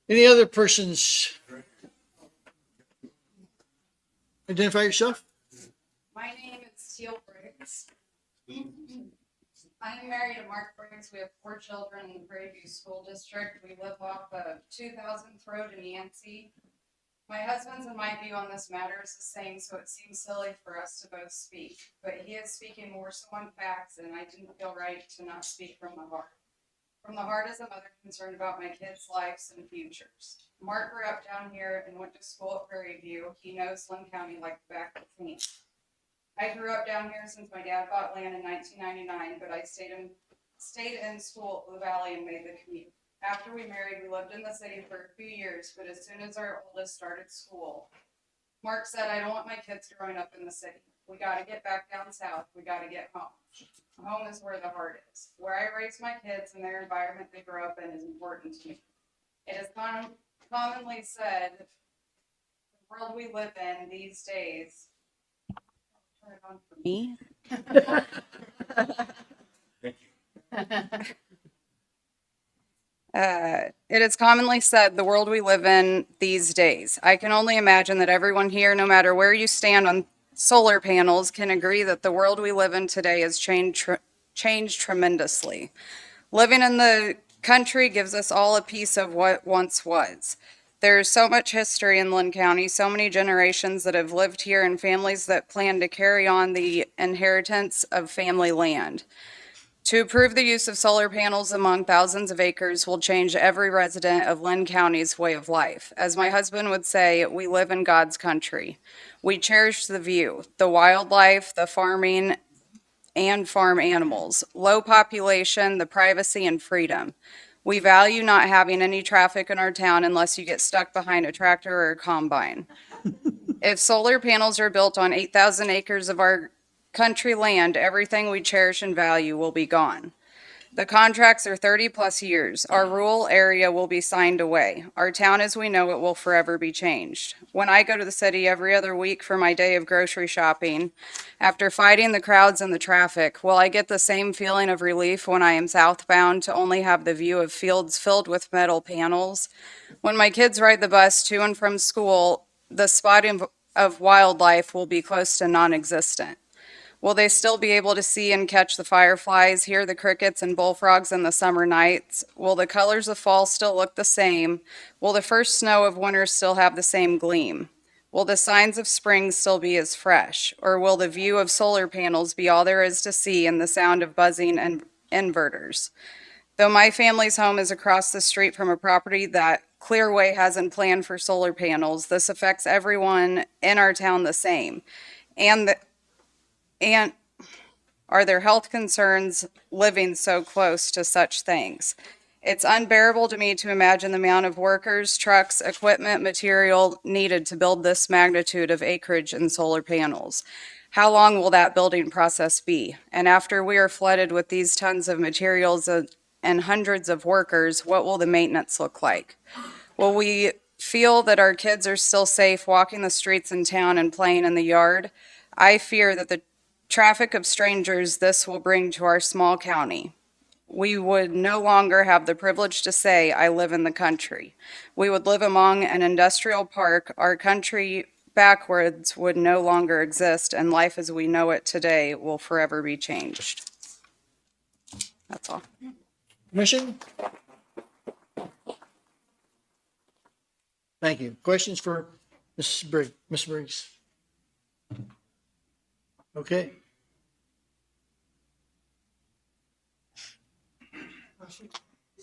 Any other persons? Identify yourself. My name is Teal Briggs. I am married to Mark Briggs. We have 4 children in the Prairie View School District. We live off of 2000th Road in Yancey. My husband's and my view on this matter is the same, so it seems silly for us to both speak. But he is speaking more so on facts, and I didn't feel right to not speak from the heart. From the heart as a mother concerned about my kids' lives and futures. Mark grew up down here and went to school at Prairie View. He knows Linn County like the back of his hand. I grew up down here since my dad bought land in 1999, but I stayed in school at Blue Valley and made the commute. After we married, we lived in the city for a few years, but as soon as our oldest started school, Mark said, I don't want my kids growing up in the city. We got to get back down south. We got to get home. Home is where the heart is. Where I raise my kids and their environment they grow up in is important to me. It is commonly said, the world we live in these days. Turn it on for me. Thank you. It is commonly said the world we live in these days. I can only imagine that everyone here, no matter where you stand on solar panels, can agree that the world we live in today has changed tremendously. Living in the country gives us all a piece of what once was. There's so much history in Linn County, so many generations that have lived here and families that plan to carry on the inheritance of family land. To approve the use of solar panels among thousands of acres will change every resident of Linn County's way of life. As my husband would say, we live in God's country. We cherish the view, the wildlife, the farming, and farm animals, low population, the privacy and freedom. We value not having any traffic in our town unless you get stuck behind a tractor or a combine. If solar panels are built on 8,000 acres of our country land, everything we cherish and value will be gone. The contracts are 30 plus years. Our rural area will be signed away. Our town as we know it will forever be changed. When I go to the city every other week for my day of grocery shopping, after fighting the crowds and the traffic, will I get the same feeling of relief when I am southbound to only have the view of fields filled with metal panels? When my kids ride the bus to and from school, the spotting of wildlife will be close to non-existent. Will they still be able to see and catch the fireflies, hear the crickets and bullfrogs in the summer nights? Will the colors of fall still look the same? Will the first snow of winter still have the same gleam? Will the signs of spring still be as fresh? Or will the view of solar panels be all there is to see and the sound of buzzing and inverters? Though my family's home is across the street from a property that Clearway hasn't planned for solar panels, this affects everyone in our town the same. And are there health concerns living so close to such things? It's unbearable to me to imagine the amount of workers, trucks, equipment, material needed to build this magnitude of acreage and solar panels. How long will that building process be? And after we are flooded with these tons of materials and hundreds of workers, what will the maintenance look like? Will we feel that our kids are still safe walking the streets in town and playing in the yard? I fear that the traffic of strangers this will bring to our small county. We would no longer have the privilege to say, I live in the country. We would live among an industrial park. Our country backwards would no longer exist, and life as we know it today will forever be changed. That's all. Commission? Thank you. Questions for Mrs. Briggs? Ms. Briggs? Okay.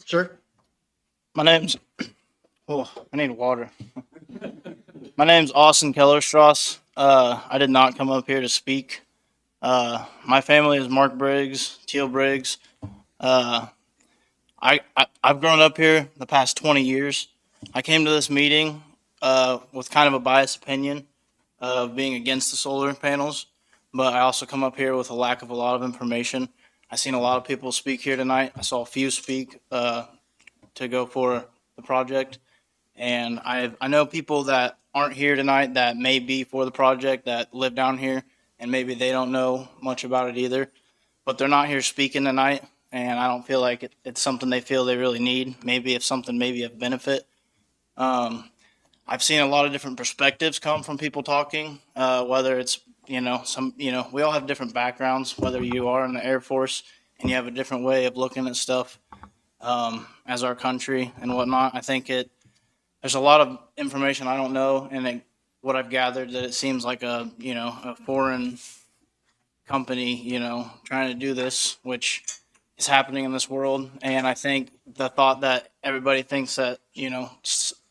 Sir? My name's, oh, I need water. My name's Austin Kellerstrass. I did not come up here to speak. My family is Mark Briggs, Teal Briggs. I've grown up here the past 20 years. I came to this meeting with kind of a biased opinion of being against the solar panels, but I also come up here with a lack of a lot of information. I've seen a lot of people speak here tonight. I saw a few speak to go for the project, and I know people that aren't here tonight that may be for the project that live down here, and maybe they don't know much about it either, but they're not here speaking tonight, and I don't feel like it's something they feel they really need. Maybe if something maybe of benefit. I've seen a lot of different perspectives come from people talking, whether it's, we all have different backgrounds, whether you are in the Air Force and you have a different way of looking at stuff as our country and whatnot. I think there's a lot of information I don't know, and what I've gathered that it seems like a foreign company, trying to do this, which is happening in this world. And I think the thought that everybody thinks that,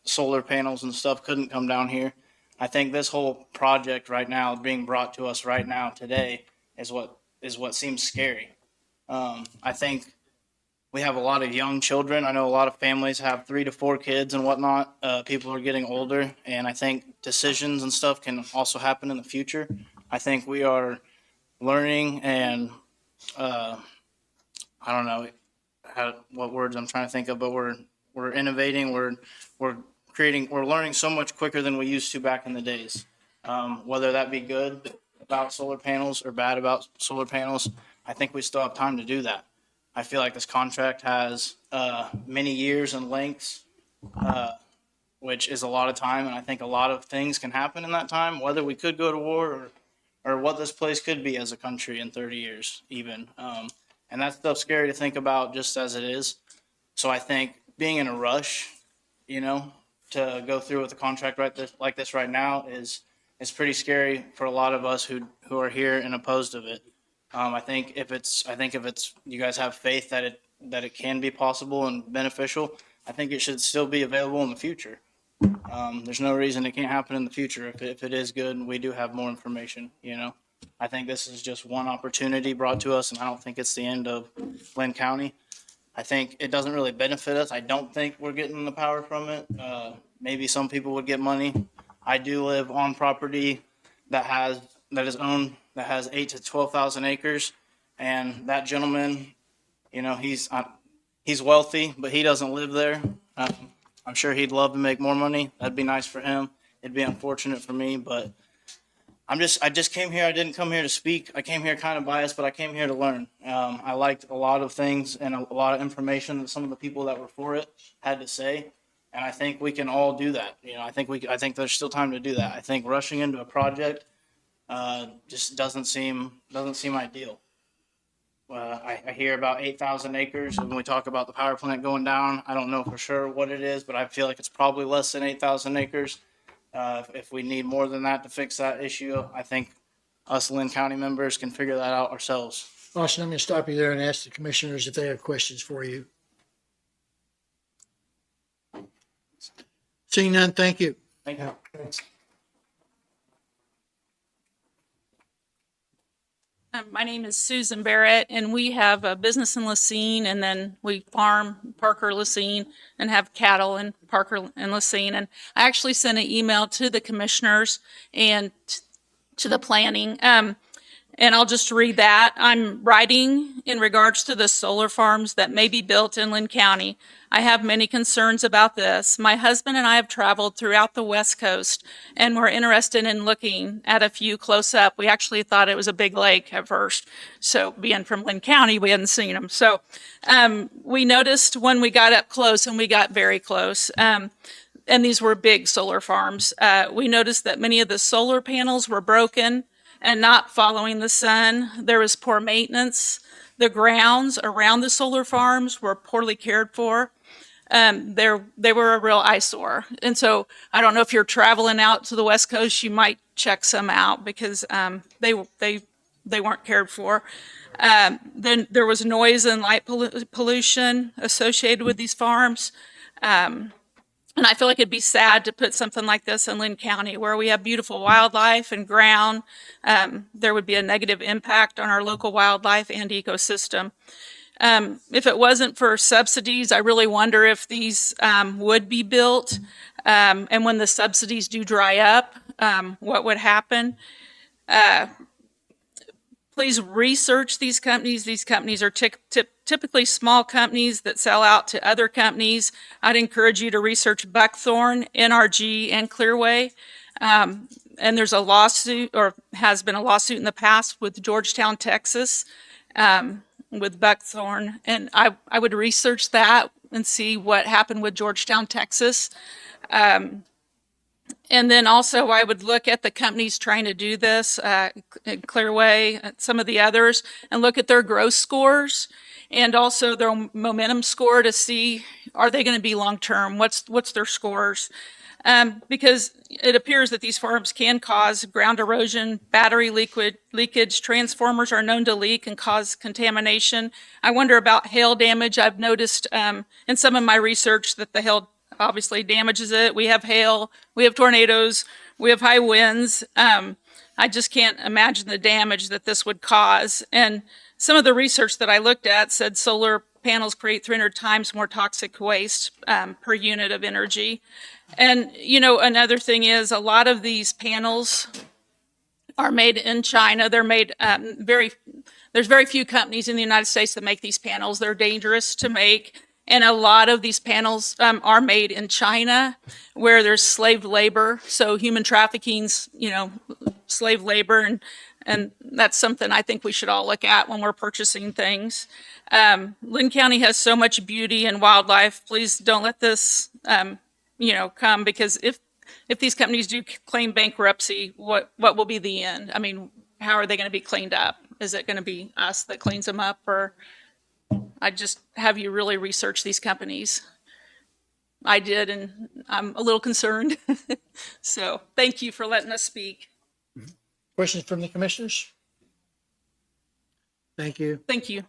solar panels and stuff couldn't come down here. I think this whole project right now being brought to us right now today is what seems scary. I think we have a lot of young children. I know a lot of families have 3 to 4 kids and whatnot. People are getting older, and I think decisions and stuff can also happen in the future. I think we are learning and I don't know what words I'm trying to think of, but we're innovating. We're learning so much quicker than we used to back in the days. Whether that be good about solar panels or bad about solar panels, I think we still have time to do that. I feel like this contract has many years and lengths, which is a lot of time, and I think a lot of things can happen in that time, whether we could go to war or what this place could be as a country in 30 years even. And that stuff's scary to think about just as it is. So I think being in a rush, to go through with a contract like this right now is pretty scary for a lot of us who are here and opposed of it. I think if it's you guys have faith that it can be possible and beneficial, I think it should still be available in the future. There's no reason it can't happen in the future if it is good and we do have more information. I think this is just one opportunity brought to us, and I don't think it's the end of Linn County. I think it doesn't really benefit us. I don't think we're getting the power from it. Maybe some people would get money. I do live on property that has 8 to 12,000 acres, and that gentleman, he's wealthy, but he doesn't live there. I'm sure he'd love to make more money. That'd be nice for him. It'd be unfortunate for me, but I just came here. I didn't come here to speak. I came here kind of biased, but I came here to learn. I liked a lot of things and a lot of information that some of the people that were for it had to say, and I think we can all do that. I think there's still time to do that. I think rushing into a project just doesn't seem ideal. I hear about 8,000 acres, and when we talk about the power plant going down, I don't know for sure what it is, but I feel like it's probably less than 8,000 acres. If we need more than that to fix that issue, I think us Linn County members can figure that out ourselves. Austin, I'm going to stop you there and ask the commissioners if they have questions for you. Seeing none, thank you. Thank you. My name is Susan Barrett, and we have a business in Lacine, and then we farm Parker, Lacine, and have cattle in Parker and Lacine. And I actually sent an email to the commissioners and to the planning. And I'll just read that. I'm writing in regards to the solar farms that may be built in Linn County. I have many concerns about this. My husband and I have traveled throughout the West Coast and we're interested in looking at a few close up. We actually thought it was a big lake at first. So being from Linn County, we hadn't seen them. So we noticed when we got up close, and we got very close, and these were big solar farms. We noticed that many of the solar panels were broken and not following the sun. There was poor maintenance. The grounds around the solar farms were poorly cared for. They were a real eyesore. And so I don't know if you're traveling out to the West Coast, you might check some out because they weren't cared for. Then there was noise and light pollution associated with these farms. And I feel like it'd be sad to put something like this in Linn County where we have beautiful wildlife and ground. There would be a negative impact on our local wildlife and ecosystem. If it wasn't for subsidies, I really wonder if these would be built. And when the subsidies do dry up, what would happen? Please research these companies. These companies are typically small companies that sell out to other companies. I'd encourage you to research Buckthorn, NRG, and Clearway. And there's a lawsuit, or has been a lawsuit in the past with Georgetown, Texas, with Buckthorn. And I would research that and see what happened with Georgetown, Texas. And then also I would look at the companies trying to do this, Clearway, some of the others, and look at their growth scores and also their momentum score to see, are they going to be long-term? What's their scores? Because it appears that these farms can cause ground erosion, battery leakage, transformers are known to leak and cause contamination. I wonder about hail damage. I've noticed in some of my research that the hail obviously damages it. We have hail, we have tornadoes, we have high winds. I just can't imagine the damage that this would cause. And some of the research that I looked at said solar panels create 300 times more toxic waste per unit of energy. And, you know, another thing is a lot of these panels are made in China. They're made there's very few companies in the United States that make these panels. They're dangerous to make. And a lot of these panels are made in China where there's slave labor. So human trafficking's, you know, slave labor. And that's something I think we should all look at when we're purchasing things. Linn County has so much beauty and wildlife. Please don't let this, you know, come, because if these companies do claim bankruptcy, what will be the end? I mean, how are they going to be cleaned up? Is it going to be us that cleans them up, or I just have you really research these companies? I did, and I'm a little concerned. So thank you for letting us speak. Questions from the commissioners? Thank you. Thank you.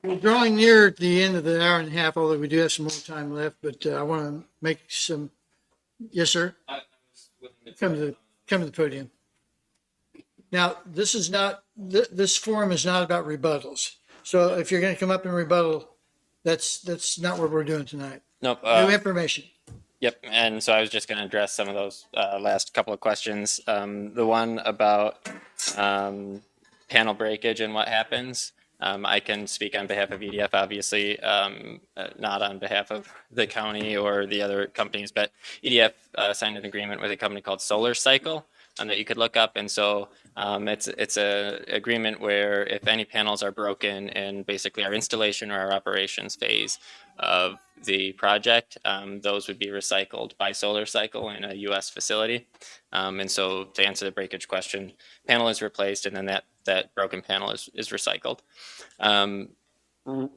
We're drawing near the end of the hour and a half, although we do have some more time left, but I want to make some, yes, sir? Come to the podium. Now, this is not, this forum is not about rebuttals. So if you're going to come up and rebuttal, that's not what we're doing tonight. Nope. New information. Yep. And so I was just going to address some of those last couple of questions. The one about panel breakage and what happens. I can speak on behalf of EDF, obviously, not on behalf of the county or the other companies, but EDF signed an agreement with a company called Solar Cycle that you could look up. And so it's a agreement where if any panels are broken in basically our installation or our operations phase of the project, those would be recycled by Solar Cycle in a U.S. facility. And so to answer the breakage question, panel is replaced and then that broken panel is recycled.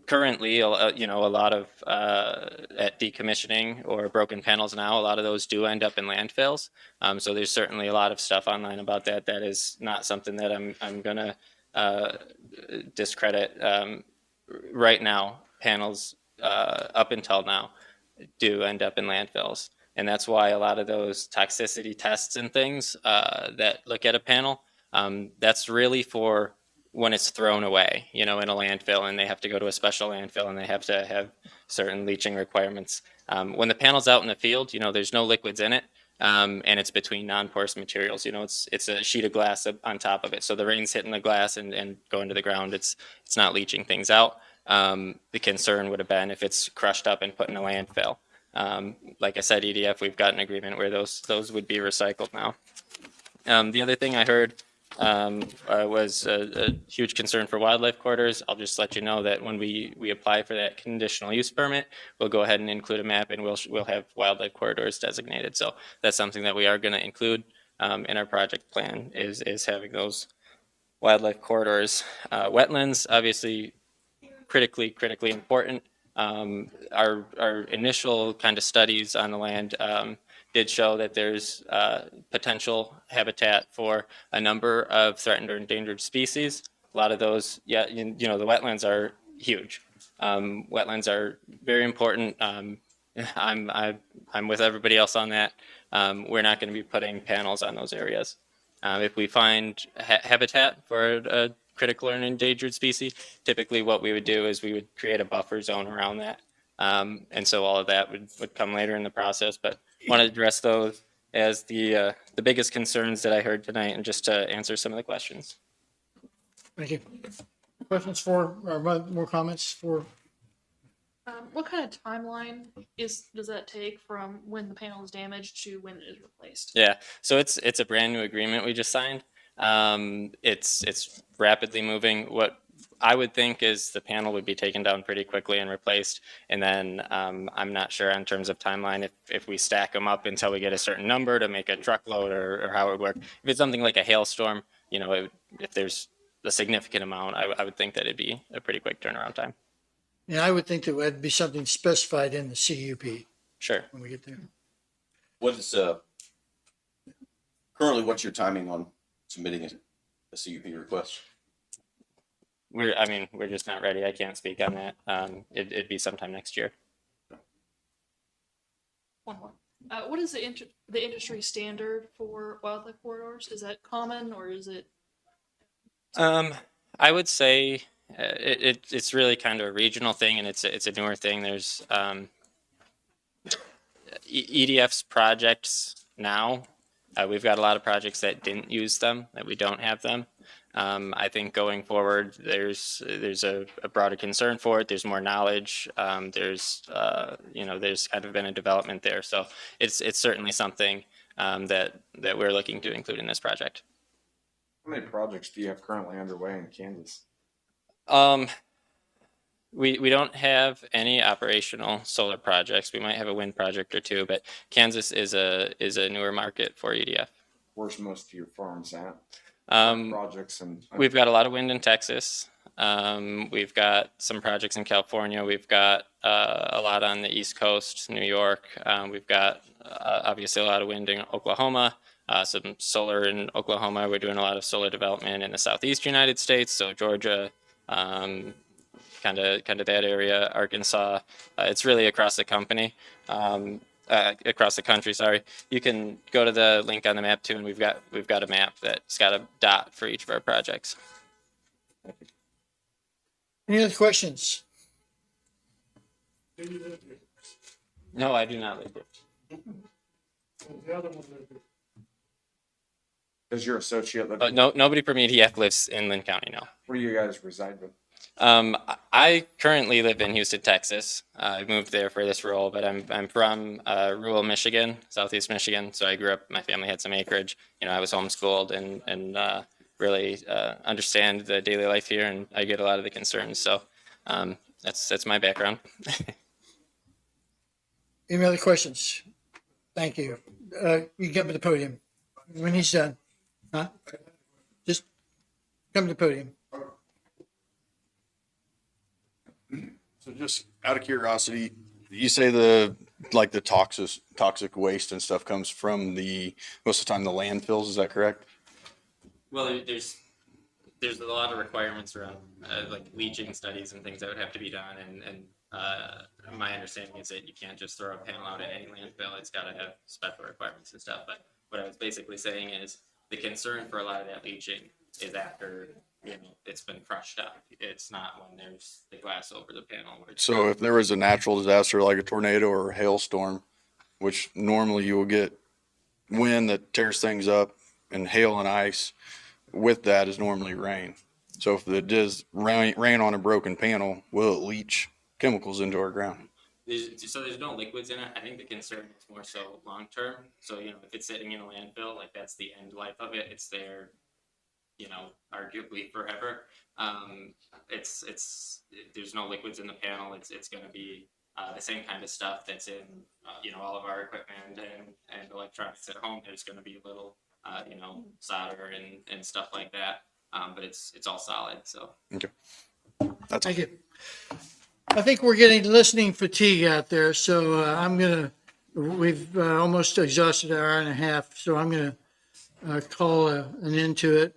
Currently, you know, a lot of at decommissioning or broken panels now, a lot of those do end up in landfills. So there's certainly a lot of stuff online about that. That is not something that I'm gonna discredit. Right now, panels up until now do end up in landfills, and that's why a lot of those toxicity tests and things that look at a panel, that's really for when it's thrown away, you know, in a landfill, and they have to go to a special landfill and they have to have certain leaching requirements. When the panel's out in the field, you know, there's no liquids in it. and it's between non-porous materials. You know, it's a sheet of glass on top of it, so the rain's hitting the glass and going to the ground. It's not leaching things out. The concern would have been if it's crushed up and put in a landfill. Like I said, EDF, we've got an agreement where those would be recycled now. The other thing I heard was a huge concern for wildlife corridors. I'll just let you know that when we apply for that conditional use permit, we'll go ahead and include a map, and we'll have wildlife corridors designated. So that's something that we are going to include in our project plan is having those wildlife corridors. Wetlands, obviously, critically important. Our initial kind of studies on the land did show that there's potential habitat for a number of threatened or endangered species. A lot of those, yeah, you know, the wetlands are huge. Wetlands are very important. I'm with everybody else on that. We're not going to be putting panels on those areas. If we find habitat for a critical or an endangered species, typically what we would do is we would create a buffer zone around that. And so all of that would come later in the process, but want to address those as the biggest concerns that I heard tonight, and just to answer some of the questions. Thank you. Questions for, or more comments for? What kind of timeline does that take from when the panel is damaged to when it is replaced? Yeah, so it's a brand new agreement we just signed. It's rapidly moving. What I would think is the panel would be taken down pretty quickly and replaced, and then I'm not sure in terms of timeline if we stack them up until we get a certain number to make a truckload or how it would work. If it's something like a hailstorm, you know, if there's a significant amount, I would think that it'd be a pretty quick turnaround time. Yeah, I would think that would be something specified in the CUP. Sure. When we get there. What is currently, what's your timing on submitting a CUP request? We're just not ready. I can't speak on that. It'd be sometime next year. One more. What is the industry standard for wildlife corridors? Is that common, or is it? I would say it's really kind of a regional thing, and it's a newer thing. There's EDF's projects now. We've got a lot of projects that didn't use them, that we don't have them. I think going forward, there's a broader concern for it. There's more knowledge. There's kind of been a development there. So it's certainly something that we're looking to include in this project. How many projects do you have currently underway in Kansas? We don't have any operational solar projects. We might have a wind project or two, but Kansas is a newer market for EDF. Where's most of your farms at? Projects and we've got a lot of wind in Texas. We've got some projects in California. We've got a lot on the East Coast, New York. We've got obviously a lot of wind in Oklahoma. Some solar in Oklahoma. We're doing a lot of solar development in the Southeast United States, so Georgia, kind of that area, Arkansas. It's really across the country. Sorry. You can go to the link on the map too, and we've got a map that's got a dot for each of our projects. Any other questions? No, I do not live here. Does your associate live? No, nobody from EDF lives in Linn County. No. Where do you guys reside with? I currently live in Houston, Texas. I moved there for this role, but I'm from rural Michigan, Southeast Michigan. So I grew up. My family had some acreage. You know, I was homeschooled and really understand the daily life here, and I get a lot of the concerns. So that's my background. Any other questions? Thank you. You get to the podium when he's done. Huh? Just come to the podium. So just out of curiosity, you say the toxic waste and stuff comes from most of the time the landfills, is that correct? Well, there's a lot of requirements around like leaching studies and things that would have to be done, and my understanding is that you can't just throw a panel out at any landfill. It's got to have special requirements and stuff. But what I was basically saying is the concern for a lot of that leaching is after it's been crushed up. It's not when there's the glass over the panel. So if there was a natural disaster like a tornado or a hailstorm, which normally you will get wind that tears things up and hail and ice with that is normally rain. So if it does rain on a broken panel, will it leach chemicals into our ground? There's no liquids in it. I think the concern is more so long term. So, you know, if it's sitting in a landfill, like that's the end life of it. It's there, you know, arguably forever. There's no liquids in the panel. It's going to be the same kind of stuff that's in, you know, all of our equipment and electronics at home. There's going to be little, you know, solder and stuff like that. But it's all solid. So. Okay. Thank you. I think we're getting listening fatigue out there, so we've almost exhausted our hour and a half, so I'm gonna call an end to it.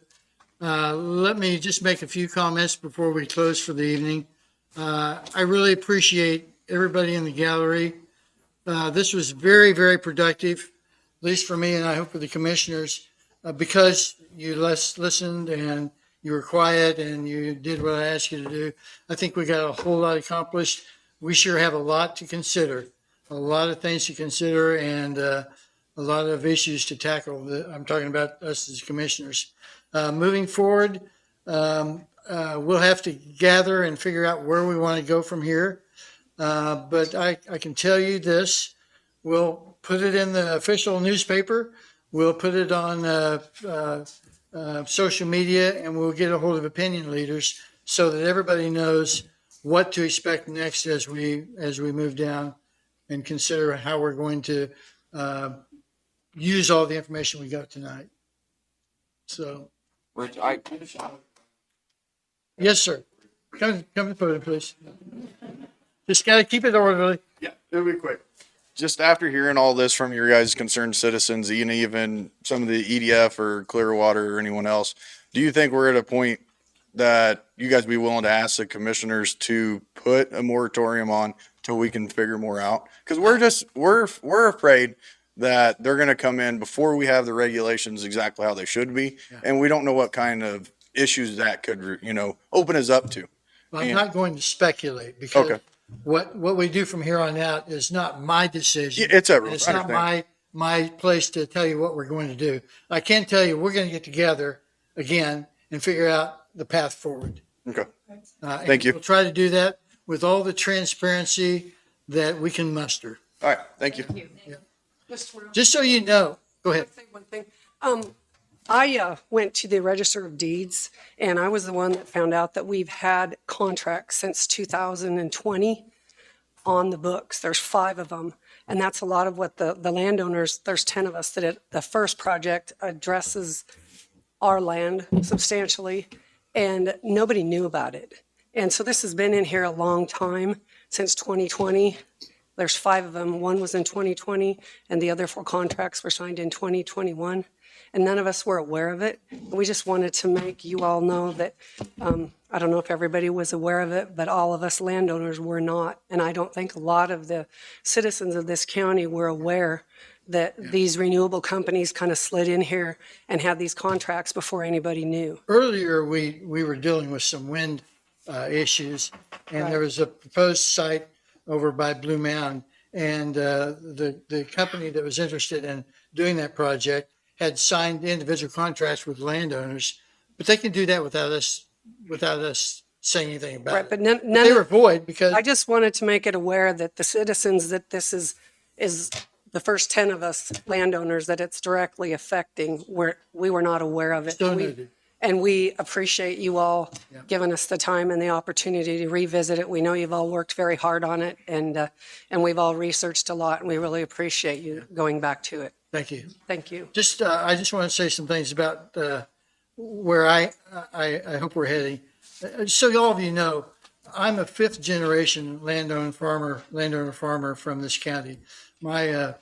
Let me just make a few comments before we close for the evening. I really appreciate everybody in the gallery. This was very, very productive, at least for me, and I hope for the commissioners, because you listened and you were quiet and you did what I asked you to do. I think we got a whole lot accomplished. We sure have a lot to consider, a lot of things to consider, and a lot of issues to tackle. I'm talking about us as commissioners. Moving forward, we'll have to gather and figure out where we want to go from here. But I can tell you this, we'll put it in the official newspaper. We'll put it on social media, and we'll get a hold of opinion leaders so that everybody knows what to expect next as we move down and consider how we're going to use all the information we got tonight. So. Rich, Yes, sir. Come to the podium, please. Just got to keep it orderly. Yeah, it'll be quick. Just after hearing all this from your guys' concerned citizens, and even some of the EDF or Clearwater or anyone else, do you think we're at a point that you guys be willing to ask the commissioners to put a moratorium on till we can figure more out? Because we're afraid that they're going to come in before we have the regulations exactly how they should be, and we don't know what kind of issues that could, open us up to. Well, I'm not going to speculate because what we do from here on out is not my decision. It's not my place to tell you what we're going to do. I can tell you we're going to get together again and figure out the path forward. Okay. Thank you. We'll try to do that with all the transparency that we can muster. All right. Thank you. Yeah. Just so you know, go ahead. Say one thing. I went to the Register of Deeds, and I was the one that found out that we've had contracts since 2020 on the books. There's 5 of them, and that's a lot of what the landowners, there's 10 of us that the first project addresses our land substantially, and nobody knew about it. And so this has been in here a long time, since 2020. There's 5 of them. One was in 2020, and the other 4 contracts were signed in 2021. And none of us were aware of it. We just wanted to make you all know that, I don't know if everybody was aware of it, but all of us landowners were not. And I don't think a lot of the citizens of this county were aware that these renewable companies kind of slid in here and had these contracts before anybody knew. Earlier, we were dealing with some wind issues, and there was a proposed site over by Blue Mound, and the company that was interested in doing that project had signed individual contracts with landowners, but they can do that without us saying anything about it. But none they were void because I just wanted to make it aware that the citizens, that this is the first 10 of us landowners that it's directly affecting, we were not aware of it. Still noted. And we appreciate you all giving us the time and the opportunity to revisit it. We know you've all worked very hard on it, and we've all researched a lot, and we really appreciate you going back to it. Thank you. Thank you. I just want to say some things about where I hope we're heading. So all of you know, I'm a 5th generation landowner farmer from this county. My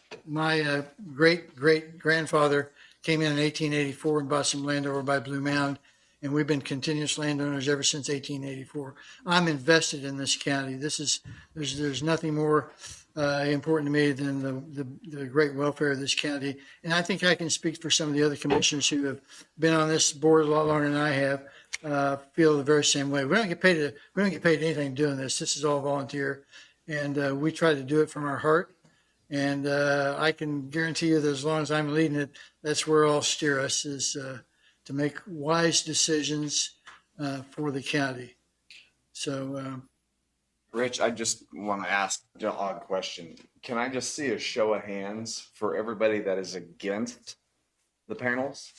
great grandfather came in 1884 and bought some land over by Blue Mound, and we've been continuous landowners ever since 1884. I'm invested in this county. There's nothing more important to me than the great welfare of this county. And I think I can speak for some of the other commissioners who have been on this board a lot longer than I have, feel the very same way. We don't get paid anything doing this. This is all volunteer, and we try to do it from our heart. And I can guarantee you that as long as I'm leading it, that's where I'll steer us, is to make wise decisions for the county. So, Rich, I just want to ask an odd question. Can I just see a show of hands for everybody that is against the panels?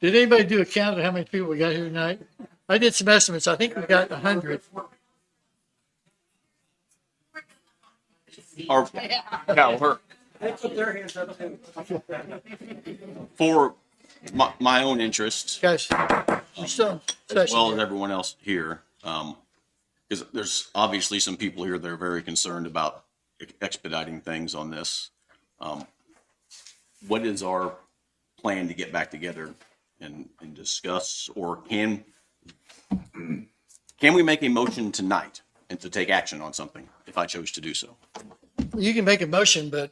did anybody do a count of how many people we got here tonight? I did some estimates. I think we got 100. Or, No, we're, for my own interest, Guys, we're still in as session well as here. everyone else here, because there's obviously some people here that are very concerned about expediting things on this. What is our plan to get back together and discuss, or can we make a motion tonight and to take action on something if I chose to do so? You can make a motion, but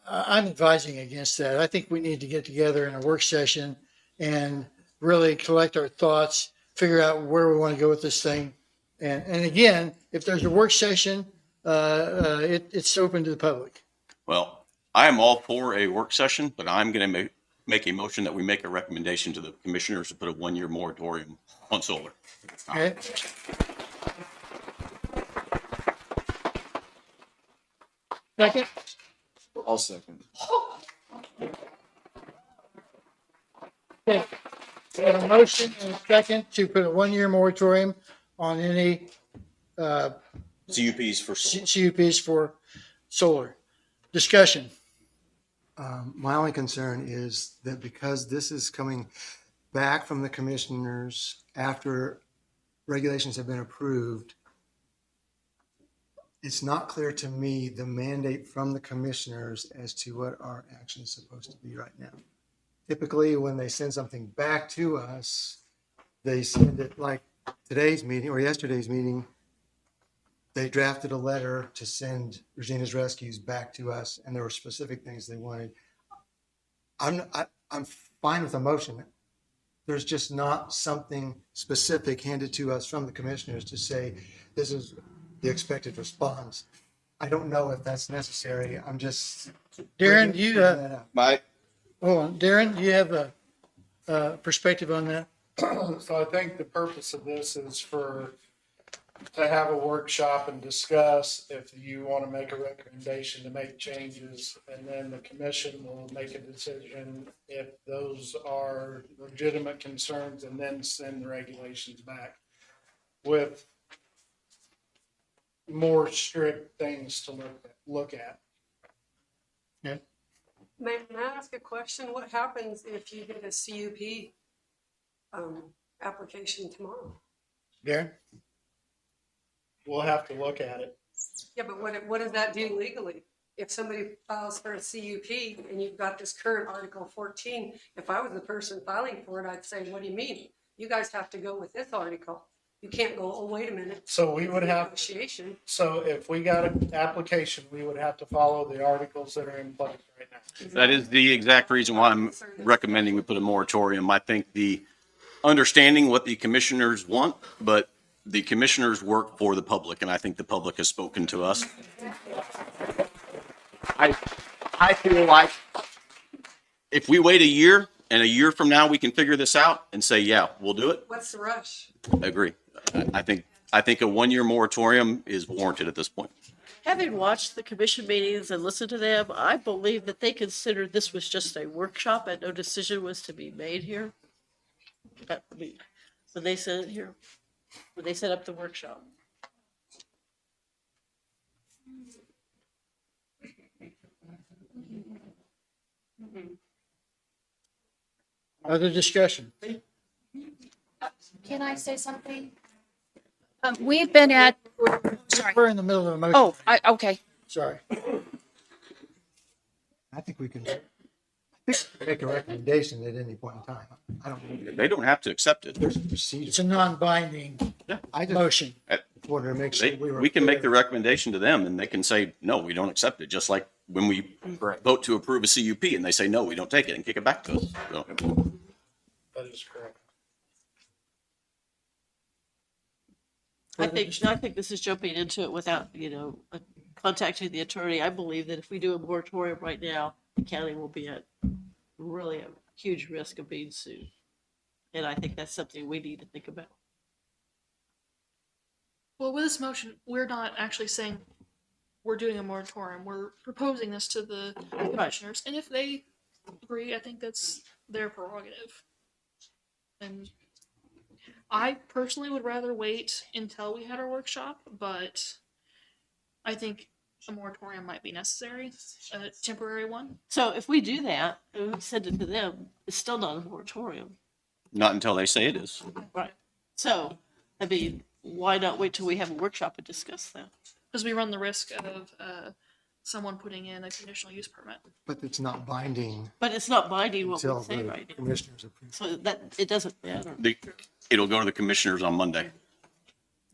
I'm advising against that. I think we need to get together in a work session and really collect our thoughts, figure out where we want to go with this thing. And again, if there's a work session, it's open to the public. Well, I am all for a work session, but I'm going to make a motion that we make a recommendation to the commissioners to put a 1-year moratorium on solar. Okay? Second? I'll second. Okay. We have a motion and a second to put a 1-year moratorium on any CUPs for CUPs for solar. Discussion. My only concern is that because this is coming back from the commissioners after regulations have been approved, it's not clear to me the mandate from the commissioners as to what our action is supposed to be right now. Typically, when they send something back to us, they send it like today's meeting or yesterday's meeting. They drafted a letter to send Regina's Rescues back to us, and there were specific things they wanted. I'm fine with a motion. There's just not something specific handed to us from the commissioners to say, this is the expected response. I don't know if that's necessary. I'm just. Darren, bringing that up. hold on. Darren, do you have a perspective on that? So I think the purpose of this is to have a workshop and discuss if you want to make a recommendation to make changes, and then the commission will make a decision if those are legitimate concerns, and then send the regulations back with more strict things to look at. Yeah. May I ask a question? What happens if you get a CUP application tomorrow? Darren? We'll have to look at it. Yeah, but what does that do legally? If somebody files for a CUP and you've got this current Article 14, if I was the person filing for it, I'd say, what do you mean? You guys have to go with this article. You can't go, oh, wait a minute. So we would have, Negotiation. so if we got an application, we would have to follow the articles that are in place right now. That is the exact reason why I'm recommending we put a moratorium. I think the understanding what the commissioners want, but the commissioners work for the public, and I think the public has spoken to us. I feel like if we wait a year and a year from now we can figure this out and say, yeah, we'll do it. What's the rush? I agree. I think a 1-year moratorium is warranted at this point. Having watched the commission meetings and listened to them, I believe that they considered this was just a workshop and no decision was to be made here. When they said it here, when they set up the workshop. Other discussion? Can I say something? We've been at, We're in the middle of a motion. oh, okay. Sorry. I think we can make a recommendation at any point in time. I don't. They don't have to accept it. There's a procedure. It's a non-binding motion. Wanted to make sure we were. We can make the recommendation to them and they can say, no, we don't accept it. Just like when we vote to approve a CUP and they say, no, we don't take it, and kick it back to us. So, That is correct. I think this is jumping into it without, contacting the attorney. I believe that if we do a moratorium right now, the county will be at really a huge risk of being sued. And I think that's something we need to think about. Well, with this motion, we're not actually saying we're doing a moratorium. We're proposing this to the commissioners, and if they agree, I think that's their prerogative. And I personally would rather wait until we had our workshop, but I think a moratorium might be necessary, a temporary one. So if we do that, and we send it to them, it's still not a moratorium. Not until they say it is. Right. So, I mean, why not wait till we have a workshop and discuss that? Because we run the risk of someone putting in a conditional use permit. But it's not binding But it's not binding what until we say the right now. commissioners approve. So that, it doesn't matter. It'll go to the commissioners on Monday.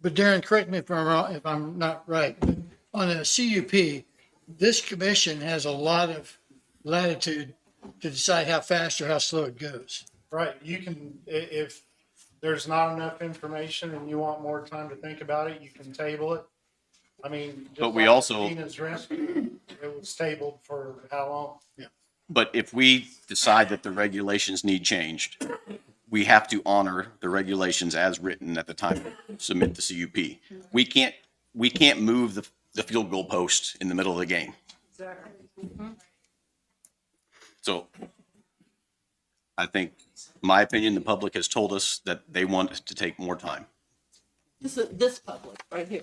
But Darren, correct me if I'm wrong, if I'm not right. But on a CUP, this commission has a lot of latitude to decide how fast or how slow it goes. Right, you can, if there's not enough information and you want more time to think about it, you can table it. I mean. just But we like also- Tina's rescue, it was tabled for how long? Yeah. But if we decide that the regulations need changed, we have to honor the regulations as written at the time we submit the CUP. We can't move the field goal post in the middle of the game. Exactly. So I think, my opinion, the public has told us that they want us to take more time. This public right here.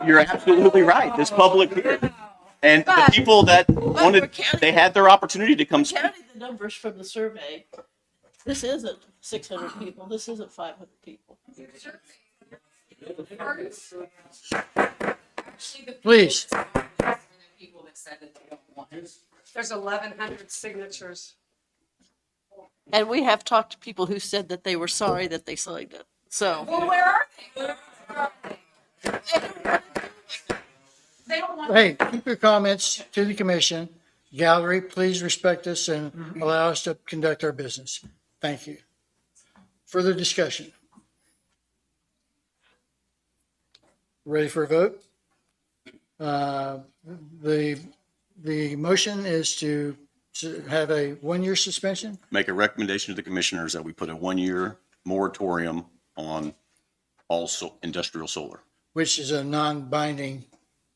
You're absolutely right. This public here. And the people that wanted, they had their opportunity to come speak. Counting the numbers from the survey, this isn't 600 people, this isn't 500 people. Please. There's 1,100 signatures. And we have talked to people who said that they were sorry that they signed it, so. Well, where are they? They don't want. Hey, keep your comments to the commission. Gallery, please respect us and allow us to conduct our business. Thank you. Further discussion? Ready for a vote? The motion is to have a 1-year suspension? Make a recommendation to the commissioners that we put a 1-year moratorium on all industrial solar. Which is a non-binding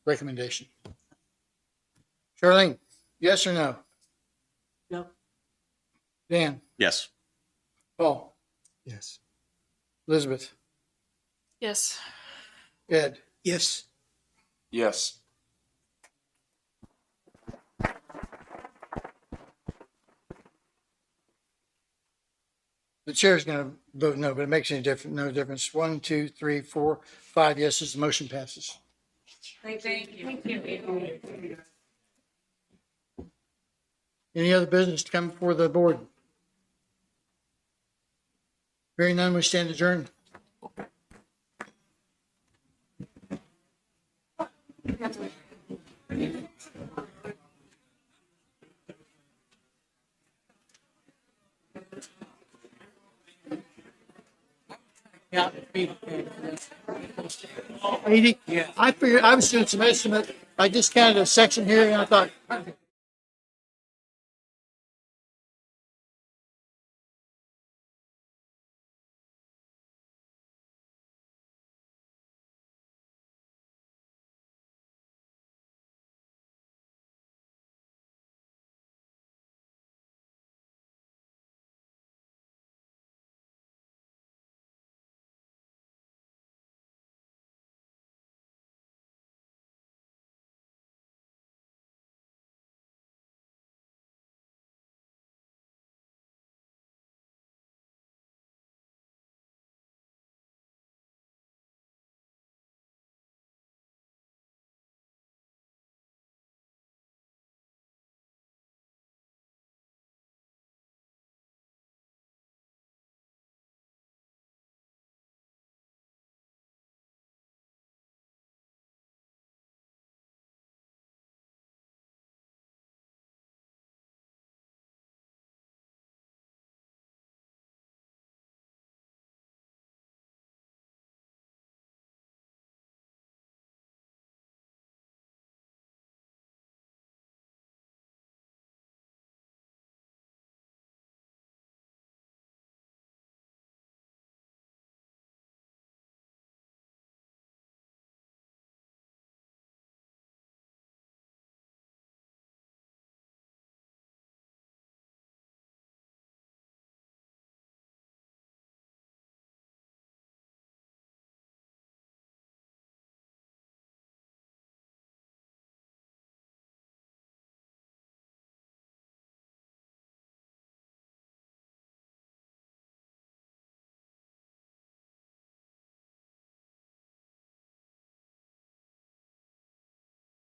recommendation. Charlene, yes or no? No. Dan? Yes. Paul? Yes. Elizabeth? Yes. Ed? Yes. Yes. The chair's going to vote no, but it makes no difference. 1, 2, 3, 4, 5 yeses, the motion passes. Thank you. Any other business to come before the board? Hearing none, we stand adjourned. Yeah. 80? Yeah. I figured, I was doing some estimate. I discounted a section here and I thought,